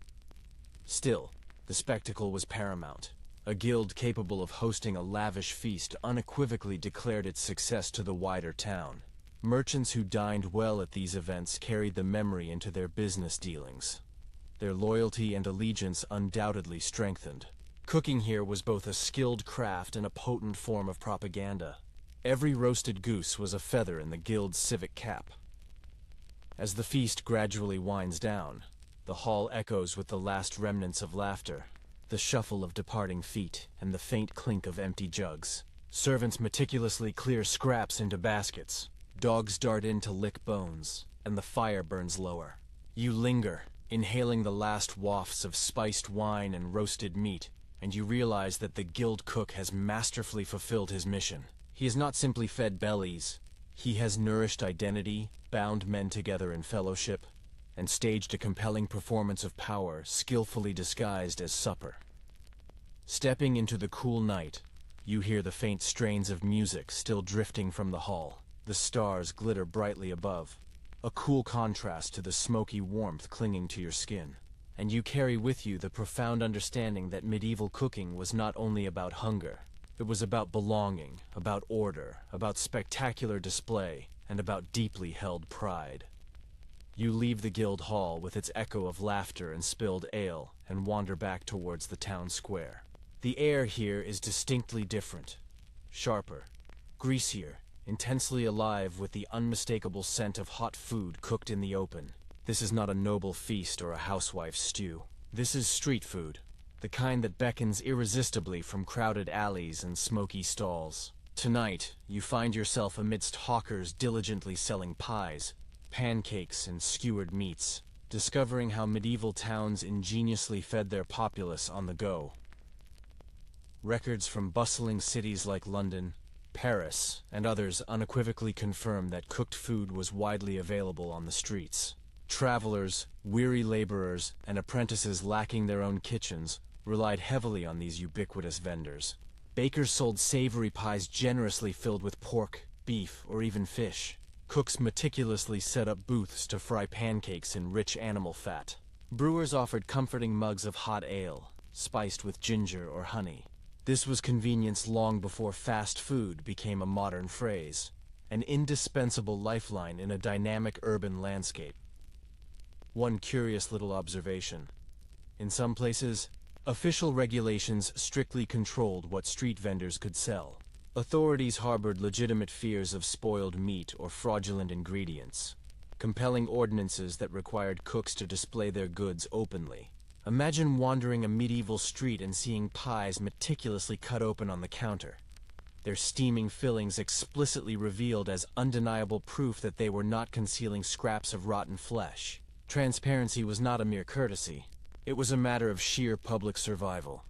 Still, the spectacle was paramount. A guild capable of hosting a lavish feast unequivocally declared its success to the wider town. Merchants who dined well at these events carried the memory into their business dealings. Their loyalty and allegiance undoubtedly strengthened. Cooking here was both a skilled craft and a potent form of propaganda. Every roasted goose was a feather in the guild's civic cap. As the feast gradually winds down, the hall echoes with the last remnants of laughter, the shuffle of departing feet, and the faint clink of empty jugs. Servants meticulously clear scraps into baskets. Dogs dart in to lick bones, and the fire burns lower. You linger, inhaling the last wafts of spiced wine and roasted meat, and you realize that the guild cook has masterfully fulfilled his mission. He has not simply fed bellies. He has nourished identity, bound men together in fellowship, and staged a compelling performance of power skillfully disguised as supper. Stepping into the cool night, you hear the faint strains of music still drifting from the hall. The stars glitter brightly above, a cool contrast to the smoky warmth clinging to your skin. And you carry with you the profound understanding that medieval cooking was not only about hunger. It was about belonging, about order, about spectacular display, and about deeply held pride. You leave the guild hall with its echo of laughter and spilled ale and wander back towards the town square. The air here is distinctly different, sharper, greasier, intensely alive with the unmistakable scent of hot food cooked in the open. This is not a noble feast or a housewife's stew. This is street food, the kind that beckons irresistibly from crowded alleys and smoky stalls. Tonight, you find yourself amidst hawkers diligently selling pies, pancakes, and skewered meats, discovering how medieval towns ingeniously fed their populace on the go. Records from bustling cities like London, Paris, and others unequivocally confirm that cooked food was widely available on the streets. Travelers, weary laborers, and apprentices lacking their own kitchens relied heavily on these ubiquitous vendors. Bakers sold savory pies generously filled with pork, beef, or even fish. Cooks meticulously set up booths to fry pancakes in rich animal fat. Brewers offered comforting mugs of hot ale, spiced with ginger or honey. This was convenience long before fast food became a modern phrase, an indispensable lifeline in a dynamic urban landscape. One curious little observation. In some places, official regulations strictly controlled what street vendors could sell. Authorities harbored legitimate fears of spoiled meat or fraudulent ingredients, compelling ordinances that required cooks to display their goods openly. Imagine wandering a medieval street and seeing pies meticulously cut open on the counter, their steaming fillings explicitly revealed as undeniable proof that they were not concealing scraps of rotten flesh. Transparency was not a mere courtesy. It was a matter of sheer public survival.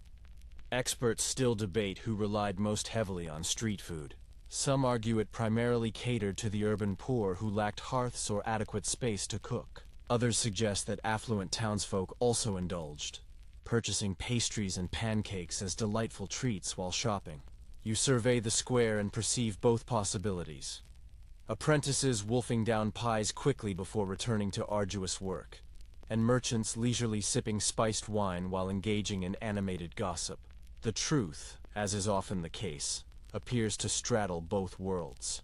Experts still debate who relied most heavily on street food. Some argue it primarily catered to the urban poor who lacked hearths or adequate space to cook. Others suggest that affluent townsfolk also indulged, purchasing pastries and pancakes as delightful treats while shopping. You survey the square and perceive both possibilities. Apprentices wolfing down pies quickly before returning to arduous work, and merchants leisurely sipping spiced wine while engaging in animated gossip. The truth, as is often the case, appears to straddle both worlds.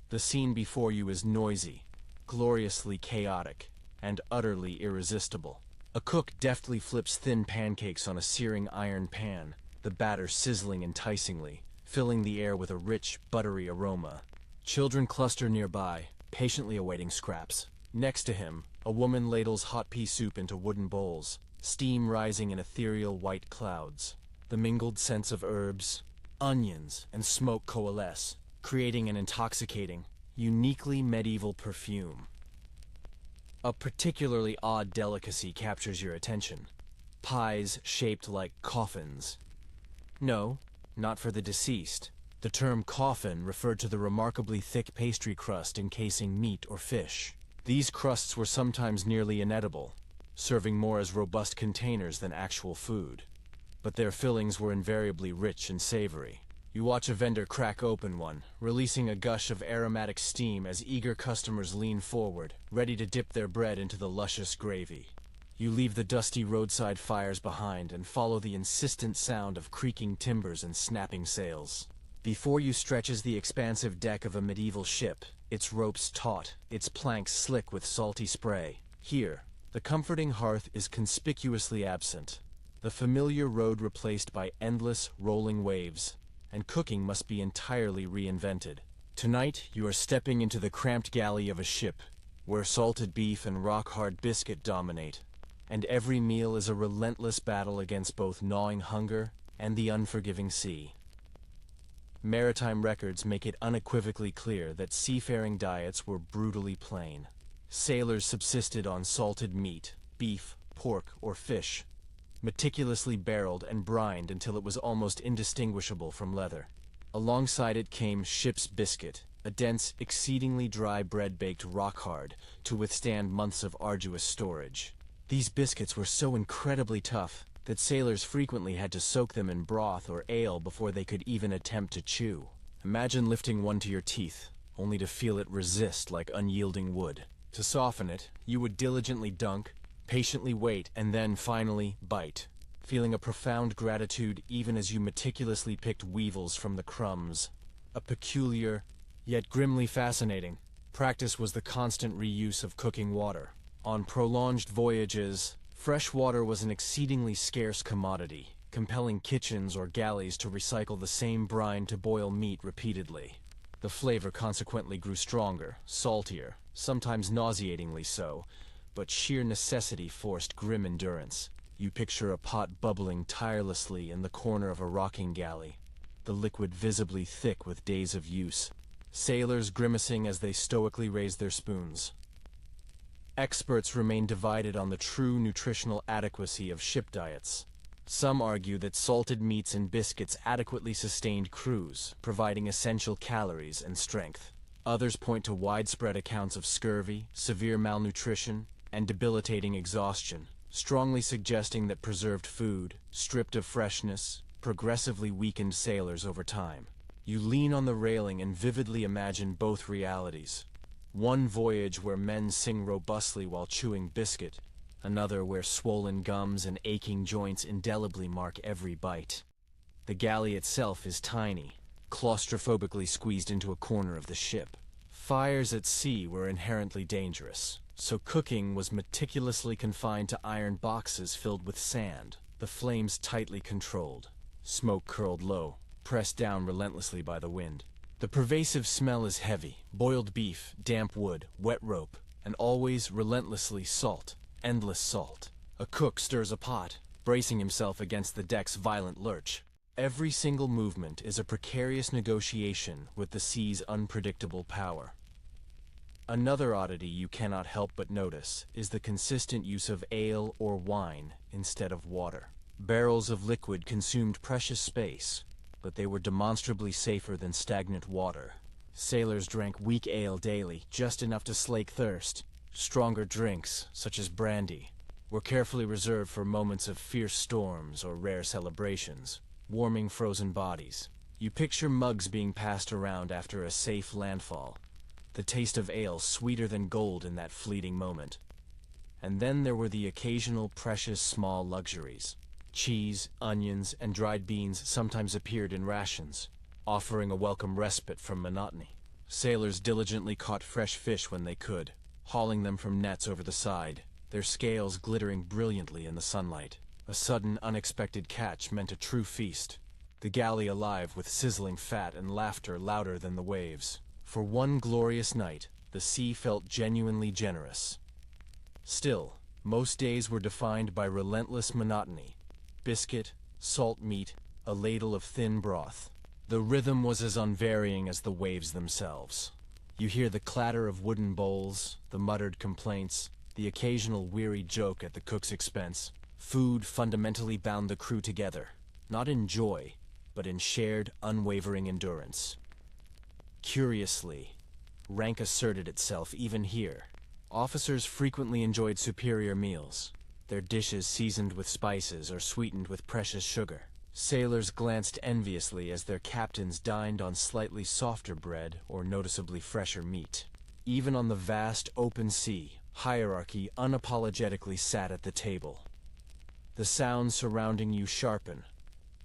The scene before you is noisy, gloriously chaotic, and utterly irresistible. A cook deftly flips thin pancakes on a searing iron pan, the batter sizzling enticingly, filling the air with a rich, buttery aroma. Children cluster nearby, patiently awaiting scraps. Next to him, a woman ladles hot pea soup into wooden bowls, steam rising in ethereal white clouds. The mingled scents of herbs, onions, and smoke coalesce, creating an intoxicating, uniquely medieval perfume. A particularly odd delicacy captures your attention. Pies shaped like coffins. No, not for the deceased. The term coffin referred to the remarkably thick pastry crust encasing meat or fish. These crusts were sometimes nearly inedible, serving more as robust containers than actual food. but their fillings were invariably rich and savory. You watch a vendor crack open one, releasing a gush of aromatic steam as eager customers lean forward, ready to dip their bread into the luscious gravy. You leave the dusty roadside fires behind and follow the insistent sound of creaking timbers and snapping sails. Before you stretches the expansive deck of a medieval ship, its ropes taut, its planks slick with salty spray. Here, the comforting hearth is conspicuously absent. The familiar road replaced by endless, rolling waves, and cooking must be entirely reinvented. Tonight, you are stepping into the cramped galley of a ship, where salted beef and rock-hard biscuit dominate, and every meal is a relentless battle against both gnawing hunger and the unforgiving sea. Maritime records make it unequivocally clear that seafaring diets were brutally plain. Sailors subsisted on salted meat, beef, pork, or fish, meticulously barreled and brined until it was almost indistinguishable from leather. Alongside it came ship's biscuit, a dense, exceedingly dry bread baked rock-hard to withstand months of arduous storage. These biscuits were so incredibly tough that sailors frequently had to soak them in broth or ale before they could even attempt to chew. Imagine lifting one to your teeth, only to feel it resist like unyielding wood. To soften it, you would diligently dunk, patiently wait, and then finally bite, feeling a profound gratitude even as you meticulously picked weevils from the crumbs. A peculiar, yet grimly fascinating, practice was the constant reuse of cooking water. On prolonged voyages, fresh water was an exceedingly scarce commodity, compelling kitchens or galleys to recycle the same brine to boil meat repeatedly. The flavor consequently grew stronger, saltier, sometimes nauseatingly so, but sheer necessity forced grim endurance. You picture a pot bubbling tirelessly in the corner of a rocking galley, the liquid visibly thick with days of use, sailors grimacing as they stoically raise their spoons. Experts remain divided on the true nutritional adequacy of ship diets. Some argue that salted meats and biscuits adequately sustained crews, providing essential calories and strength. Others point to widespread accounts of scurvy, severe malnutrition, and debilitating exhaustion, strongly suggesting that preserved food, stripped of freshness, progressively weakened sailors over time. You lean on the railing and vividly imagine both realities. One voyage where men sing robustly while chewing biscuit, another where swollen gums and aching joints indelibly mark every bite. The galley itself is tiny, claustrophobically squeezed into a corner of the ship. Fires at sea were inherently dangerous, so cooking was meticulously confined to iron boxes filled with sand, the flames tightly controlled. Smoke curled low, pressed down relentlessly by the wind. The pervasive smell is heavy: boiled beef, damp wood, wet rope, and always relentlessly salt, endless salt. A cook stirs a pot, bracing himself against the deck's violent lurch. Every single movement is a precarious negotiation with the sea's unpredictable power. Another oddity you cannot help but notice is the consistent use of ale or wine instead of water. Barrels of liquid consumed precious space, but they were demonstrably safer than stagnant water. Sailors drank weak ale daily, just enough to slake thirst. Stronger drinks, such as brandy, were carefully reserved for moments of fierce storms or rare celebrations, warming frozen bodies. You picture mugs being passed around after a safe landfall, the taste of ale sweeter than gold in that fleeting moment. And then there were the occasional precious small luxuries. Cheese, onions, and dried beans sometimes appeared in rations, offering a welcome respite from monotony. Sailors diligently caught fresh fish when they could, hauling them from nets over the side, their scales glittering brilliantly in the sunlight. A sudden, unexpected catch meant a true feast, the galley alive with sizzling fat and laughter louder than the waves. For one glorious night, the sea felt genuinely generous. Still, most days were defined by relentless monotony: biscuit, salt meat, a ladle of thin broth. The rhythm was as unvarying as the waves themselves. You hear the clatter of wooden bowls, the muttered complaints, the occasional weary joke at the cook's expense. Food fundamentally bound the crew together, not in joy, but in shared, unwavering endurance. Curiously, rank asserted itself even here. Officers frequently enjoyed superior meals. their dishes seasoned with spices or sweetened with precious sugar. Sailors glanced enviously as their captains dined on slightly softer bread or noticeably fresher meat. Even on the vast open sea, hierarchy unapologetically sat at the table. The sounds surrounding you sharpen,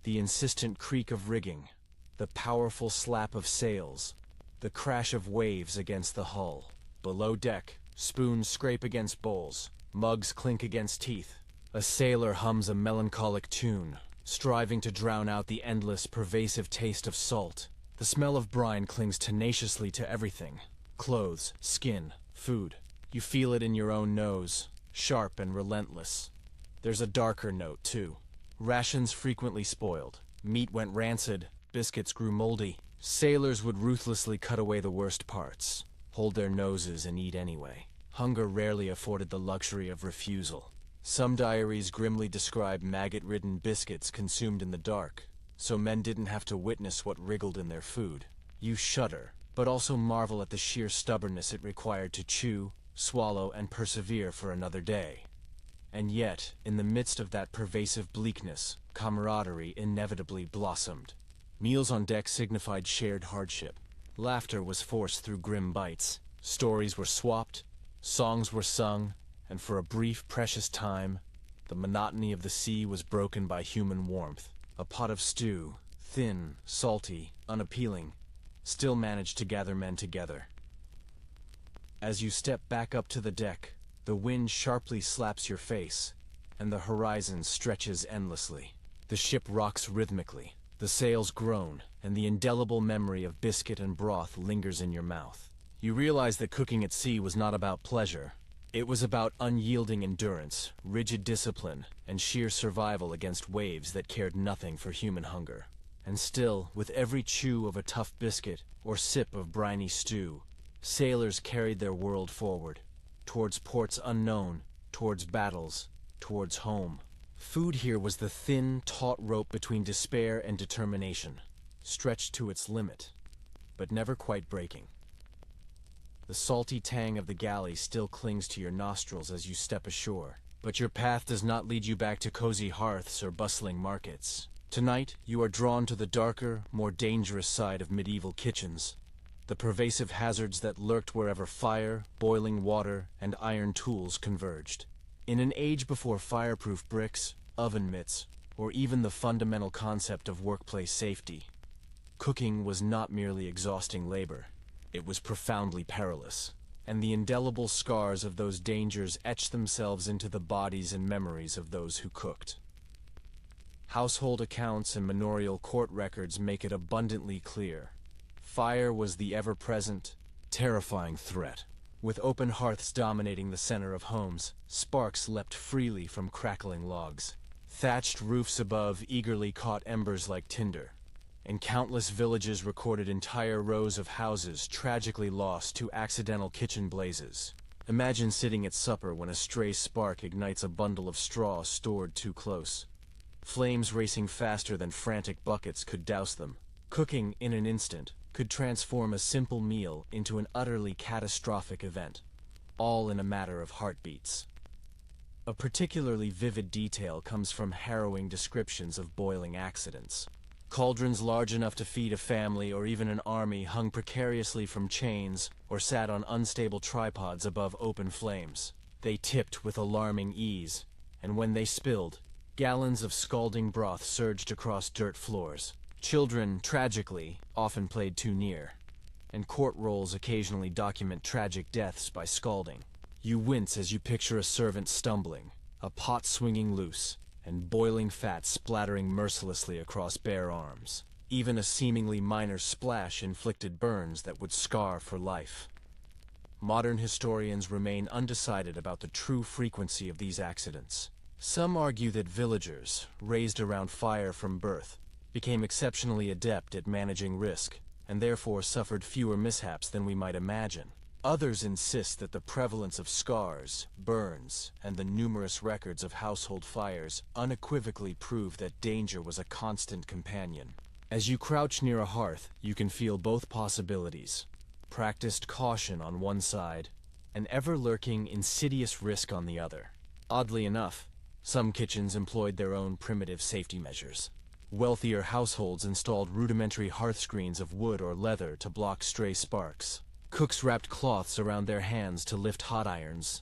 the insistent creak of rigging, the powerful slap of sails, the crash of waves against the hull. Below deck, spoons scrape against bowls, mugs clink against teeth. A sailor hums a melancholic tune, striving to drown out the endless, pervasive taste of salt. The smell of brine clings tenaciously to everything: clothes, skin, food. You feel it in your own nose, sharp and relentless. There's a darker note, too. Rations frequently spoiled. Meat went rancid, biscuits grew moldy. Sailors would ruthlessly cut away the worst parts, hold their noses and eat anyway. Hunger rarely afforded the luxury of refusal. Some diaries grimly describe maggot-ridden biscuits consumed in the dark, so men didn't have to witness what wriggled in their food. You shudder, but also marvel at the sheer stubbornness it required to chew, swallow, and persevere for another day. And yet, in the midst of that pervasive bleakness, camaraderie inevitably blossomed. Meals on deck signified shared hardship. Laughter was forced through grim bites. Stories were swapped, songs were sung, and for a brief, precious time, the monotony of the sea was broken by human warmth. A pot of stew, thin, salty, unappealing, still managed to gather men together. As you step back up to the deck, the wind sharply slaps your face, and the horizon stretches endlessly. The ship rocks rhythmically, the sails groan, and the indelible memory of biscuit and broth lingers in your mouth. You realize that cooking at sea was not about pleasure. It was about unyielding endurance, rigid discipline, and sheer survival against waves that cared nothing for human hunger. And still, with every chew of a tough biscuit or sip of briny stew, sailors carried their world forward, towards ports unknown, towards battles, towards home. Food here was the thin, taut rope between despair and determination, stretched to its limit, but never quite breaking. The salty tang of the galley still clings to your nostrils as you step ashore, but your path does not lead you back to cozy hearths or bustling markets. Tonight, you are drawn to the darker, more dangerous side of medieval kitchens, the pervasive hazards that lurked wherever fire, boiling water, and iron tools converged. In an age before fireproof bricks, oven mitts, or even the fundamental concept of workplace safety, cooking was not merely exhausting labor. It was profoundly perilous, and the indelible scars of those dangers etched themselves into the bodies and memories of those who cooked. Household accounts and manorial court records make it abundantly clear. Fire was the ever-present, terrifying threat. With open hearths dominating the center of homes, sparks leapt freely from crackling logs. Thatched roofs above eagerly caught embers like tinder, and countless villages recorded entire rows of houses tragically lost to accidental kitchen blazes. Imagine sitting at supper when a stray spark ignites a bundle of straw stored too close. Flames racing faster than frantic buckets could douse them. Cooking, in an instant, could transform a simple meal into an utterly catastrophic event, all in a matter of heartbeats. A particularly vivid detail comes from harrowing descriptions of boiling accidents. Cauldrons large enough to feed a family or even an army hung precariously from chains or sat on unstable tripods above open flames. They tipped with alarming ease, and when they spilled, gallons of scalding broth surged across dirt floors. Children, tragically, often played too near, and court rolls occasionally document tragic deaths by scalding. You wince as you picture a servant stumbling, a pot swinging loose, and boiling fat splattering mercilessly across bare arms. Even a seemingly minor splash inflicted burns that would scar for life. Modern historians remain undecided about the true frequency of these accidents. Some argue that villagers, raised around fire from birth, became exceptionally adept at managing risk, and therefore suffered fewer mishaps than we might imagine. Others insist that the prevalence of scars, burns, and the numerous records of household fires unequivocally prove that danger was a constant companion. As you crouch near a hearth, you can feel both possibilities: practiced caution on one side, and ever-lurking insidious risk on the other. Oddly enough, Some kitchens employed their own primitive safety measures. Wealthier households installed rudimentary hearth screens of wood or leather to block stray sparks. Cooks wrapped cloths around their hands to lift hot irons,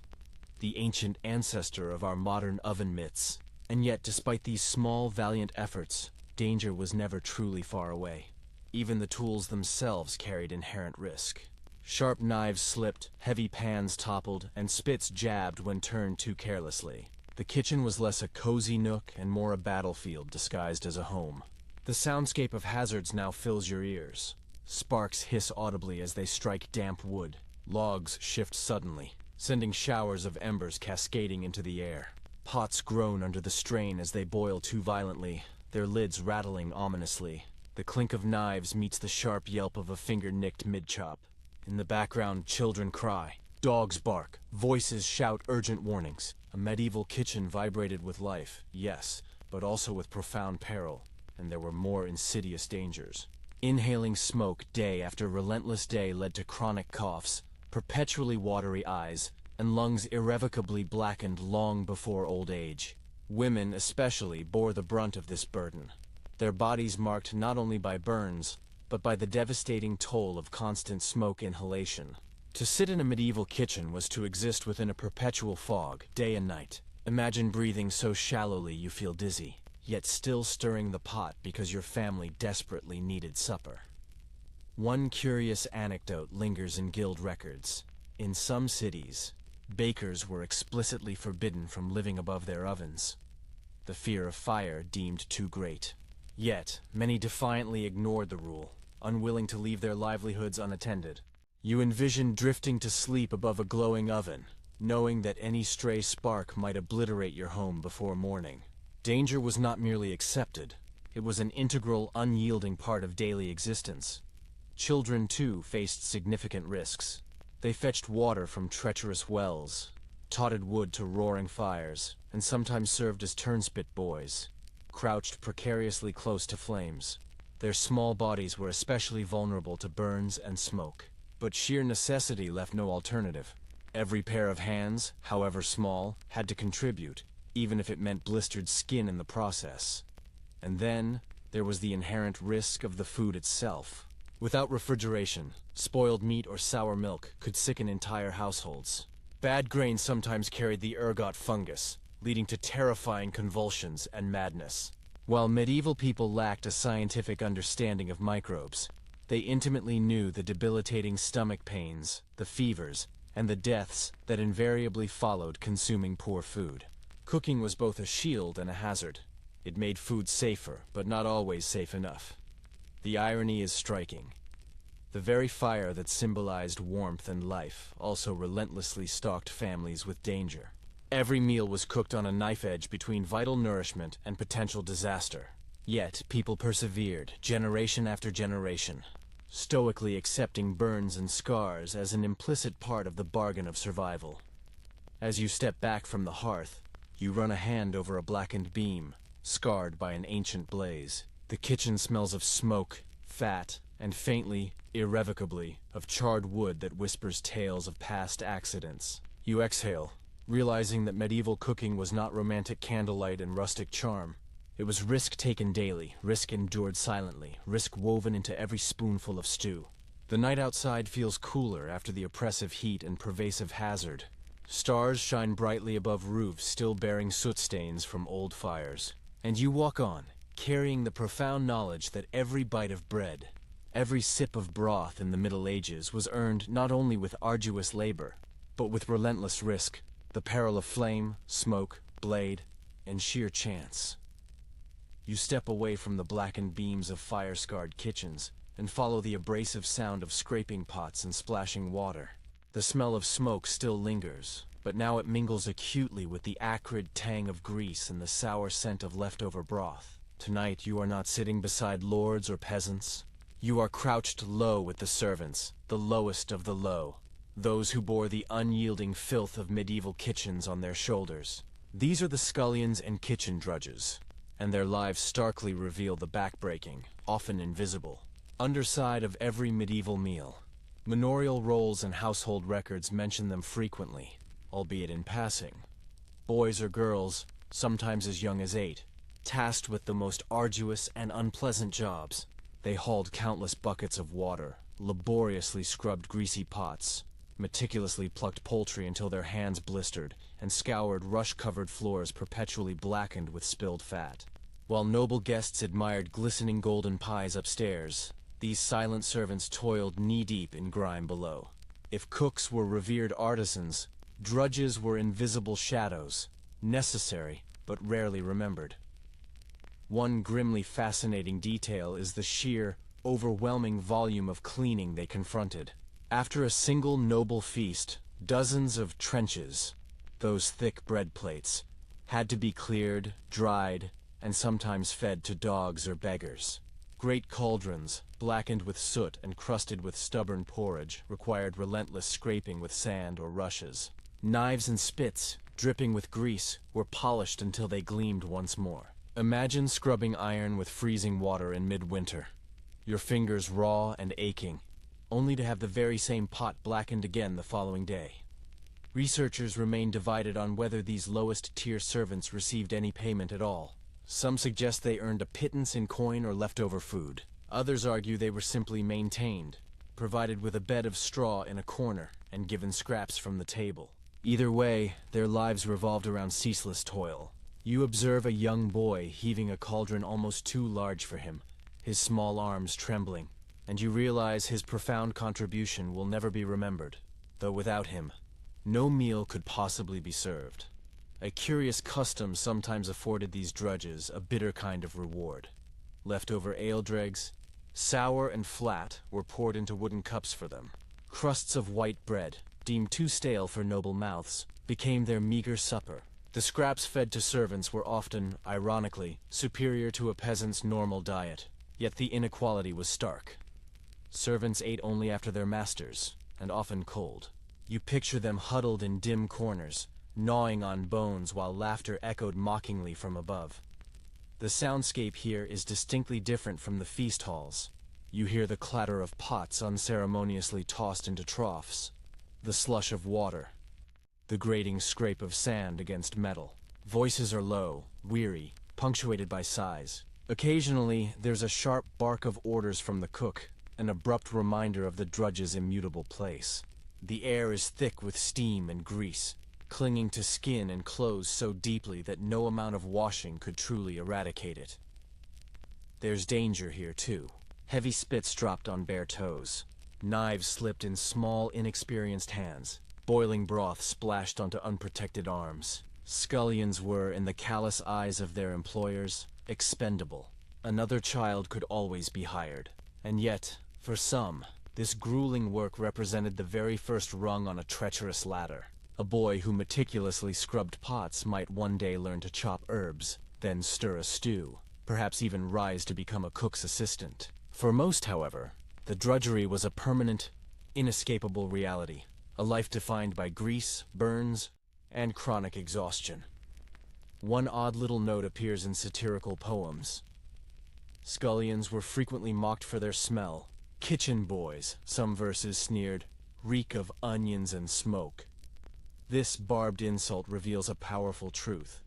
the ancient ancestor of our modern oven mitts. And yet, despite these small, valiant efforts, danger was never truly far away. Even the tools themselves carried inherent risk. Sharp knives slipped, heavy pans toppled, and spits jabbed when turned too carelessly. The kitchen was less a cozy nook and more a battlefield disguised as a home. The soundscape of hazards now fills your ears. Sparks hiss audibly as they strike damp wood. Logs shift suddenly, sending showers of embers cascading into the air. Pots groan under the strain as they boil too violently, their lids rattling ominously. The clink of knives meets the sharp yelp of a finger-nicked mid-chop. In the background, children cry. Dogs bark. Voices shout urgent warnings. A medieval kitchen vibrated with life, yes, but also with profound peril, and there were more insidious dangers. Inhaling smoke day after relentless day led to chronic coughs, perpetually watery eyes, and lungs irrevocably blackened long before old age. Women especially bore the brunt of this burden, their bodies marked not only by burns, but by the devastating toll of constant smoke inhalation. To sit in a medieval kitchen was to exist within a perpetual fog, day and night. Imagine breathing so shallowly you feel dizzy, yet still stirring the pot because your family desperately needed supper. One curious anecdote lingers in guild records. In some cities, bakers were explicitly forbidden from living above their ovens, the fear of fire deemed too great. Yet, many defiantly ignored the rule, unwilling to leave their livelihoods unattended. You envision drifting to sleep above a glowing oven, knowing that any stray spark might obliterate your home before morning. Danger was not merely accepted, it was an integral, unyielding part of daily existence. Children, too, faced significant risks. They fetched water from treacherous wells, totted wood to roaring fires, and sometimes served as turnspit boys, crouched precariously close to flames. Their small bodies were especially vulnerable to burns and smoke. But sheer necessity left no alternative. Every pair of hands, however small, had to contribute, even if it meant blistered skin in the process. And then, there was the inherent risk of the food itself. Without refrigeration, spoiled meat or sour milk could sicken entire households. Bad grain sometimes carried the ergot fungus, leading to terrifying convulsions and madness. While medieval people lacked a scientific understanding of microbes, they intimately knew the debilitating stomach pains, the fevers, and the deaths that invariably followed consuming poor food. Cooking was both a shield and a hazard. It made food safer, but not always safe enough. The irony is striking. The very fire that symbolized warmth and life also relentlessly stalked families with danger. Every meal was cooked on a knife edge between vital nourishment and potential disaster. Yet, people persevered, generation after generation, stoically accepting burns and scars as an implicit part of the bargain of survival. As you step back from the hearth, you run a hand over a blackened beam, scarred by an ancient blaze. The kitchen smells of smoke, fat, and faintly, irrevocably, of charred wood that whispers tales of past accidents. You exhale, realizing that medieval cooking was not romantic candlelight and rustic charm. It was risk taken daily, risk endured silently, risk woven into every spoonful of stew. The night outside feels cooler after the oppressive heat and pervasive hazard. Stars shine brightly above roofs still bearing soot stains from old fires. And you walk on, carrying the profound knowledge that every bite of bread, every sip of broth in the Middle Ages was earned not only with arduous labor, but with relentless risk, the peril of flame, smoke, blade, and sheer chance. You step away from the blackened beams of fire-scarred kitchens and follow the abrasive sound of scraping pots and splashing water. The smell of smoke still lingers, but now it mingles acutely with the acrid tang of grease and the sour scent of leftover broth. Tonight you are not sitting beside lords or peasants. You are crouched low with the servants, the lowest of the low, those who bore the unyielding filth of medieval kitchens on their shoulders. These are the scullions and kitchen drudges, and their lives starkly reveal the backbreaking, often invisible, underside of every medieval meal. Manorial rolls and household records mention them frequently, albeit in passing. Boys or girls, sometimes as young as 8, tasked with the most arduous and unpleasant jobs. They hauled countless buckets of water, laboriously scrubbed greasy pots, meticulously plucked poultry until their hands blistered, and scoured rush-covered floors perpetually blackened with spilled fat. While noble guests admired glistening golden pies upstairs, these silent servants toiled knee-deep in grime below. If cooks were revered artisans, drudges were invisible shadows, necessary but rarely remembered. One grimly fascinating detail is the sheer, overwhelming volume of cleaning they confronted. After a single noble feast, dozens of trenches, those thick bread plates, had to be cleared, dried, and sometimes fed to dogs or beggars. Great cauldrons, blackened with soot and crusted with stubborn porridge, required relentless scraping with sand or rushes. Knives and spits, dripping with grease, were polished until they gleamed once more. Imagine scrubbing iron with freezing water in midwinter, your fingers raw and aching, only to have the very same pot blackened again the following day. Researchers remain divided on whether these lowest-tier servants received any payment at all. Some suggest they earned a pittance in coin or leftover food. Others argue they were simply maintained, provided with a bed of straw in a corner, and given scraps from the table. Either way, their lives revolved around ceaseless toil. You observe a young boy heaving a cauldron almost too large for him, his small arms trembling, and you realize his profound contribution will never be remembered, though without him, no meal could possibly be served. A curious custom sometimes afforded these drudges a bitter kind of reward. Leftover ale dregs, sour and flat, were poured into wooden cups for them. Crusts of white bread, deemed too stale for noble mouths, became their meager supper. The scraps fed to servants were often, ironically, superior to a peasant's normal diet, yet the inequality was stark. Servants ate only after their masters, and often cold. You picture them huddled in dim corners, gnawing on bones while laughter echoed mockingly from above. The soundscape here is distinctly different from the feast halls. You hear the clatter of pots unceremoniously tossed into troughs, the slush of water, the grating scrape of sand against metal. Voices are low, weary, punctuated by sighs. Occasionally, there's a sharp bark of orders from the cook, an abrupt reminder of the drudge's immutable place. The air is thick with steam and grease, clinging to skin and clothes so deeply that no amount of washing could truly eradicate it. There's danger here, too. Heavy spits dropped on bare toes. Knives slipped in small, inexperienced hands. Boiling broth splashed onto unprotected arms. Scullions were, in the callous eyes of their employers, expendable. Another child could always be hired. And yet, for some, this grueling work represented the very first rung on a treacherous ladder. A boy who meticulously scrubbed pots might one day learn to chop herbs, then stir a stew, perhaps even rise to become a cook's assistant. For most, however, the drudgery was a permanent, inescapable reality. A life defined by grease, burns, and chronic exhaustion. One odd little note appears in satirical poems. Scullions were frequently mocked for their smell. Kitchen boys, some verses sneered, reek of onions and smoke. This barbed insult reveals a powerful truth.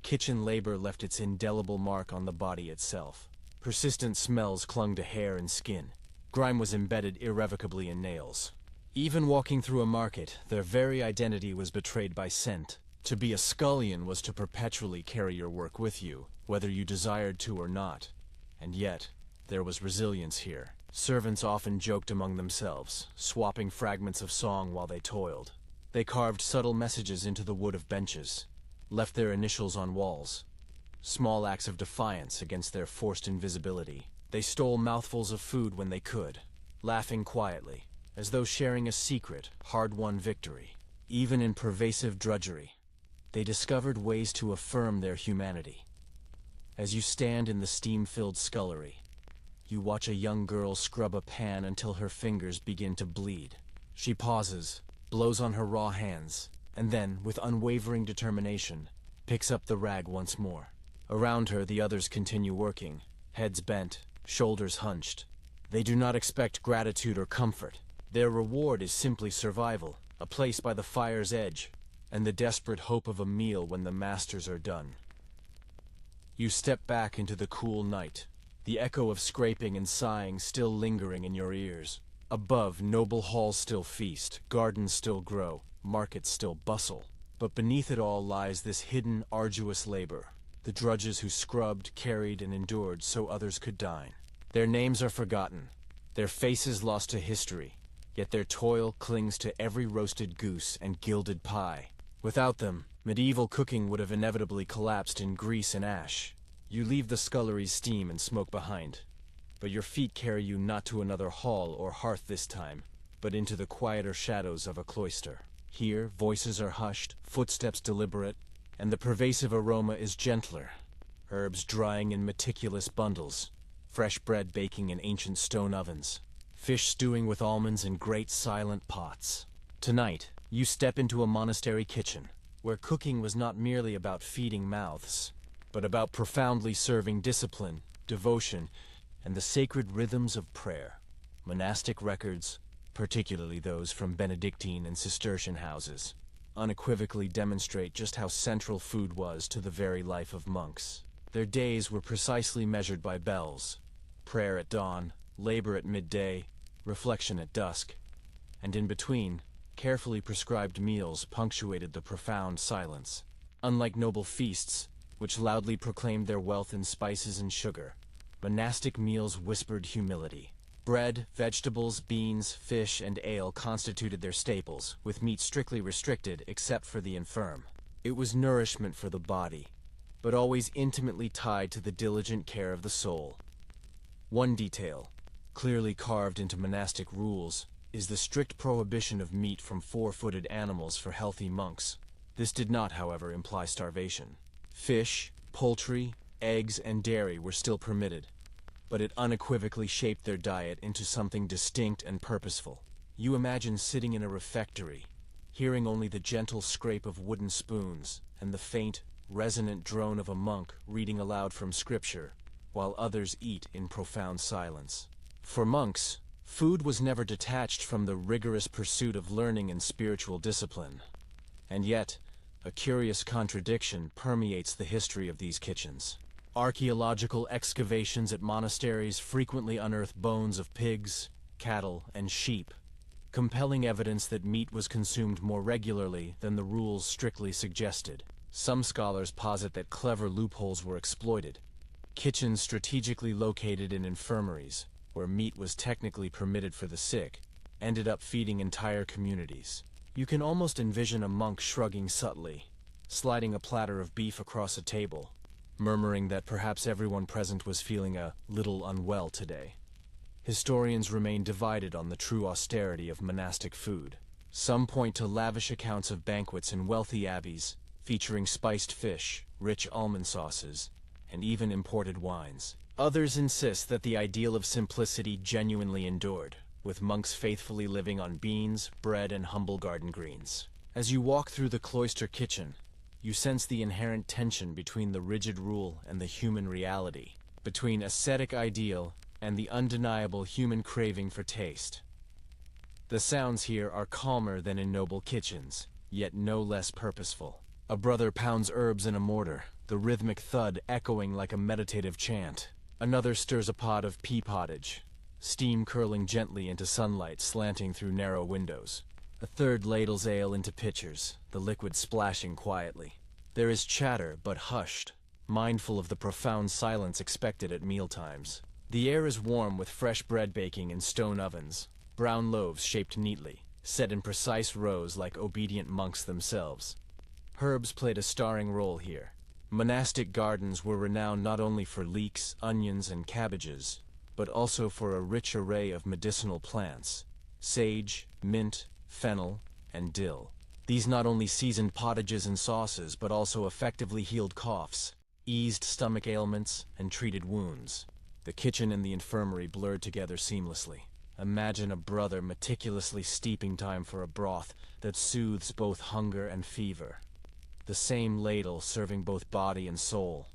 Kitchen labor left its indelible mark on the body itself. Persistent smells clung to hair and skin. Grime was embedded irrevocably in nails. Even walking through a market, their very identity was betrayed by scent. To be a scullion was to perpetually carry your work with you, whether you desired to or not. And yet, there was resilience here. Servants often joked among themselves, swapping fragments of song while they toiled. They carved subtle messages into the wood of benches, left their initials on walls, small acts of defiance against their forced invisibility. They stole mouthfuls of food when they could, laughing quietly, as though sharing a secret, hard-won victory. Even in pervasive drudgery, they discovered ways to affirm their humanity. As you stand in the steam-filled scullery, you watch a young girl scrub a pan until her fingers begin to bleed. She pauses, blows on her raw hands, and then, with unwavering determination, picks up the rag once more. Around her, the others continue working, heads bent, shoulders hunched. They do not expect gratitude or comfort. Their reward is simply survival, a place by the fire's edge, and the desperate hope of a meal when the masters are done. You step back into the cool night, the echo of scraping and sighing still lingering in your ears. Above, noble halls still feast, gardens still grow, markets still bustle. But beneath it all lies this hidden, arduous labor, the drudges who scrubbed, carried, and endured so others could dine. Their names are forgotten, their faces lost to history, yet their toil clings to every roasted goose and gilded pie. Without them, medieval cooking would have inevitably collapsed in grease and ash. You leave the scullery's steam and smoke behind, but your feet carry you not to another hall or hearth this time, but into the quieter shadows of a cloister. Here, voices are hushed, footsteps deliberate, and the pervasive aroma is gentler. Herbs drying in meticulous bundles, fresh bread baking in ancient stone ovens, fish stewing with almonds in great silent pots. Tonight, you step into a monastery kitchen, where cooking was not merely about feeding mouths, but about profoundly serving discipline, devotion, and the sacred rhythms of prayer. Monastic records, particularly those from Benedictine and Cistercian houses, unequivocally demonstrate just how central food was to the very life of monks. Their days were precisely measured by bells: prayer at dawn, labor at midday, reflection at dusk, and in between, carefully prescribed meals punctuated the profound silence. Unlike noble feasts, which loudly proclaimed their wealth in spices and sugar, monastic meals whispered humility. Bread, vegetables, beans, fish, and ale constituted their staples, with meat strictly restricted except for the infirm. It was nourishment for the body, but always intimately tied to the diligent care of the soul. One detail, clearly carved into monastic rules, is the strict prohibition of meat from four-footed animals for healthy monks. This did not, however, imply starvation. Fish, poultry, eggs, and dairy were still permitted, but it unequivocally shaped their diet into something distinct and purposeful. You imagine sitting in a refectory, hearing only the gentle scrape of wooden spoons and the faint, resonant drone of a monk reading aloud from scripture, while others eat in profound silence. For monks, food was never detached from the rigorous pursuit of learning and spiritual discipline. And yet, a curious contradiction permeates the history of these kitchens. Archaeological excavations at monasteries frequently unearth bones of pigs, cattle, and sheep, compelling evidence that meat was consumed more regularly than the rules strictly suggested. Some scholars posit that clever loopholes were exploited. Kitchens strategically located in infirmaries, where meat was technically permitted for the sick, ended up feeding entire communities. You can almost envision a monk shrugging subtly, sliding a platter of beef across a table, murmuring that perhaps everyone present was feeling a little unwell today. Historians remain divided on the true austerity of monastic food. Some point to lavish accounts of banquets in wealthy abbeys, featuring spiced fish, rich almond sauces, and even imported wines. Others insist that the ideal of simplicity genuinely endured, with monks faithfully living on beans, bread, and humble garden greens. As you walk through the cloister kitchen, you sense the inherent tension between the rigid rule and the human reality, between ascetic ideal and the undeniable human craving for taste. The sounds here are calmer than in noble kitchens, yet no less purposeful. A brother pounds herbs in a mortar, the rhythmic thud echoing like a meditative chant. Another stirs a pot of pea pottage, steam curling gently into sunlight slanting through narrow windows. A third ladles ale into pitchers, the liquid splashing quietly. There is chatter, but hushed, mindful of the profound silence expected at mealtimes. The air is warm with fresh bread baking in stone ovens, brown loaves shaped neatly, set in precise rows like obedient monks themselves. Herbs played a starring role here. Monastic gardens were renowned not only for leeks, onions, and cabbages, but also for a rich array of medicinal plants: sage, mint, fennel, and dill. These not only seasoned pottages and sauces, but also effectively healed coughs, eased stomach ailments, and treated wounds. The kitchen and the infirmary blurred together seamlessly. Imagine a brother meticulously steeping time for a broth that soothes both hunger and fever. The same ladle serving both body and soul.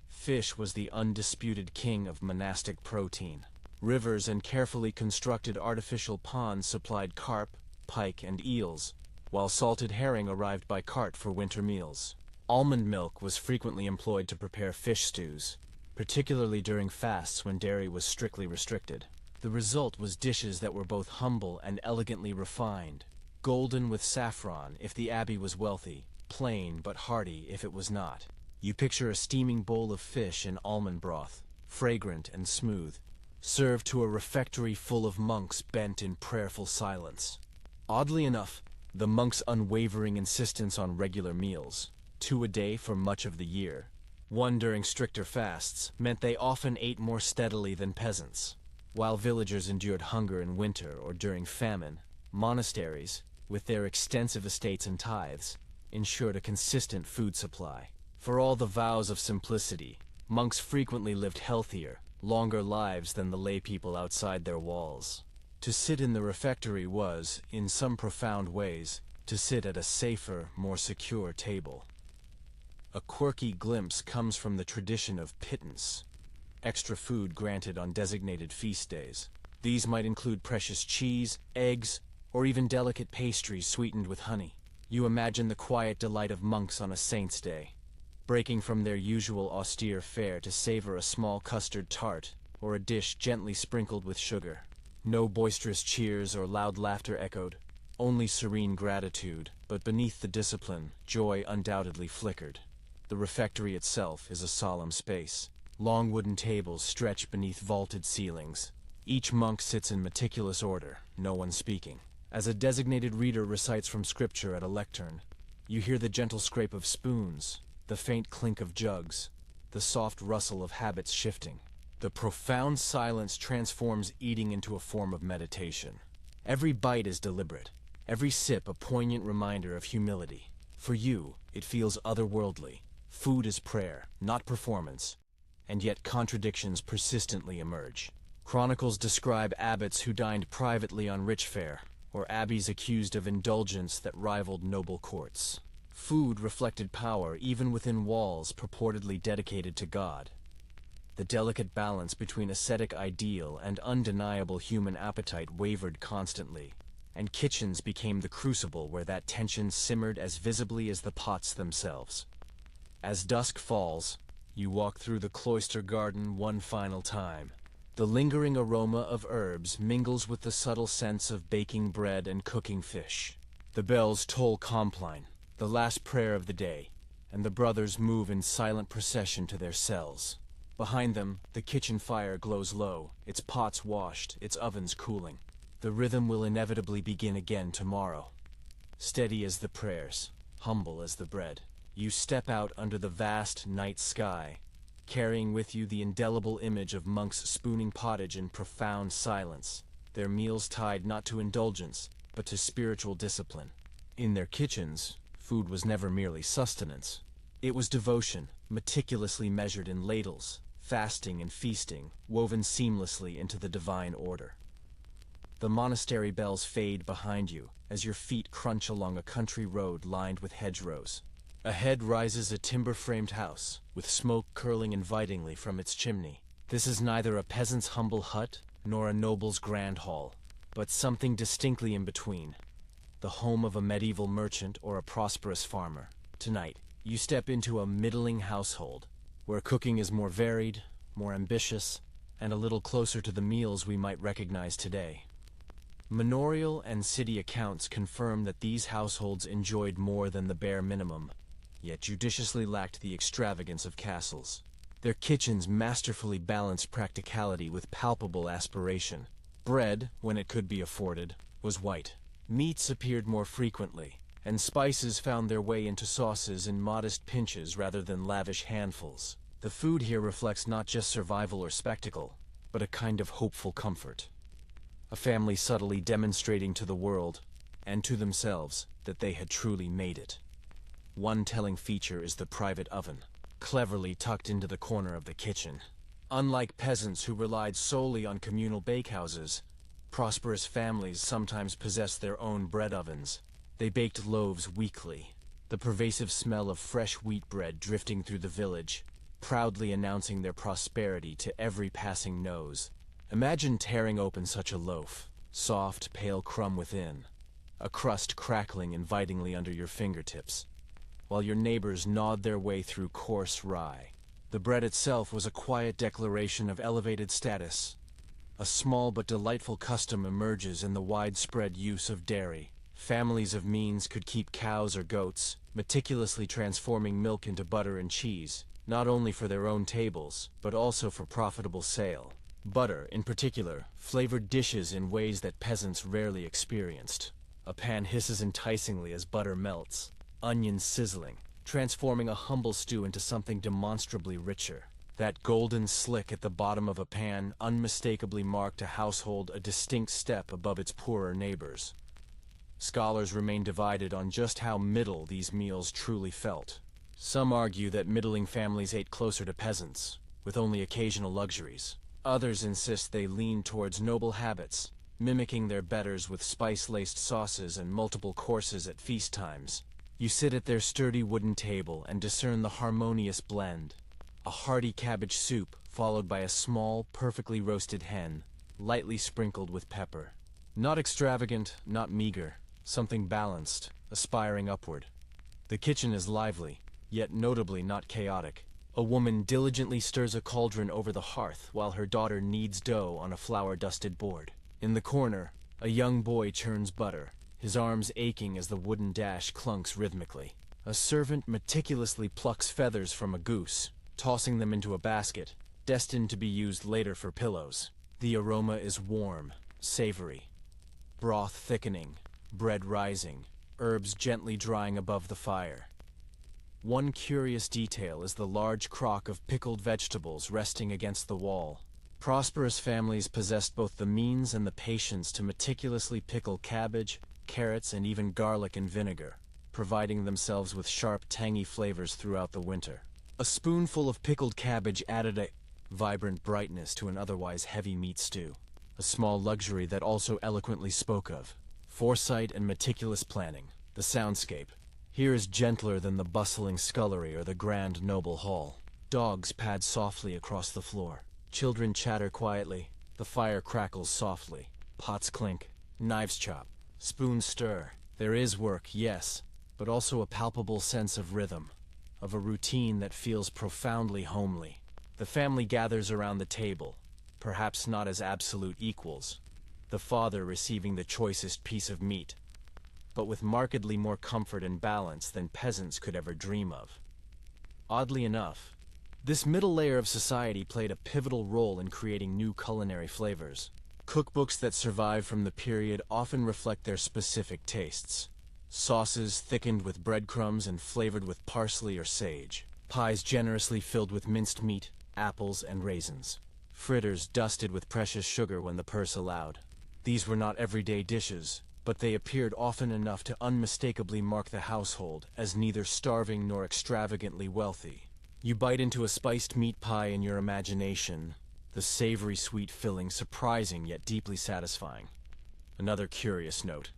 Fish was the undisputed king of monastic protein. Rivers and carefully constructed artificial ponds supplied carp, pike, and eels, while salted herring arrived by cart for winter meals. Almond milk was frequently employed to prepare fish stews, particularly during fasts when dairy was strictly restricted. The result was dishes that were both humble and elegantly refined, golden with saffron if the abbey was wealthy, plain but hearty if it was not. You picture a steaming bowl of fish in almond broth, fragrant and smooth, served to a refectory full of monks bent in prayerful silence. Oddly enough, the monks' unwavering insistence on regular meals, 2 a day for much of the year, 1 during stricter fasts, meant they often ate more steadily than peasants. While villagers endured hunger in winter or during famine, monasteries, with their extensive estates and tithes, ensured a consistent food supply. For all the vows of simplicity, monks frequently lived healthier, longer lives than the lay people outside their walls. To sit in the refectory was, in some profound ways, to sit at a safer, more secure table. A quirky glimpse comes from the tradition of pittance, extra food granted on designated feast days. These might include precious cheese, eggs, or even delicate pastries sweetened with honey. You imagine the quiet delight of monks on a saint's day, breaking from their usual austere fare to savor a small custard tart or a dish gently sprinkled with sugar. No boisterous cheers or loud laughter echoed, only serene gratitude, but beneath the discipline, joy undoubtedly flickered. The refectory itself is a solemn space. Long wooden tables stretch beneath vaulted ceilings. Each monk sits in meticulous order, no one speaking. As a designated reader recites from scripture at a lectern, you hear the gentle scrape of spoons, the faint clink of jugs, the soft rustle of habits shifting. The profound silence transforms eating into a form of meditation. Every bite is deliberate, every sip a poignant reminder of humility. For you, it feels otherworldly. Food is prayer, not performance, and yet contradictions persistently emerge. Chronicles describe abbots who dined privately on rich fare, or abbeys accused of indulgence that rivaled noble courts. Food reflected power even within walls purportedly dedicated to God. The delicate balance between ascetic ideal and undeniable human appetite wavered constantly, and kitchens became the crucible where that tension simmered as visibly as the pots themselves. As dusk falls, you walk through the cloister garden one final time. The lingering aroma of herbs mingles with the subtle sense of baking bread and cooking fish. The bells toll Compline, the last prayer of the day, and the brothers move in silent procession to their cells. Behind them, the kitchen fire glows low, its pots washed, its ovens cooling. The rhythm will inevitably begin again tomorrow. Steady as the prayers, humble as the bread, you step out under the vast night sky, carrying with you the indelible image of monks spooning pottage in profound silence, their meals tied not to indulgence, but to spiritual discipline. In their kitchens, food was never merely sustenance. It was devotion, meticulously measured in ladles, fasting and feasting, woven seamlessly into the divine order. The monastery bells fade behind you as your feet crunch along a country road lined with hedgerows. Ahead rises a timber-framed house, with smoke curling invitingly from its chimney. This is neither a peasant's humble hut nor a noble's grand hall, but something distinctly in between, the home of a medieval merchant or a prosperous farmer. Tonight, you step into a middling household, where cooking is more varied, more ambitious, and a little closer to the meals we might recognize today. Manorial and city accounts confirm that these households enjoyed more than the bare minimum, yet judiciously lacked the extravagance of castles. Their kitchens masterfully balanced practicality with palpable aspiration. Bread, when it could be afforded, was white. Meats appeared more frequently, and spices found their way into sauces in modest pinches rather than lavish handfuls. The food here reflects not just survival or spectacle, but a kind of hopeful comfort. A family subtly demonstrating to the world, and to themselves, that they had truly made it. One telling feature is the private oven, cleverly tucked into the corner of the kitchen. Unlike peasants who relied solely on communal bakehouses, prosperous families sometimes possessed their own bread ovens. They baked loaves weekly, the pervasive smell of fresh wheat bread drifting through the village, proudly announcing their prosperity to every passing nose. Imagine tearing open such a loaf, soft, pale crumb within, a crust crackling invitingly under your fingertips, while your neighbors gnawed their way through coarse rye. The bread itself was a quiet declaration of elevated status. A small but delightful custom emerges in the widespread use of dairy. Families of means could keep cows or goats, meticulously transforming milk into butter and cheese, not only for their own tables, but also for profitable sale. Butter, in particular, flavored dishes in ways that peasants rarely experienced. A pan hisses enticingly as butter melts, onions sizzling, transforming a humble stew into something demonstrably richer. That golden slick at the bottom of a pan unmistakably marked a household a distinct step above its poorer neighbors. Scholars remain divided on just how middle these meals truly felt. Some argue that middling families ate closer to peasants, with only occasional luxuries. Others insist they leaned towards noble habits, mimicking their betters with spice-laced sauces and multiple courses at feast times. You sit at their sturdy wooden table and discern the harmonious blend. A hearty cabbage soup, followed by a small, perfectly roasted hen, lightly sprinkled with pepper. Not extravagant, not meager, something balanced, aspiring upward. The kitchen is lively, yet notably not chaotic. A woman diligently stirs a cauldron over the hearth while her daughter kneads dough on a flour-dusted board. In the corner, a young boy churns butter, his arms aching as the wooden dash clunks rhythmically. A servant meticulously plucks feathers from a goose, tossing them into a basket, destined to be used later for pillows. The aroma is warm, savory, broth thickening, bread rising, herbs gently drying above the fire. One curious detail is the large crock of pickled vegetables resting against the wall. Prosperous families possessed both the means and the patience to meticulously pickle cabbage, carrots, and even garlic in vinegar, providing themselves with sharp, tangy flavors throughout the winter. A spoonful of pickled cabbage added a vibrant brightness to an otherwise heavy meat stew, a small luxury that also eloquently spoke of foresight and meticulous planning. The soundscape here is gentler than the bustling scullery or the grand noble hall. Dogs pad softly across the floor. Children chatter quietly. The fire crackles softly. Pots clink. Knives chop. Spoons stir. There is work, yes, but also a palpable sense of rhythm, of a routine that feels profoundly homely. The family gathers around the table, perhaps not as absolute equals, the father receiving the choicest piece of meat, but with markedly more comfort and balance than peasants could ever dream of. Oddly enough, this middle layer of society played a pivotal role in creating new culinary flavors. Cookbooks that survive from the period often reflect their specific tastes. Sauces thickened with breadcrumbs and flavored with parsley or sage. Pies generously filled with minced meat, apples, and raisins. Fritters dusted with precious sugar when the purse allowed. These were not everyday dishes, but they appeared often enough to unmistakably mark the household as neither starving nor extravagantly wealthy. You bite into a spiced meat pie in your imagination, the savory sweet filling surprising yet deeply satisfying. Another curious note.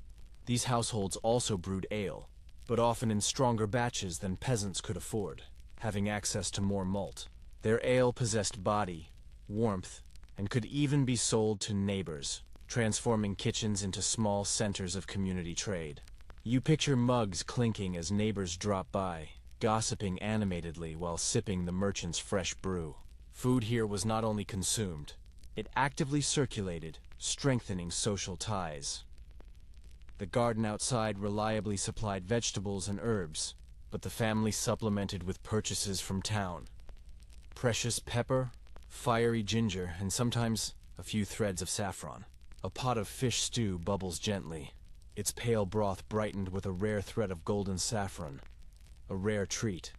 These households also brewed ale, but often in stronger batches than peasants could afford, having access to more malt. Their ale possessed body, warmth, and could even be sold to neighbors, transforming kitchens into small centers of community trade. You picture mugs clinking as neighbors drop by, gossiping animatedly while sipping the merchant's fresh brew. Food here was not only consumed, it actively circulated, strengthening social ties. The garden outside reliably supplied vegetables and herbs, but the family supplemented with purchases from town. Precious pepper, fiery ginger, and sometimes a few threads of saffron. A pot of fish stew bubbles gently, its pale broth brightened with a rare thread of golden saffron. A rare treat,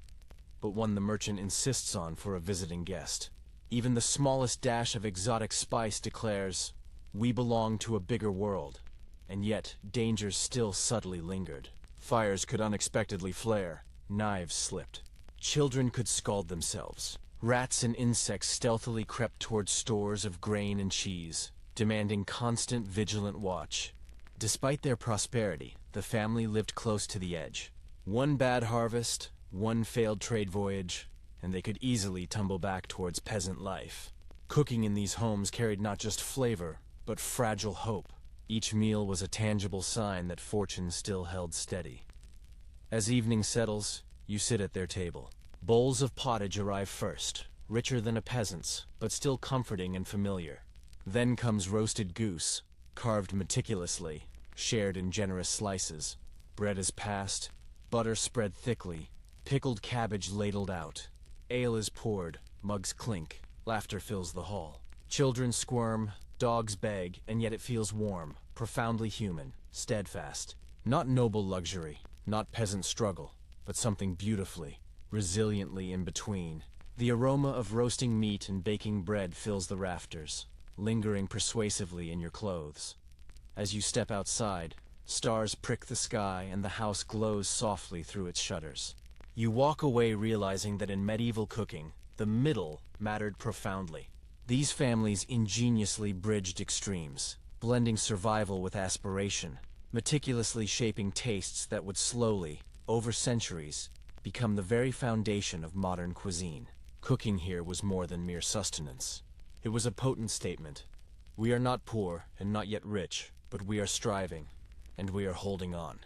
but one the merchant insists on for a visiting guest. Even the smallest dash of exotic spice declares, "We belong to a bigger world." And yet, dangers still subtly lingered. Fires could unexpectedly flare, knives slipped. Children could scald themselves. Rats and insects stealthily crept towards stores of grain and cheese, demanding constant vigilant watch. Despite their prosperity, the family lived close to the edge. One bad harvest, one failed trade voyage, and they could easily tumble back towards peasant life. Cooking in these homes carried not just flavor, but fragile hope. Each meal was a tangible sign that fortune still held steady. As evening settles, you sit at their table. Bowls of pottage arrive first, richer than a peasant's, but still comforting and familiar. Then comes roasted goose, carved meticulously, shared in generous slices. Bread is passed, butter spread thickly, pickled cabbage ladled out. Ale is poured, mugs clink, laughter fills the hall. Children squirm, dogs beg, and yet it feels warm, profoundly human, steadfast. Not noble luxury, not peasant struggle, but something beautifully, resiliently in between. The aroma of roasting meat and baking bread fills the rafters, lingering persuasively in your clothes. As you step outside, stars prick the sky and the house glows softly through its shutters. You walk away realizing that in medieval cooking, the middle mattered profoundly. These families ingeniously bridged extremes, blending survival with aspiration, meticulously shaping tastes that would slowly, over centuries, become the very foundation of modern cuisine. Cooking here was more than mere sustenance. It was a potent statement. We are not poor and not yet rich, but we are striving, and we are holding on.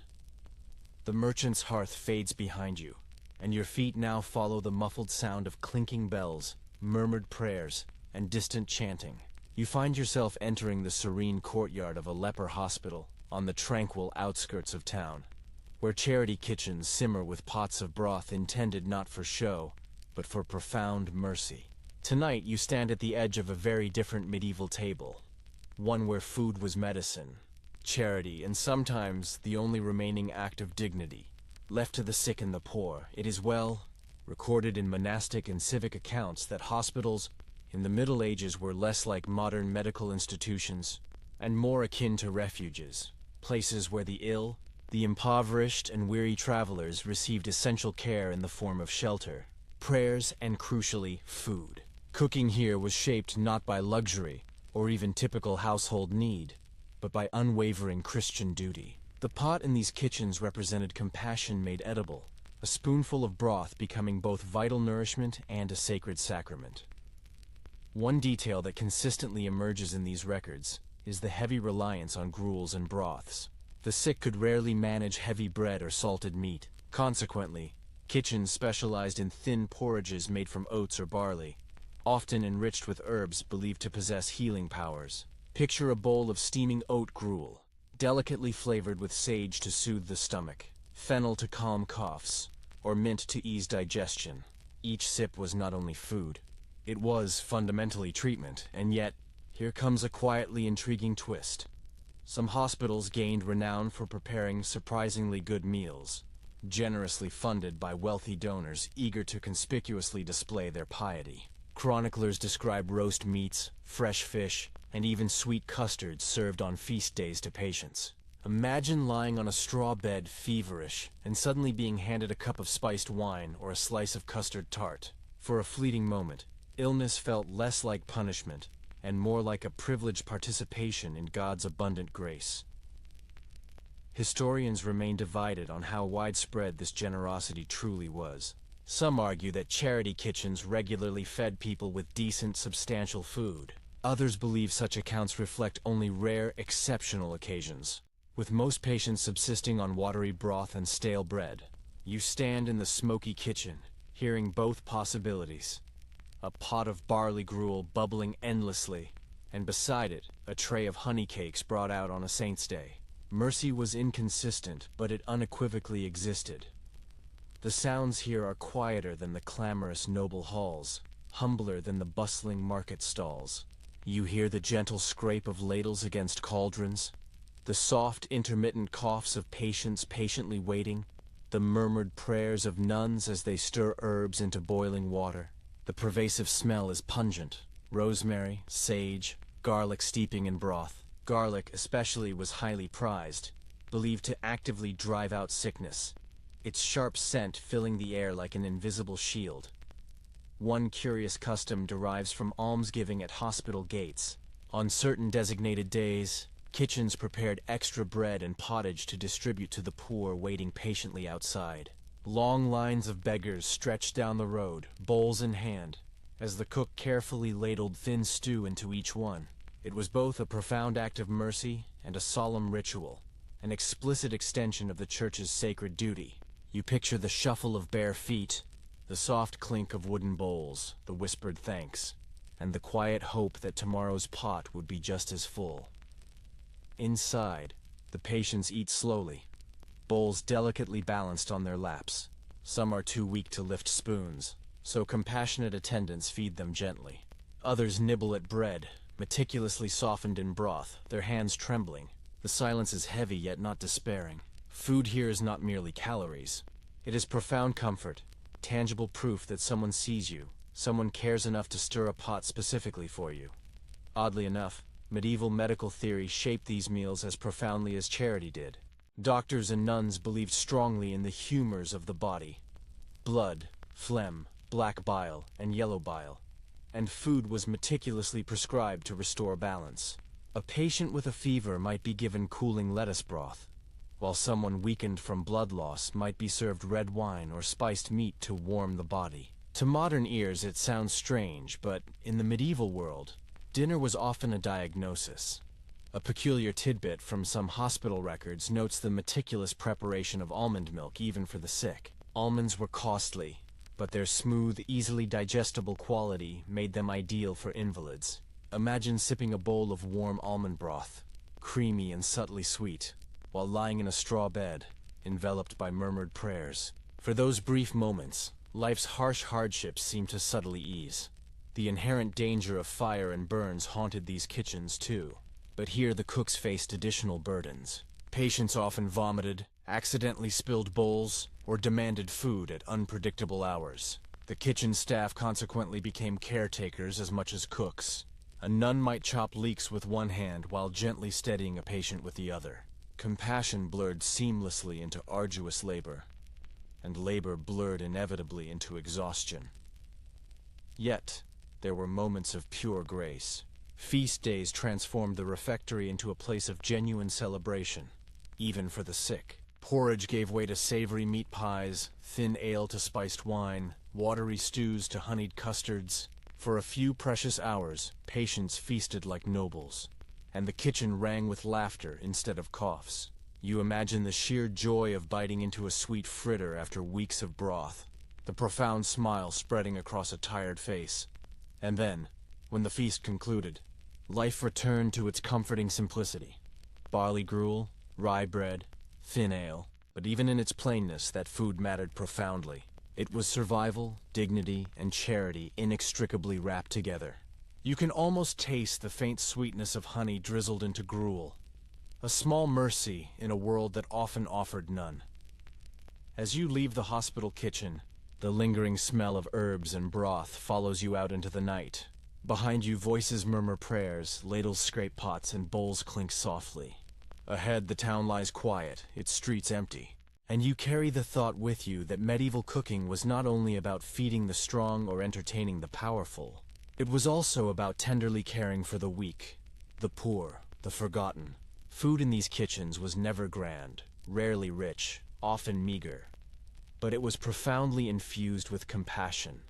The merchant's hearth fades behind you, and your feet now follow the muffled sound of clinking bells, murmured prayers, and distant chanting. You find yourself entering the serene courtyard of a leper hospital on the tranquil outskirts of town, where charity kitchens simmer with pots of broth intended not for show, but for profound mercy. Tonight you stand at the edge of a very different medieval table, one where food was medicine, charity, and sometimes the only remaining act of dignity. Left to the sick and the poor, it is well recorded in monastic and civic accounts that hospitals in the Middle Ages were less like modern medical institutions and more akin to refuges, places where the ill, the impoverished, and weary travelers received essential care in the form of shelter, prayers, and crucially, food. Cooking here was shaped not by luxury or even typical household need, but by unwavering Christian duty. The pot in these kitchens represented compassion made edible, a spoonful of broth becoming both vital nourishment and a sacred sacrament. One detail that consistently emerges in these records is the heavy reliance on gruels and broths. The sick could rarely manage heavy bread or salted meat. Consequently, kitchens specialized in thin porridges made from oats or barley, often enriched with herbs believed to possess healing powers. Picture a bowl of steaming oat gruel, delicately flavored with sage to soothe the stomach, fennel to calm coughs, or mint to ease digestion. Each sip was not only food, it was fundamentally treatment, and yet, here comes a quietly intriguing twist. Some hospitals gained renown for preparing surprisingly good meals, generously funded by wealthy donors eager to conspicuously display their piety. Chroniclers describe roast meats, fresh fish, and even sweet custards served on feast days to patients. Imagine lying on a straw bed feverish and suddenly being handed a cup of spiced wine or a slice of custard tart. For a fleeting moment, illness felt less like punishment and more like a privileged participation in God's abundant grace. Historians remain divided on how widespread this generosity truly was. Some argue that charity kitchens regularly fed people with decent, substantial food. Others believe such accounts reflect only rare, exceptional occasions, with most patients subsisting on watery broth and stale bread. You stand in the smoky kitchen, hearing both possibilities. A pot of barley gruel bubbling endlessly, and beside it, a tray of honey cakes brought out on a saint's day. Mercy was inconsistent, but it unequivocally existed. The sounds here are quieter than the clamorous noble halls, humbler than the bustling market stalls. You hear the gentle scrape of ladles against cauldrons, the soft, intermittent coughs of patients patiently waiting, the murmured prayers of nuns as they stir herbs into boiling water. The pervasive smell is pungent: rosemary, sage, garlic steeping in broth. Garlic especially was highly prized, believed to actively drive out sickness, its sharp scent filling the air like an invisible shield. One curious custom derives from almsgiving at hospital gates. On certain designated days, kitchens prepared extra bread and pottage to distribute to the poor waiting patiently outside. Long lines of beggars stretched down the road, bowls in hand, as the cook carefully ladled thin stew into each one. It was both a profound act of mercy and a solemn ritual, an explicit extension of the church's sacred duty. You picture the shuffle of bare feet, the soft clink of wooden bowls, the whispered thanks, and the quiet hope that tomorrow's pot would be just as full. Inside, the patients eat slowly, bowls delicately balanced on their laps. Some are too weak to lift spoons, so compassionate attendants feed them gently. Others nibble at bread, meticulously softened in broth, their hands trembling. The silence is heavy yet not despairing. Food here is not merely calories. It is profound comfort, tangible proof that someone sees you, someone cares enough to stir a pot specifically for you. Oddly enough, medieval medical theory shaped these meals as profoundly as charity did. Doctors and nuns believed strongly in the humors of the body: blood, phlegm, black bile, and yellow bile. And food was meticulously prescribed to restore balance. A patient with a fever might be given cooling lettuce broth, while someone weakened from blood loss might be served red wine or spiced meat to warm the body. To modern ears it sounds strange, but in the medieval world, dinner was often a diagnosis. A peculiar tidbit from some hospital records notes the meticulous preparation of almond milk even for the sick. Almonds were costly, but their smooth, easily digestible quality made them ideal for invalids. Imagine sipping a bowl of warm almond broth, creamy and subtly sweet, while lying in a straw bed, enveloped by murmured prayers. For those brief moments, life's harsh hardships seemed to subtly ease. The inherent danger of fire and burns haunted these kitchens too. But here the cooks faced additional burdens. Patients often vomited, accidentally spilled bowls, or demanded food at unpredictable hours. The kitchen staff consequently became caretakers as much as cooks. A nun might chop leeks with one hand while gently steadying a patient with the other. Compassion blurred seamlessly into arduous labor, and labor blurred inevitably into exhaustion. Yet, there were moments of pure grace. Feast days transformed the refectory into a place of genuine celebration, even for the sick. Porridge gave way to savory meat pies, thin ale to spiced wine, watery stews to honeyed custards. For a few precious hours, patients feasted like nobles, and the kitchen rang with laughter instead of coughs. You imagine the sheer joy of biting into a sweet fritter after weeks of broth, the profound smile spreading across a tired face. And then, when the feast concluded, life returned to its comforting simplicity. Barley gruel, rye bread, thin ale. But even in its plainness, that food mattered profoundly. It was survival, dignity, and charity inextricably wrapped together. You can almost taste the faint sweetness of honey drizzled into gruel, a small mercy in a world that often offered none. As you leave the hospital kitchen, the lingering smell of herbs and broth follows you out into the night. Behind you, voices murmur prayers, ladles scrape pots, and bowls clink softly. Ahead, the town lies quiet, its streets empty. And you carry the thought with you that medieval cooking was not only about feeding the strong or entertaining the powerful. It was also about tenderly caring for the weak, the poor, the forgotten. Food in these kitchens was never grand, rarely rich, often meager. But it was profoundly infused with compassion,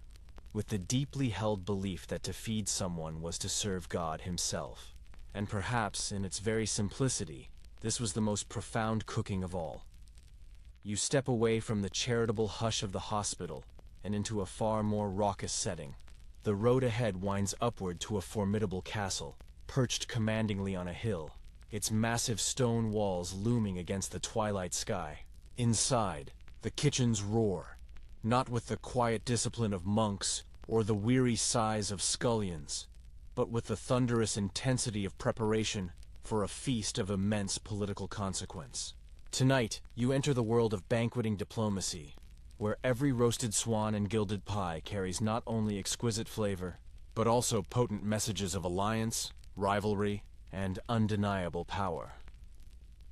with the deeply held belief that to feed someone was to serve God himself. And perhaps, in its very simplicity, this was the most profound cooking of all. You step away from the charitable hush of the hospital and into a far more raucous setting. The road ahead winds upward to a formidable castle, perched commandingly on a hill, its massive stone walls looming against the twilight sky. Inside, the kitchens roar, not with the quiet discipline of monks or the weary sighs of scullions, but with the thunderous intensity of preparation for a feast of immense political consequence. Tonight, you enter the world of banqueting diplomacy, where every roasted swan and gilded pie carries not only exquisite flavor, but also potent messages of alliance, rivalry, and undeniable power.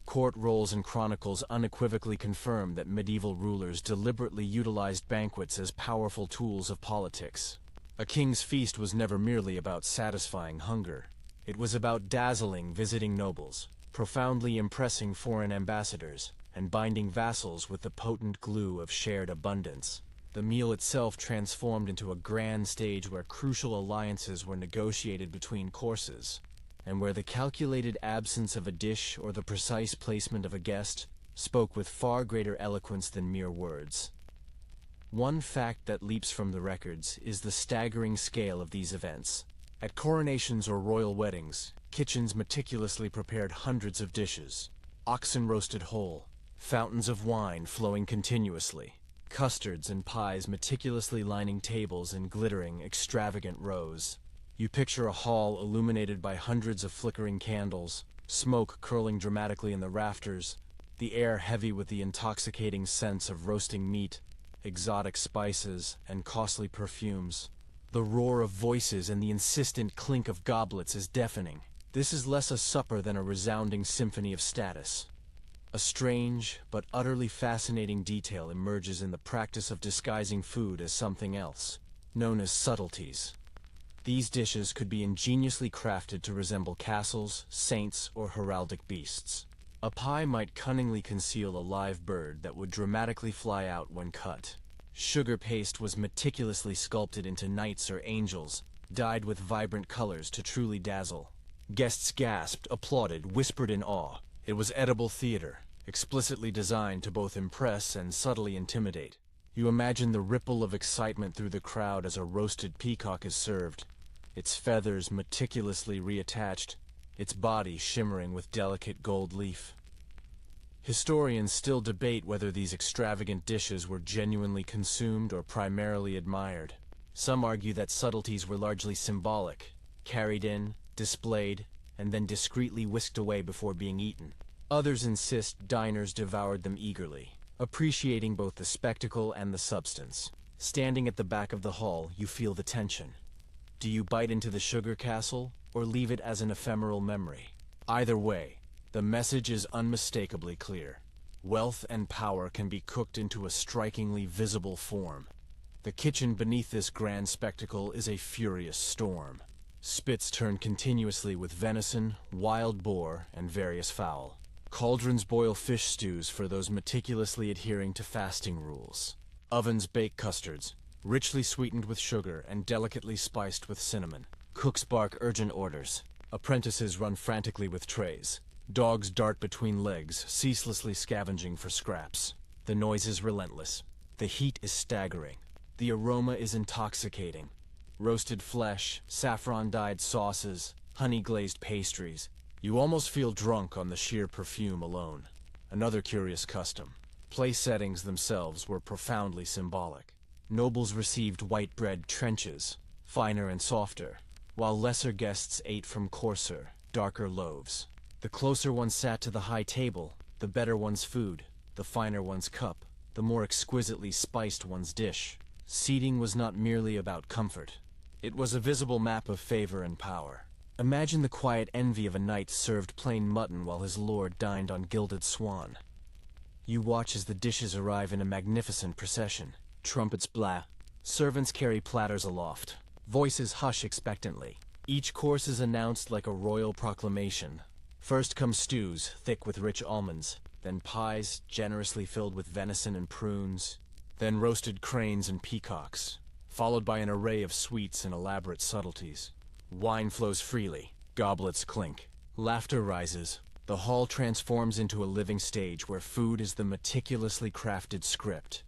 Court rolls and chronicles unequivocally confirm that medieval rulers deliberately utilized banquets as powerful tools of politics. A king's feast was never merely about satisfying hunger. It was about dazzling visiting nobles, profoundly impressing foreign ambassadors, and binding vassals with the potent glue of shared abundance. The meal itself transformed into a grand stage where crucial alliances were negotiated between courses. and where the calculated absence of a dish or the precise placement of a guest spoke with far greater eloquence than mere words. One fact that leaps from the records is the staggering scale of these events. At coronations or royal weddings, kitchens meticulously prepared hundreds of dishes, oxen roasted whole, fountains of wine flowing continuously, custards and pies meticulously lining tables in glittering, extravagant rows. You picture a hall illuminated by hundreds of flickering candles, smoke curling dramatically in the rafters, the air heavy with the intoxicating sense of roasting meat, exotic spices, and costly perfumes. The roar of voices and the insistent clink of goblets is deafening. This is less a supper than a resounding symphony of status. A strange, but utterly fascinating detail emerges in the practice of disguising food as something else, known as subtleties. These dishes could be ingeniously crafted to resemble castles, saints, or heraldic beasts. A pie might cunningly conceal a live bird that would dramatically fly out when cut. Sugar paste was meticulously sculpted into knights or angels, dyed with vibrant colors to truly dazzle. Guests gasped, applauded, whispered in awe. It was edible theater, explicitly designed to both impress and subtly intimidate. You imagine the ripple of excitement through the crowd as a roasted peacock is served, its feathers meticulously reattached, its body shimmering with delicate gold leaf. Historians still debate whether these extravagant dishes were genuinely consumed or primarily admired. Some argue that subtleties were largely symbolic, carried in, displayed, and then discreetly whisked away before being eaten. Others insist diners devoured them eagerly, appreciating both the spectacle and the substance. Standing at the back of the hall, you feel the tension. Do you bite into the sugar castle, or leave it as an ephemeral memory? Either way, the message is unmistakably clear. Wealth and power can be cooked into a strikingly visible form. The kitchen beneath this grand spectacle is a furious storm. Spits turn continuously with venison, wild boar, and various fowl. Cauldrons boil fish stews for those meticulously adhering to fasting rules. Ovens bake custards, richly sweetened with sugar and delicately spiced with cinnamon. Cooks bark urgent orders. Apprentices run frantically with trays. Dogs dart between legs, ceaselessly scavenging for scraps. The noise is relentless. The heat is staggering. The aroma is intoxicating. Roasted flesh, saffron-dyed sauces, honey-glazed pastries. You almost feel drunk on the sheer perfume alone. Another curious custom. Place settings themselves were profoundly symbolic. Nobles received white bread trenches, finer and softer, while lesser guests ate from coarser, darker loaves. The closer one sat to the high table, the better one's food, the finer one's cup, the more exquisitely spiced one's dish. Seating was not merely about comfort. It was a visible map of favor and power. Imagine the quiet envy of a knight served plain mutton while his lord dined on gilded swan. You watch as the dishes arrive in a magnificent procession. Trumpets blast. Servants carry platters aloft. Voices hush expectantly. Each course is announced like a royal proclamation. First come stews, thick with rich almonds, then pies, generously filled with venison and prunes, then roasted cranes and peacocks, followed by an array of sweets and elaborate subtleties. Wine flows freely, goblets clink, laughter rises. The hall transforms into a living stage where food is the meticulously crafted script.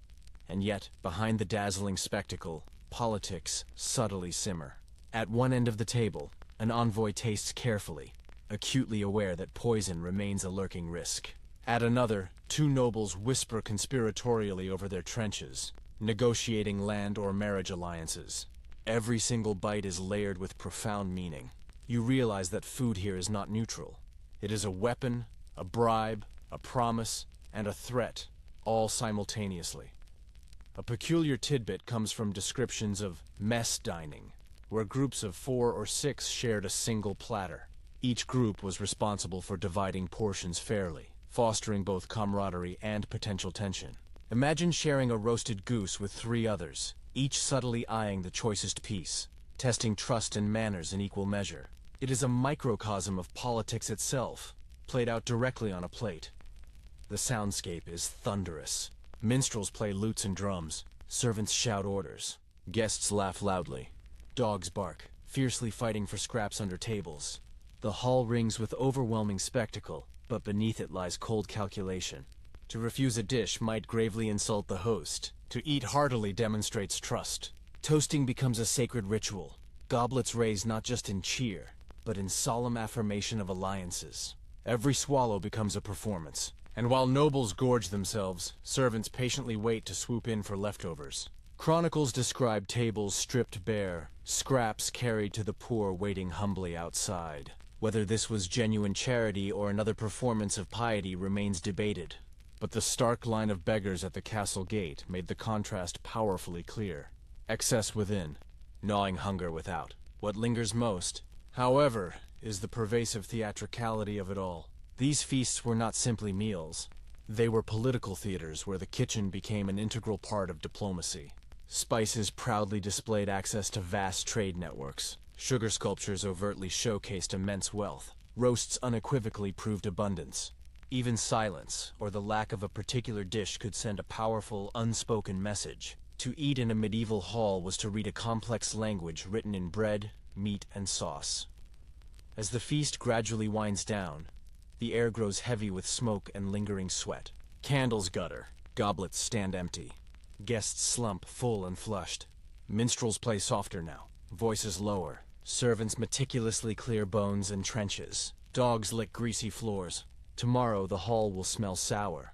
And yet, behind the dazzling spectacle, politics subtly simmer. At one end of the table, an envoy tastes carefully, acutely aware that poison remains a lurking risk. At another, two nobles whisper conspiratorially over their trenches, negotiating land or marriage alliances. Every single bite is layered with profound meaning. You realize that food here is not neutral. It is a weapon, a bribe, a promise, and a threat, all simultaneously. A peculiar tidbit comes from descriptions of mess dining, where groups of 4 or 6 shared a single platter. Each group was responsible for dividing portions fairly, fostering both camaraderie and potential tension. Imagine sharing a roasted goose with 3 others, each subtly eyeing the choicest piece, testing trust and manners in equal measure. It is a microcosm of politics itself, played out directly on a plate. The soundscape is thunderous. Minstrels play lutes and drums. Servants shout orders. Guests laugh loudly. Dogs bark, fiercely fighting for scraps under tables. The hall rings with overwhelming spectacle, but beneath it lies cold calculation. To refuse a dish might gravely insult the host. To eat heartily demonstrates trust. Toasting becomes a sacred ritual. Goblets raised not just in cheer, but in solemn affirmation of alliances. Every swallow becomes a performance. And while nobles gorge themselves, servants patiently wait to swoop in for leftovers. Chronicles describe tables stripped bare, scraps carried to the poor waiting humbly outside. Whether this was genuine charity or another performance of piety remains debated. But the stark line of beggars at the castle gate made the contrast powerfully clear. Excess within, gnawing hunger without. What lingers most, however, is the pervasive theatricality of it all. These feasts were not simply meals. They were political theaters where the kitchen became an integral part of diplomacy. Spices proudly displayed access to vast trade networks. Sugar sculptures overtly showcased immense wealth. Roasts unequivocally proved abundance. Even silence, or the lack of a particular dish, could send a powerful, unspoken message. To eat in a medieval hall was to read a complex language written in bread, meat, and sauce. As the feast gradually winds down, the air grows heavy with smoke and lingering sweat. Candles gutter, goblets stand empty. Guests slump full and flushed. Minstrels play softer now, voices lower. Servants meticulously clear bones and trenches. Dogs lick greasy floors. Tomorrow the hall will smell sour.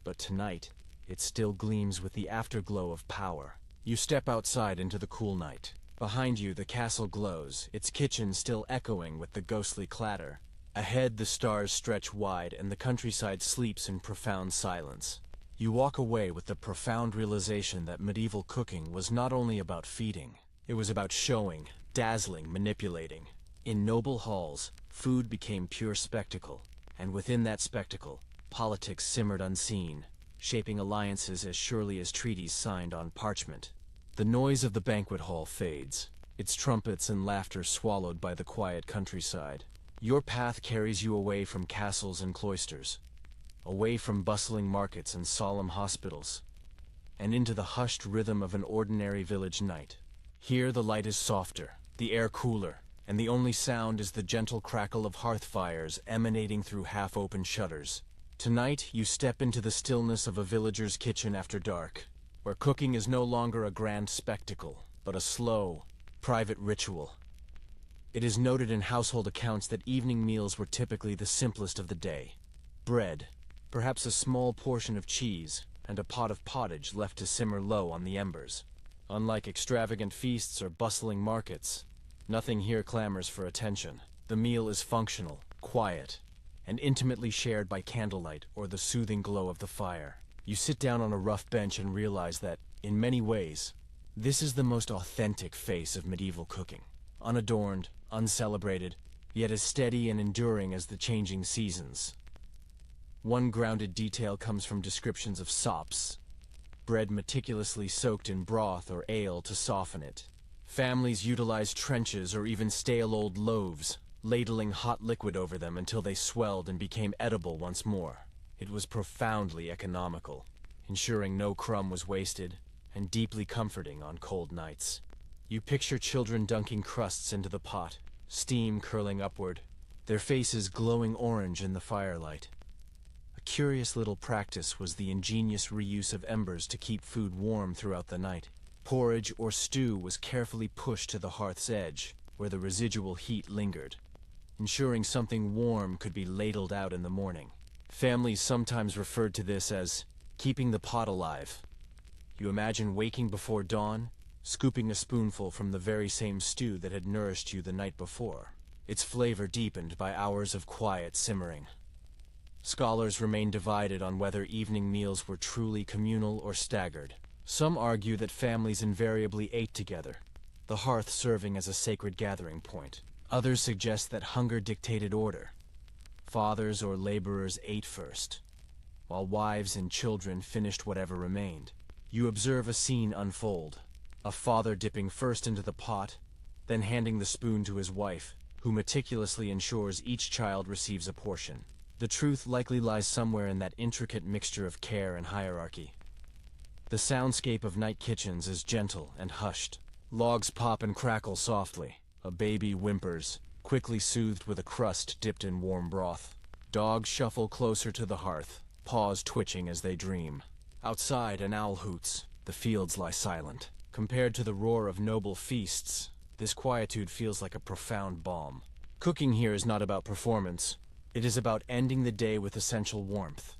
But tonight, it still gleams with the afterglow of power. You step outside into the cool night. Behind you the castle glows, its kitchen still echoing with the ghostly clatter. Ahead the stars stretch wide and the countryside sleeps in profound silence. You walk away with the profound realization that medieval cooking was not only about feeding. It was about showing, dazzling, manipulating. In noble halls, food became pure spectacle, and within that spectacle, politics simmered unseen, shaping alliances as surely as treaties signed on parchment. The noise of the banquet hall fades, its trumpets and laughter swallowed by the quiet countryside. Your path carries you away from castles and cloisters, away from bustling markets and solemn hospitals, and into the hushed rhythm of an ordinary village night. Here the light is softer, the air cooler, and the only sound is the gentle crackle of hearth fires emanating through half-open shutters. Tonight, you step into the stillness of a villager's kitchen after dark, where cooking is no longer a grand spectacle, but a slow, private ritual. It is noted in household accounts that evening meals were typically the simplest of the day. Bread, perhaps a small portion of cheese, and a pot of pottage left to simmer low on the embers. Unlike extravagant feasts or bustling markets, nothing here clamors for attention. The meal is functional, quiet, and intimately shared by candlelight or the soothing glow of the fire. You sit down on a rough bench and realize that, in many ways, this is the most authentic face of medieval cooking. Unadorned, uncelebrated, yet as steady and enduring as the changing seasons. One grounded detail comes from descriptions of sops, bread meticulously soaked in broth or ale to soften it. Families utilized trenches or even stale old loaves, ladling hot liquid over them until they swelled and became edible once more. It was profoundly economical, ensuring no crumb was wasted, and deeply comforting on cold nights. You picture children dunking crusts into the pot, steam curling upward, their faces glowing orange in the firelight. A curious little practice was the ingenious reuse of embers to keep food warm throughout the night. Porridge or stew was carefully pushed to the hearth's edge, where the residual heat lingered, ensuring something warm could be ladled out in the morning. Families sometimes referred to this as keeping the pot alive. You imagine waking before dawn, scooping a spoonful from the very same stew that had nourished you the night before, its flavor deepened by hours of quiet simmering. Scholars remain divided on whether evening meals were truly communal or staggered. Some argue that families invariably ate together, the hearth serving as a sacred gathering point. Others suggest that hunger dictated order. Fathers or laborers ate first, while wives and children finished whatever remained. You observe a scene unfold. A father dipping first into the pot, then handing the spoon to his wife, who meticulously ensures each child receives a portion. The truth likely lies somewhere in that intricate mixture of care and hierarchy. The soundscape of night kitchens is gentle and hushed. Logs pop and crackle softly. A baby whimpers, quickly soothed with a crust dipped in warm broth. Dogs shuffle closer to the hearth, paws twitching as they dream. Outside, an owl hoots. The fields lie silent. Compared to the roar of noble feasts, this quietude feels like a profound balm. Cooking here is not about performance. It is about ending the day with essential warmth.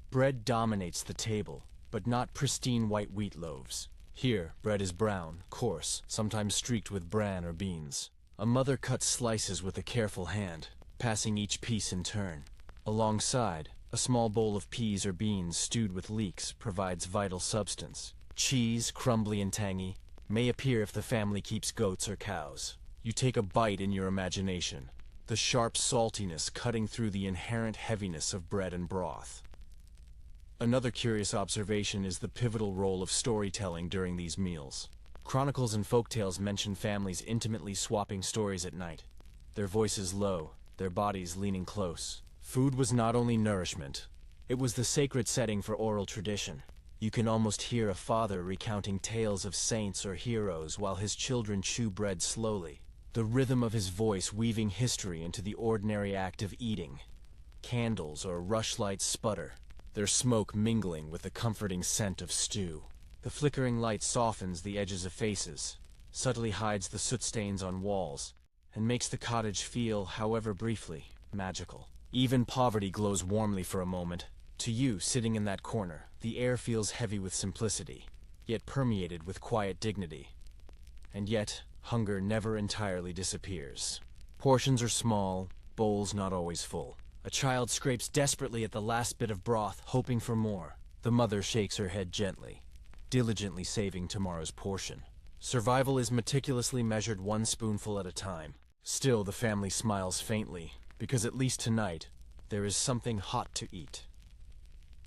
Bread dominates the table, but not pristine white wheat loaves. Here, bread is brown, coarse, sometimes streaked with bran or beans. A mother cuts slices with a careful hand, passing each piece in turn. Alongside, a small bowl of peas or beans stewed with leeks provides vital substance. Cheese, crumbly and tangy, may appear if the family keeps goats or cows. You take a bite in your imagination, the sharp saltiness cutting through the inherent heaviness of bread and broth. Another curious observation is the pivotal role of storytelling during these meals. Chronicles and folktales mention families intimately swapping stories at night, their voices low, their bodies leaning close. Food was not only nourishment, it was the sacred setting for oral tradition. You can almost hear a father recounting tales of saints or heroes while his children chew bread slowly, the rhythm of his voice weaving history into the ordinary act of eating. Candles or rushlights sputter, their smoke mingling with the comforting scent of stew. The flickering light softens the edges of faces, subtly hides the soot stains on walls, and makes the cottage feel, however briefly, magical. Even poverty glows warmly for a moment. To you, sitting in that corner, the air feels heavy with simplicity, yet permeated with quiet dignity. And yet, hunger never entirely disappears. Portions are small, bowls not always full. A child scrapes desperately at the last bit of broth, hoping for more. The mother shakes her head gently, diligently saving tomorrow's portion. Survival is meticulously measured one spoonful at a time. Still, the family smiles faintly, because at least tonight, there is something hot to eat.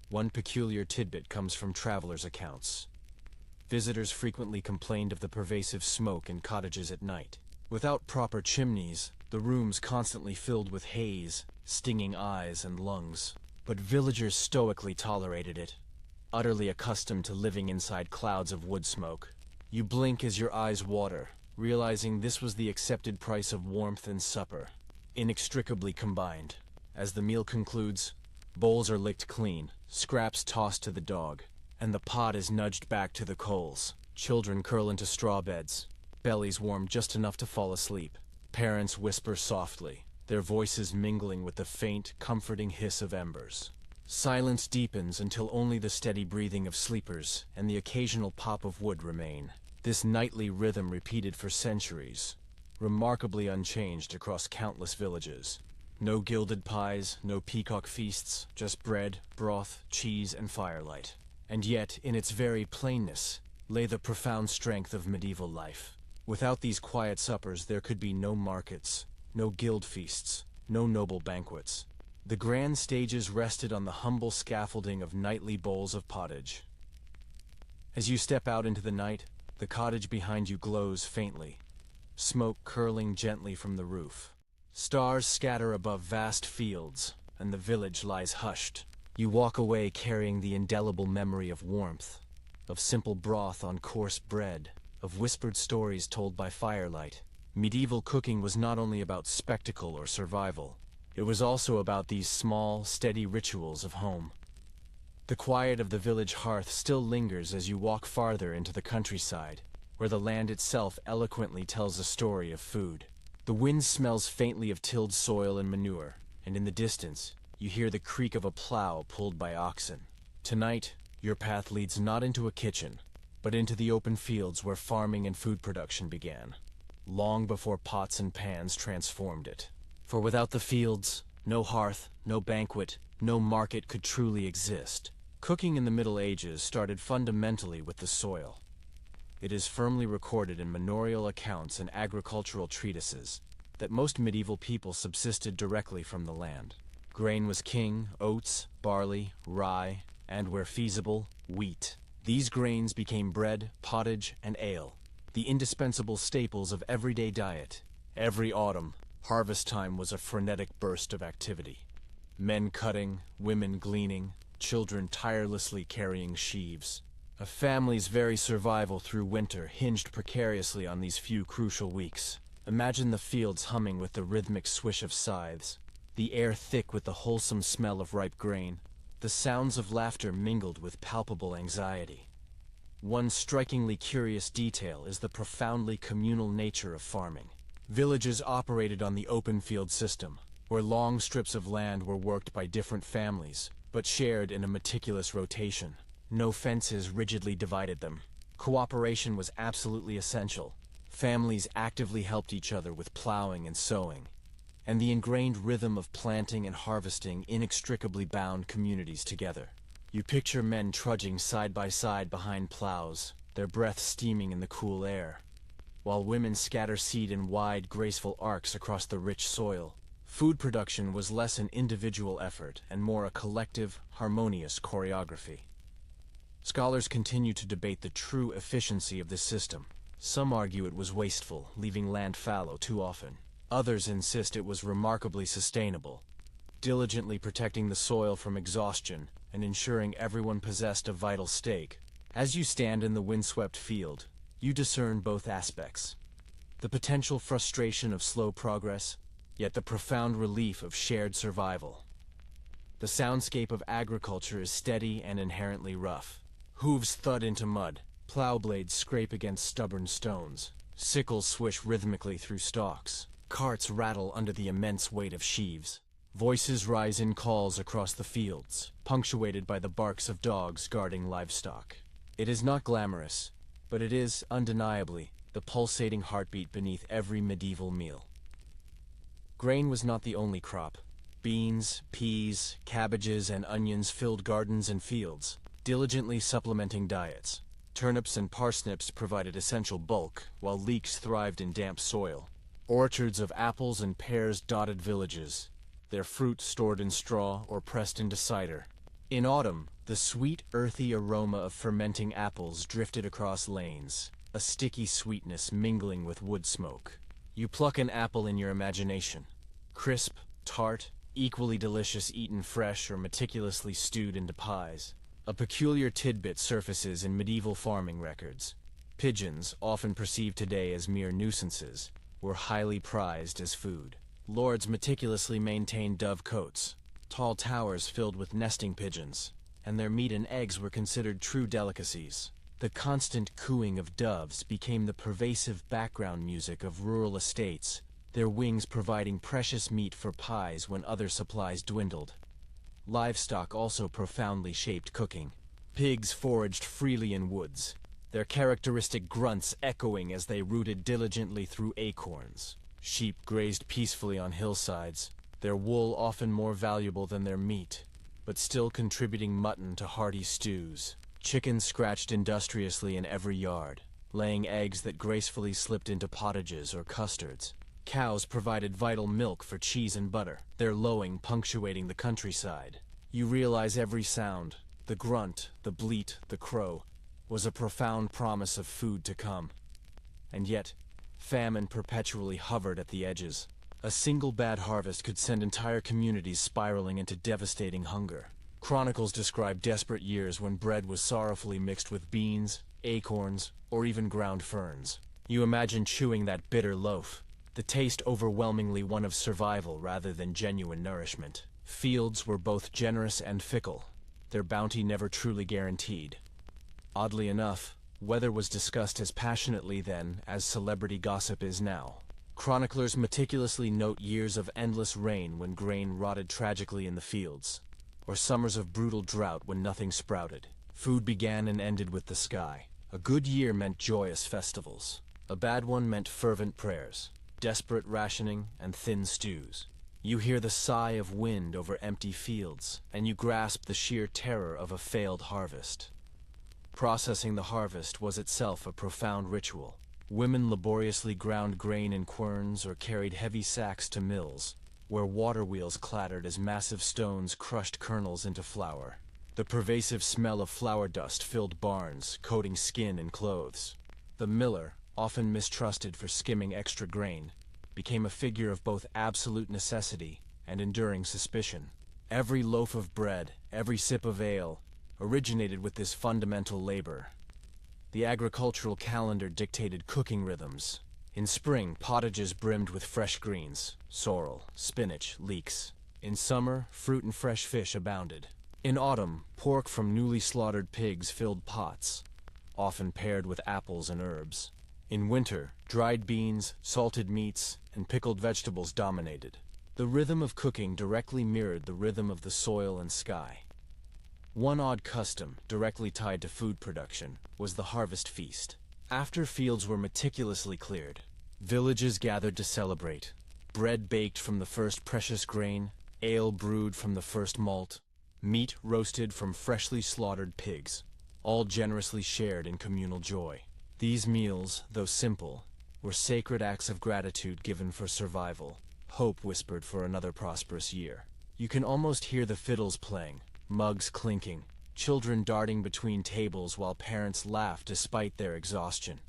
One peculiar tidbit comes from travelers' accounts. Visitors frequently complained of the pervasive smoke in cottages at night. Without proper chimneys, the rooms constantly filled with haze, stinging eyes and lungs. But villagers stoically tolerated it, utterly accustomed to living inside clouds of wood smoke. You blink as your eyes water, realizing this was the accepted price of warmth and supper, inextricably combined. As the meal concludes, bowls are licked clean, scraps tossed to the dog, and the pot is nudged back to the coals. Children curl into straw beds, bellies warm just enough to fall asleep. Parents whisper softly, their voices mingling with the faint, comforting hiss of embers. Silence deepens until only the steady breathing of sleepers and the occasional pop of wood remain. This nightly rhythm repeated for centuries, remarkably unchanged across countless villages. No gilded pies, no peacock feasts, just bread, broth, cheese, and firelight. And yet, in its very plainness, lay the profound strength of medieval life. Without these quiet suppers, there could be no markets, no guild feasts, no noble banquets. The grand stages rested on the humble scaffolding of nightly bowls of pottage. As you step out into the night, the cottage behind you glows faintly, smoke curling gently from the roof. Stars scatter above vast fields, and the village lies hushed. You walk away carrying the indelible memory of warmth, of simple broth on coarse bread, of whispered stories told by firelight. Medieval cooking was not only about spectacle or survival. It was also about these small, steady rituals of home. The quiet of the village hearth still lingers as you walk farther into the countryside, where the land itself eloquently tells a story of food. The wind smells faintly of tilled soil and manure, and in the distance, you hear the creak of a plow pulled by oxen. Tonight, your path leads not into a kitchen, but into the open fields where farming and food production began, long before pots and pans transformed it. For without the fields, no hearth, no banquet, no market could truly exist. Cooking in the Middle Ages started fundamentally with the soil. It is firmly recorded in manorial accounts and agricultural treatises that most medieval people subsisted directly from the land. Grain was king, oats, barley, rye, and where feasible, wheat. These grains became bread, pottage, and ale, the indispensable staples of everyday diet. Every autumn, harvest time was a frenetic burst of activity. Men cutting, women gleaning, children tirelessly carrying sheaves. A family's very survival through winter hinged precariously on these few crucial weeks. Imagine the fields humming with the rhythmic swish of scythes, the air thick with the wholesome smell of ripe grain, the sounds of laughter mingled with palpable anxiety. One strikingly curious detail is the profoundly communal nature of farming. Villages operated on the open field system, where long strips of land were worked by different families, but shared in a meticulous rotation. No fences rigidly divided them. Cooperation was absolutely essential. Families actively helped each other with plowing and sowing, and the ingrained rhythm of planting and harvesting inextricably bound communities together. You picture men trudging side by side behind plows, their breath steaming in the cool air, while women scatter seed in wide, graceful arcs across the rich soil. Food production was less an individual effort and more a collective, harmonious choreography. Scholars continue to debate the true efficiency of this system. Some argue it was wasteful, leaving land fallow too often. Others insist it was remarkably sustainable, diligently protecting the soil from exhaustion and ensuring everyone possessed a vital stake. As you stand in the windswept field, you discern both aspects: the potential frustration of slow progress, yet the profound relief of shared survival. The soundscape of agriculture is steady and inherently rough. Hooves thud into mud, plow blades scrape against stubborn stones, sickles swish rhythmically through stalks, carts rattle under the immense weight of sheaves. Voices rise in calls across the fields, punctuated by the barks of dogs guarding livestock. It is not glamorous, but it is, undeniably, the pulsating heartbeat beneath every medieval meal. Grain was not the only crop. Beans, peas, cabbages, and onions filled gardens and fields, diligently supplementing diets. Turnips and parsnips provided essential bulk, while leeks thrived in damp soil. Orchards of apples and pears dotted villages, their fruit stored in straw or pressed into cider. In autumn, the sweet, earthy aroma of fermenting apples drifted across lanes, a sticky sweetness mingling with wood smoke. You pluck an apple in your imagination. Crisp, tart, equally delicious eaten fresh or meticulously stewed into pies. A peculiar tidbit surfaces in medieval farming records. Pigeons, often perceived today as mere nuisances, were highly prized as food. Lords meticulously maintained dove cotes, tall towers filled with nesting pigeons, and their meat and eggs were considered true delicacies. The constant cooing of doves became the pervasive background music of rural estates, their wings providing precious meat for pies when other supplies dwindled. Livestock also profoundly shaped cooking. Pigs foraged freely in woods, their characteristic grunts echoing as they rooted diligently through acorns. Sheep grazed peacefully on hillsides, their wool often more valuable than their meat, but still contributing mutton to hearty stews. Chickens scratched industriously in every yard, laying eggs that gracefully slipped into pottages or custards. Cows provided vital milk for cheese and butter, their lowing punctuating the countryside. You realize every sound, the grunt, the bleat, the crow, was a profound promise of food to come. And yet, famine perpetually hovered at the edges. A single bad harvest could send entire communities spiraling into devastating hunger. Chronicles describe desperate years when bread was sorrowfully mixed with beans, acorns, or even ground ferns. You imagine chewing that bitter loaf, the taste overwhelmingly one of survival rather than genuine nourishment. Fields were both generous and fickle, their bounty never truly guaranteed. Oddly enough, weather was discussed as passionately then as celebrity gossip is now. Chroniclers meticulously note years of endless rain when grain rotted tragically in the fields, or summers of brutal drought when nothing sprouted. Food began and ended with the sky. A good year meant joyous festivals. A bad one meant fervent prayers, desperate rationing, and thin stews. You hear the sigh of wind over empty fields, and you grasp the sheer terror of a failed harvest. Processing the harvest was itself a profound ritual. Women laboriously ground grain in querns or carried heavy sacks to mills, where water wheels clattered as massive stones crushed kernels into flour. The pervasive smell of flour dust filled barns, coating skin and clothes. The miller, often mistrusted for skimming extra grain, became a figure of both absolute necessity and enduring suspicion. Every loaf of bread, every sip of ale, originated with this fundamental labor. The agricultural calendar dictated cooking rhythms. In spring, pottages brimmed with fresh greens, sorrel, spinach, leeks. In summer, fruit and fresh fish abounded. In autumn, pork from newly slaughtered pigs filled pots, often paired with apples and herbs. In winter, dried beans, salted meats, and pickled vegetables dominated. The rhythm of cooking directly mirrored the rhythm of the soil and sky. One odd custom, directly tied to food production, was the harvest feast. After fields were meticulously cleared, villages gathered to celebrate. Bread baked from the first precious grain, ale brewed from the first malt, meat roasted from freshly slaughtered pigs, all generously shared in communal joy. These meals, though simple, were sacred acts of gratitude given for survival, hope whispered for another prosperous year. You can almost hear the fiddles playing, mugs clinking, children darting between tables while parents laugh despite their exhaustion.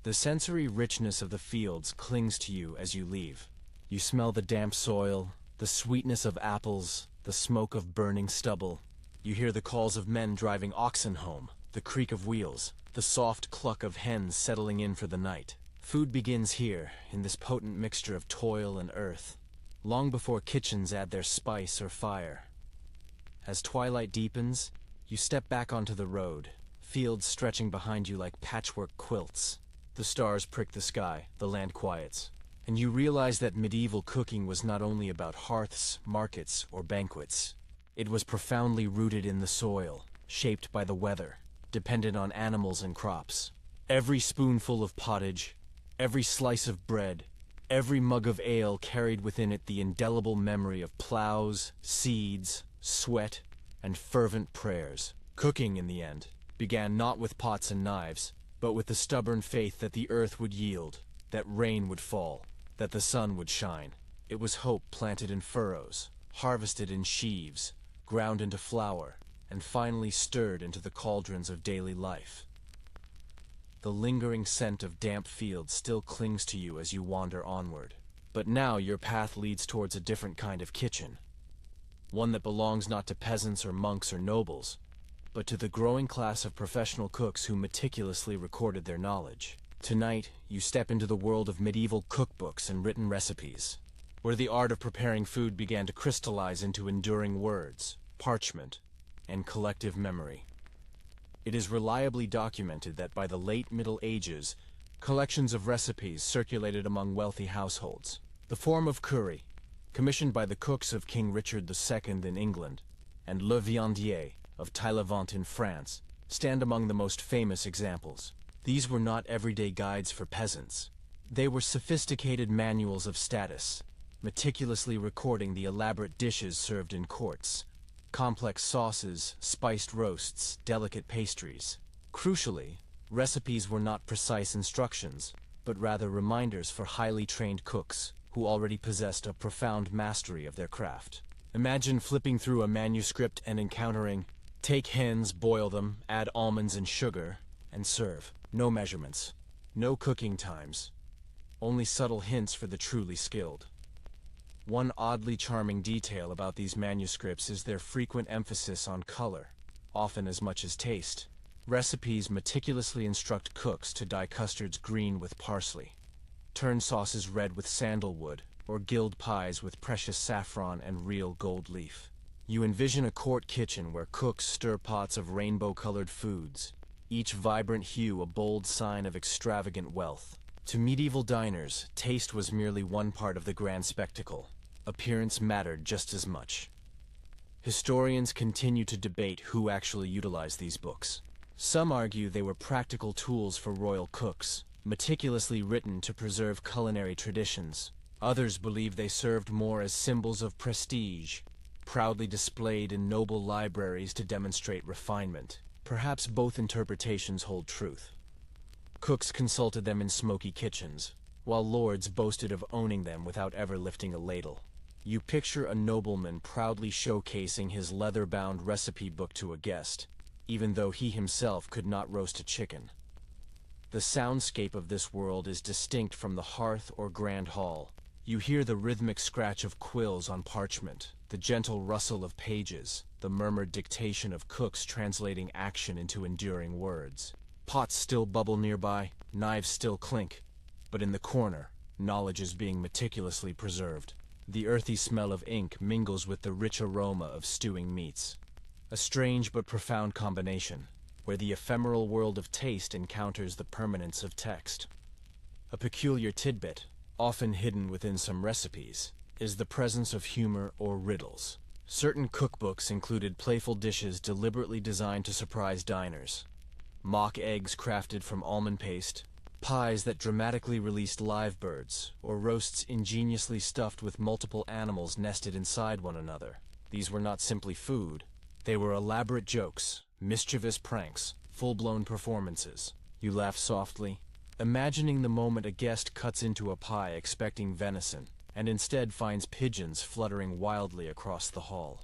The sensory richness of the fields clings to you as you leave. You smell the damp soil, the sweetness of apples, the smoke of burning stubble. You hear the calls of men driving oxen home, the creak of wheels, the soft cluck of hens settling in for the night. Food begins here, in this potent mixture of toil and earth, long before kitchens add their spice or fire. As twilight deepens, you step back onto the road, fields stretching behind you like patchwork quilts. The stars prick the sky, the land quiets, and you realize that medieval cooking was not only about hearths, markets, or banquets. It was profoundly rooted in the soil, shaped by the weather, dependent on animals and crops. Every spoonful of pottage, every slice of bread, every mug of ale carried within it the indelible memory of plows, seeds, sweat, and fervent prayers. Cooking, in the end, began not with pots and knives, but with the stubborn faith that the earth would yield, that rain would fall, that the sun would shine. It was hope planted in furrows, harvested in sheaves, ground into flour, and finally stirred into the cauldrons of daily life. The lingering scent of damp fields still clings to you as you wander onward. But now your path leads towards a different kind of kitchen. One that belongs not to peasants or monks or nobles, but to the growing class of professional cooks who meticulously recorded their knowledge. Tonight, you step into the world of medieval cookbooks and written recipes, where the art of preparing food began to crystallize into enduring words, parchment, and collective memory. It is reliably documented that by the late Middle Ages, collections of recipes circulated among wealthy households. The form of curry, commissioned by the cooks of King Richard II in England, and Le Viandier of Taillevent in France, stand among the most famous examples. These were not everyday guides for peasants. They were sophisticated manuals of status, meticulously recording the elaborate dishes served in courts, complex sauces, spiced roasts, delicate pastries. Crucially, recipes were not precise instructions, but rather reminders for highly trained cooks who already possessed a profound mastery of their craft. Imagine flipping through a manuscript and encountering, "Take hens, boil them, add almonds and sugar, and serve." No measurements, no cooking times, only subtle hints for the truly skilled. One oddly charming detail about these manuscripts is their frequent emphasis on color, often as much as taste. Recipes meticulously instruct cooks to dye custards green with parsley, turn sauces red with sandalwood, or gild pies with precious saffron and real gold leaf. You envision a court kitchen where cooks stir pots of rainbow-colored foods, each vibrant hue a bold sign of extravagant wealth. To medieval diners, taste was merely one part of the grand spectacle. Appearance mattered just as much. Historians continue to debate who actually utilized these books. Some argue they were practical tools for royal cooks, meticulously written to preserve culinary traditions. Others believe they served more as symbols of prestige, proudly displayed in noble libraries to demonstrate refinement. Perhaps both interpretations hold truth. Cooks consulted them in smoky kitchens, while lords boasted of owning them without ever lifting a ladle. You picture a nobleman proudly showcasing his leather-bound recipe book to a guest, even though he himself could not roast a chicken. The soundscape of this world is distinct from the hearth or grand hall. You hear the rhythmic scratch of quills on parchment, the gentle rustle of pages, the murmured dictation of cooks translating action into enduring words. Pots still bubble nearby, knives still clink, But in the corner, knowledge is being meticulously preserved. The earthy smell of ink mingles with the rich aroma of stewing meats. A strange but profound combination, where the ephemeral world of taste encounters the permanence of text. A peculiar tidbit, often hidden within some recipes, is the presence of humor or riddles. Certain cookbooks included playful dishes deliberately designed to surprise diners. Mock eggs crafted from almond paste, pies that dramatically released live birds, or roasts ingeniously stuffed with multiple animals nested inside one another. These were not simply food. They were elaborate jokes, mischievous pranks, full-blown performances. You laugh softly, imagining the moment a guest cuts into a pie expecting venison, and instead finds pigeons fluttering wildly across the hall.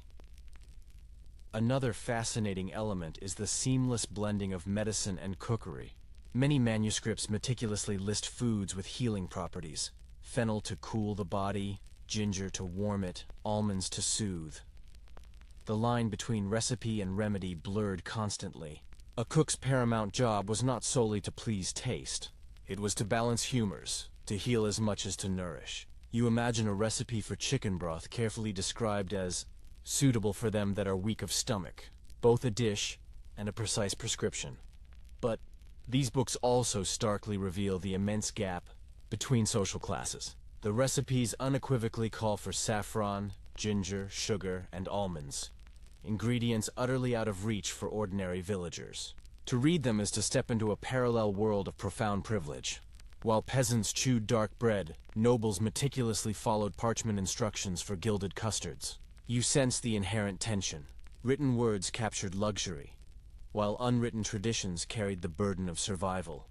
Another fascinating element is the seamless blending of medicine and cookery. Many manuscripts meticulously list foods with healing properties: fennel to cool the body, ginger to warm it, almonds to soothe. The line between recipe and remedy blurred constantly. A cook's paramount job was not solely to please taste. It was to balance humors, to heal as much as to nourish. You imagine a recipe for chicken broth carefully described as suitable for them that are weak of stomach, both a dish and a precise prescription. But these books also starkly reveal the immense gap between social classes. The recipes unequivocally call for saffron, ginger, sugar, and almonds, ingredients utterly out of reach for ordinary villagers. To read them is to step into a parallel world of profound privilege. While peasants chewed dark bread, nobles meticulously followed parchment instructions for gilded custards. You sense the inherent tension. Written words captured luxury, while unwritten traditions carried the burden of survival.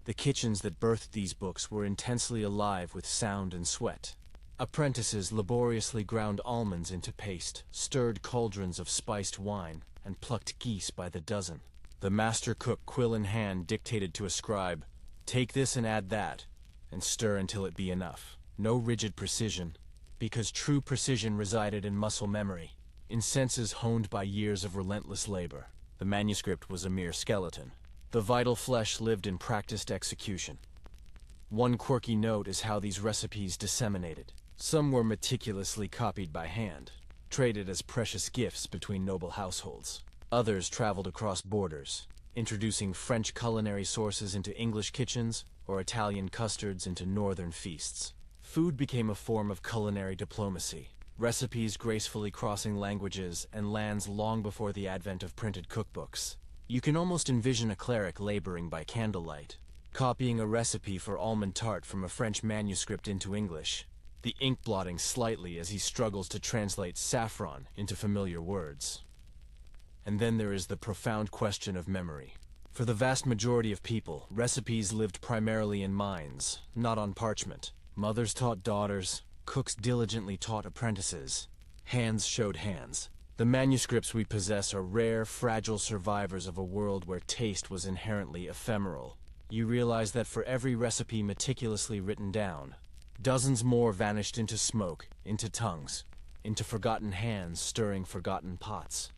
The kitchens that birthed these books were intensely alive with sound and sweat. Apprentices laboriously ground almonds into paste, stirred cauldrons of spiced wine, and plucked geese by the dozen. The master cook, quill in hand, dictated to a scribe, "Take this and add that, and stir until it be enough." No rigid precision, because true precision resided in muscle memory, in senses honed by years of relentless labor. The manuscript was a mere skeleton. The vital flesh lived in practiced execution. One quirky note is how these recipes disseminated. Some were meticulously copied by hand, traded as precious gifts between noble households. Others traveled across borders, introducing French culinary sources into English kitchens or Italian custards into northern feasts. Food became a form of culinary diplomacy, recipes gracefully crossing languages and lands long before the advent of printed cookbooks. You can almost envision a cleric laboring by candlelight, copying a recipe for almond tart from a French manuscript into English, the ink blotting slightly as he struggles to translate saffron into familiar words. And then there is the profound question of memory. For the vast majority of people, recipes lived primarily in minds, not on parchment. Mothers taught daughters, cooks diligently taught apprentices. Hands showed hands. The manuscripts we possess are rare, fragile survivors of a world where taste was inherently ephemeral. You realize that for every recipe meticulously written down, dozens more vanished into smoke, into tongues, into forgotten hands stirring forgotten pots.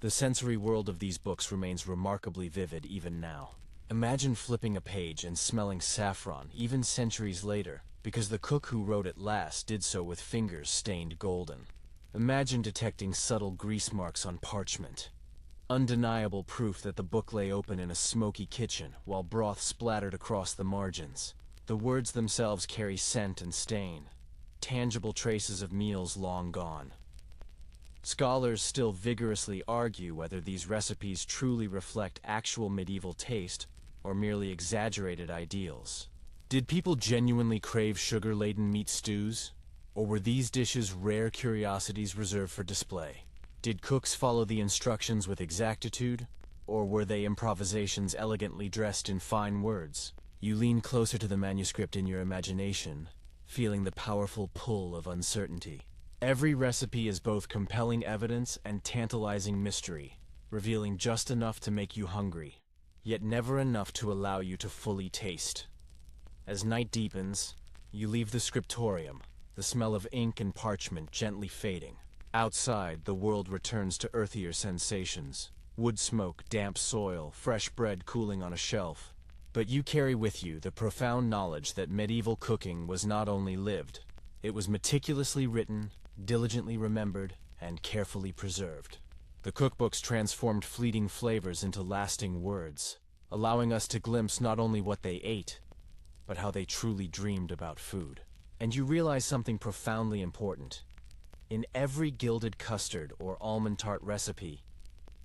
The sensory world of these books remains remarkably vivid even now. Imagine flipping a page and smelling saffron even centuries later, because the cook who wrote it last did so with fingers stained golden. Imagine detecting subtle grease marks on parchment. Undeniable proof that the book lay open in a smoky kitchen while broth splattered across the margins. The words themselves carry scent and stain, tangible traces of meals long gone. Scholars still vigorously argue whether these recipes truly reflect actual medieval taste or merely exaggerated ideals. Did people genuinely crave sugar-laden meat stews? Or were these dishes rare curiosities reserved for display? Did cooks follow the instructions with exactitude? Or were they improvisations elegantly dressed in fine words? You lean closer to the manuscript in your imagination, feeling the powerful pull of uncertainty. Every recipe is both compelling evidence and tantalizing mystery, revealing just enough to make you hungry, yet never enough to allow you to fully taste. As night deepens, you leave the scriptorium, the smell of ink and parchment gently fading. Outside, the world returns to earthier sensations. Wood smoke, damp soil, fresh bread cooling on a shelf. But you carry with you the profound knowledge that medieval cooking was not only lived, it was meticulously written, diligently remembered, and carefully preserved. The cookbooks transformed fleeting flavors into lasting words, allowing us to glimpse not only what they ate, but how they truly dreamed about food. And you realize something profoundly important. In every gilded custard or almond tart recipe,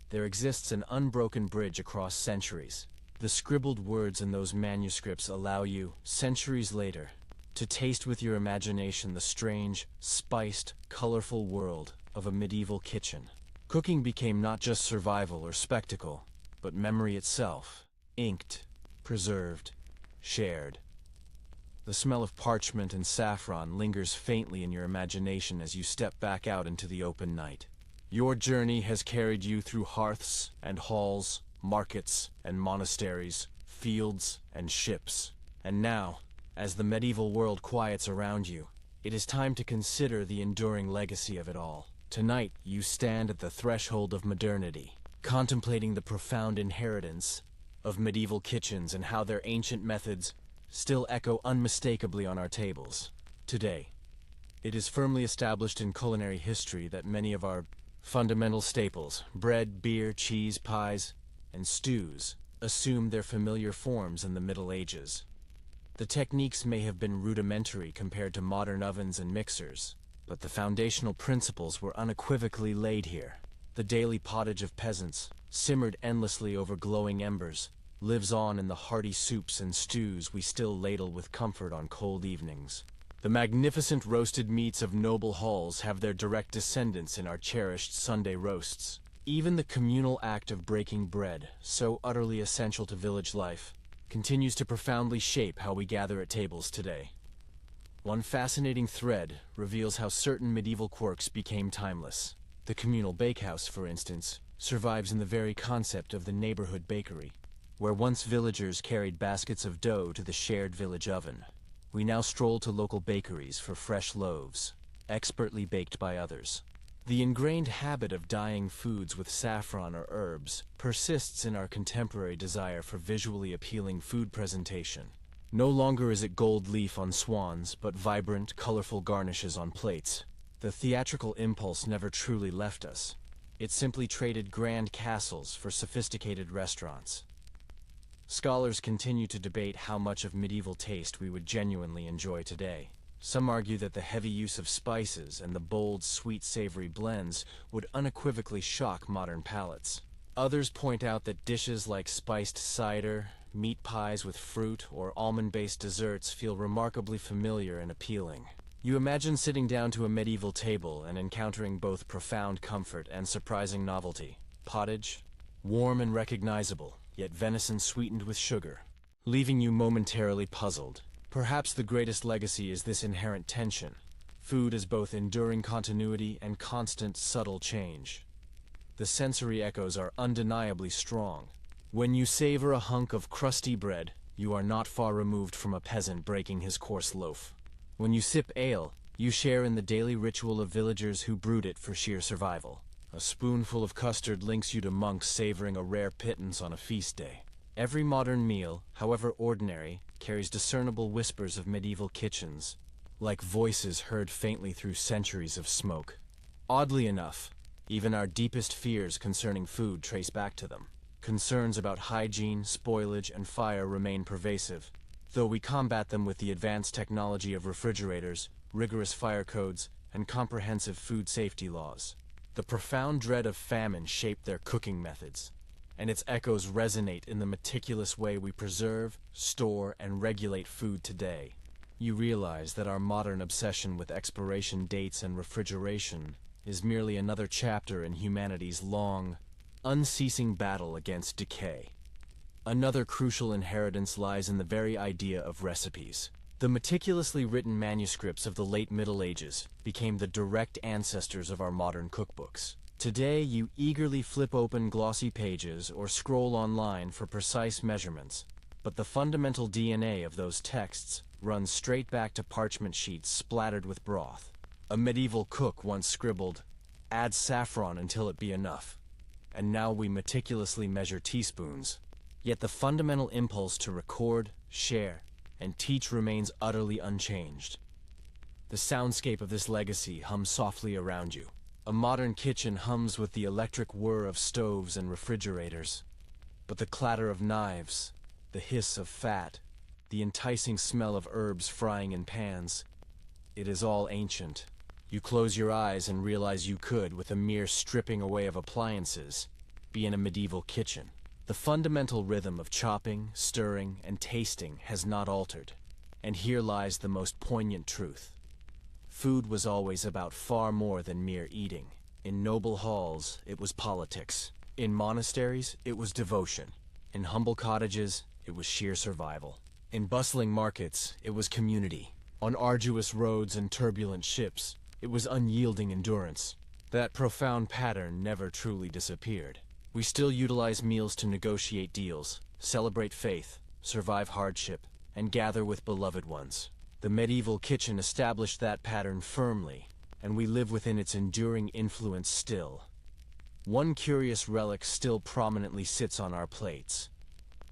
there exists an unbroken bridge across centuries. The scribbled words in those manuscripts allow you, centuries later, to taste with your imagination the strange, spiced, colorful world of a medieval kitchen. Cooking became not just survival or spectacle, but memory itself, inked, preserved, shared. The smell of parchment and saffron lingers faintly in your imagination as you step back out into the open night. Your journey has carried you through hearths and halls, markets and monasteries, fields and ships. And now, as the medieval world quiets around you, it is time to consider the enduring legacy of it all. Tonight, you stand at the threshold of modernity, contemplating the profound inheritance of medieval kitchens and how their ancient methods still echo unmistakably on our tables. Today, it is firmly established in culinary history that many of our fundamental staples, bread, beer, cheese, pies, and stews, assumed their familiar forms in the Middle Ages. The techniques may have been rudimentary compared to modern ovens and mixers, but the foundational principles were unequivocally laid here. The daily pottage of peasants, simmered endlessly over glowing embers, lives on in the hearty soups and stews we still ladle with comfort on cold evenings. The magnificent roasted meats of noble halls have their direct descendants in our cherished Sunday roasts. Even the communal act of breaking bread, so utterly essential to village life, continues to profoundly shape how we gather at tables today. One fascinating thread reveals how certain medieval quirks became timeless. The communal bakehouse, for instance, survives in the very concept of the neighborhood bakery, where once villagers carried baskets of dough to the shared village oven. We now stroll to local bakeries for fresh loaves, expertly baked by others. The ingrained habit of dyeing foods with saffron or herbs persists in our contemporary desire for visually appealing food presentation. No longer is it gold leaf on swans, but vibrant, colorful garnishes on plates. The theatrical impulse never truly left us. It simply traded grand castles for sophisticated restaurants. Scholars continue to debate how much of medieval taste we would genuinely enjoy today. Some argue that the heavy use of spices and the bold, sweet, savory blends would unequivocally shock modern palates. Others point out that dishes like spiced cider, meat pies with fruit, or almond-based desserts feel remarkably familiar and appealing. You imagine sitting down to a medieval table and encountering both profound comfort and surprising novelty. Pottage, warm and recognizable, yet venison sweetened with sugar, leaving you momentarily puzzled. Perhaps the greatest legacy is this inherent tension. Food is both enduring continuity and constant, subtle change. The sensory echoes are undeniably strong. When you savor a hunk of crusty bread, you are not far removed from a peasant breaking his coarse loaf. When you sip ale, you share in the daily ritual of villagers who brewed it for sheer survival. A spoonful of custard links you to monks savoring a rare pittance on a feast day. Every modern meal, however ordinary, carries discernible whispers of medieval kitchens, like voices heard faintly through centuries of smoke. Oddly enough, even our deepest fears concerning food trace back to them. Concerns about hygiene, spoilage, and fire remain pervasive, though we combat them with the advanced technology of refrigerators, rigorous fire codes, and comprehensive food safety laws. The profound dread of famine shaped their cooking methods, and its echoes resonate in the meticulous way we preserve, store, and regulate food today. You realize that our modern obsession with expiration dates and refrigeration is merely another chapter in humanity's long, unceasing battle against decay. Another crucial inheritance lies in the very idea of recipes. The meticulously written manuscripts of the late Middle Ages became the direct ancestors of our modern cookbooks. Today, you eagerly flip open glossy pages or scroll online for precise measurements, but the fundamental DNA of those texts runs straight back to parchment sheets splattered with broth. A medieval cook once scribbled, "Add saffron until it be enough," and now we meticulously measure teaspoons, Yet the fundamental impulse to record, share, and teach remains utterly unchanged. The soundscape of this legacy hums softly around you. A modern kitchen hums with the electric whir of stoves and refrigerators. But the clatter of knives, the hiss of fat, the enticing smell of herbs frying in pans, it is all ancient. You close your eyes and realize you could, with a mere stripping away of appliances, be in a medieval kitchen. The fundamental rhythm of chopping, stirring, and tasting has not altered. And here lies the most poignant truth. Food was always about far more than mere eating. In noble halls, it was politics. In monasteries, it was devotion. In humble cottages, it was sheer survival. In bustling markets, it was community. On arduous roads and turbulent ships, it was unyielding endurance. That profound pattern never truly disappeared. We still utilize meals to negotiate deals, celebrate faith, survive hardship, and gather with beloved ones. The medieval kitchen established that pattern firmly, and we live within its enduring influence still. One curious relic still prominently sits on our plates: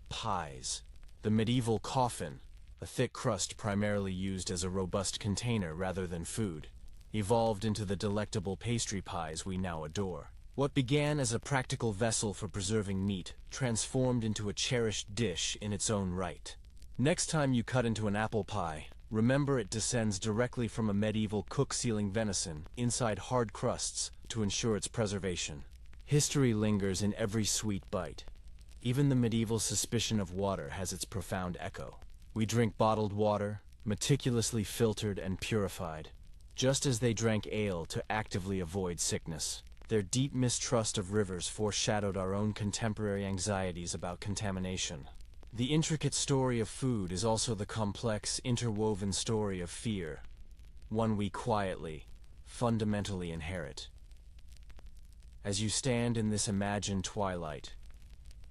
pies. The medieval coffin, a thick crust primarily used as a robust container rather than food, evolved into the delectable pastry pies we now adore. What began as a practical vessel for preserving meat transformed into a cherished dish in its own right. Next time you cut into an apple pie, remember it descends directly from a medieval cook sealing venison inside hard crusts to ensure its preservation. History lingers in every sweet bite. Even the medieval suspicion of water has its profound echo. We drink bottled water, meticulously filtered and purified, just as they drank ale to actively avoid sickness. Their deep mistrust of rivers foreshadowed our own contemporary anxieties about contamination. The intricate story of food is also the complex, interwoven story of fear, one we quietly, fundamentally inherit. As you stand in this imagined twilight,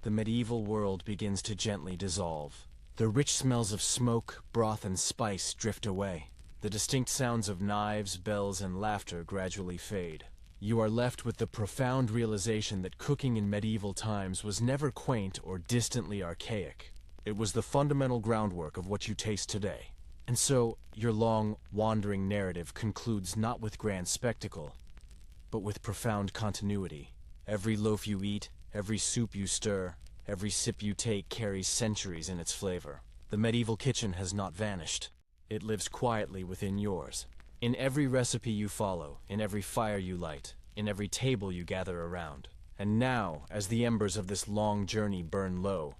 the medieval world begins to gently dissolve. The rich smells of smoke, broth, and spice drift away. The distinct sounds of knives, bells, and laughter gradually fade. You are left with the profound realization that cooking in medieval times was never quaint or distantly archaic. It was the fundamental groundwork of what you taste today. And so, your long, wandering narrative concludes not with grand spectacle, but with profound continuity. Every loaf you eat, every soup you stir, every sip you take carries centuries in its flavor. The medieval kitchen has not vanished. It lives quietly within yours. In every recipe you follow, in every fire you light, in every table you gather around. And now, as the embers of this long journey burn low,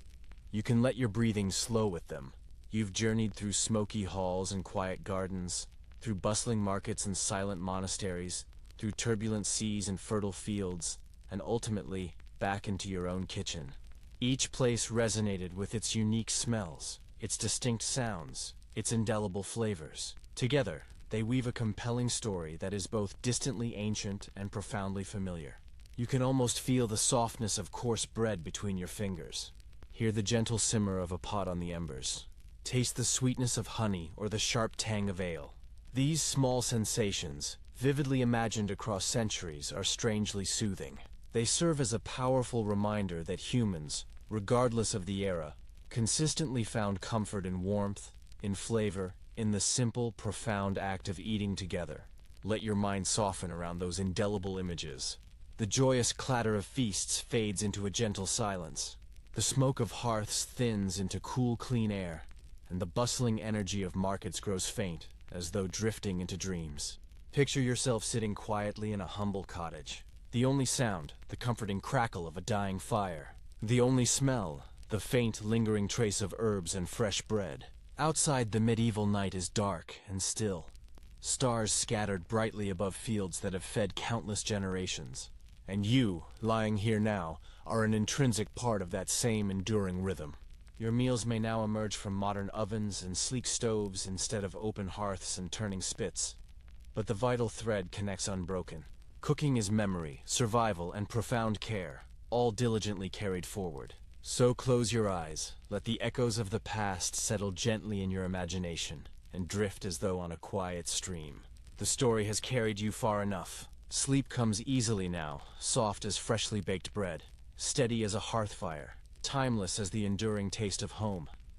you can let your breathing slow with them. You've journeyed through smoky halls and quiet gardens, through bustling markets and silent monasteries, through turbulent seas and fertile fields, and ultimately, back into your own kitchen. Each place resonated with its unique smells, its distinct sounds, its indelible flavors. Together, they weave a compelling story that is both distantly ancient and profoundly familiar. You can almost feel the softness of coarse bread between your fingers. Hear the gentle simmer of a pot on the embers. Taste the sweetness of honey or the sharp tang of ale. These small sensations, vividly imagined across centuries, are strangely soothing. They serve as a powerful reminder that humans, regardless of the era, consistently found comfort in warmth, in flavor, in the simple, profound act of eating together. Let your mind soften around those indelible images. The joyous clatter of feasts fades into a gentle silence. The smoke of hearths thins into cool, clean air, and the bustling energy of markets grows faint, as though drifting into dreams. Picture yourself sitting quietly in a humble cottage. The only sound, the comforting crackle of a dying fire. The only smell, the faint, lingering trace of herbs and fresh bread. Outside, the medieval night is dark and still. Stars scattered brightly above fields that have fed countless generations. And you, lying here now, are an intrinsic part of that same enduring rhythm. Your meals may now emerge from modern ovens and sleek stoves instead of open hearths and turning spits. But the vital thread connects unbroken. Cooking is memory, survival, and profound care, all diligently carried forward. So close your eyes, let the echoes of the past settle gently in your imagination, and drift as though on a quiet stream. The story has carried you far enough. Sleep comes easily now, soft as freshly baked bread, steady as a hearth fire. timeless as the enduring taste of home.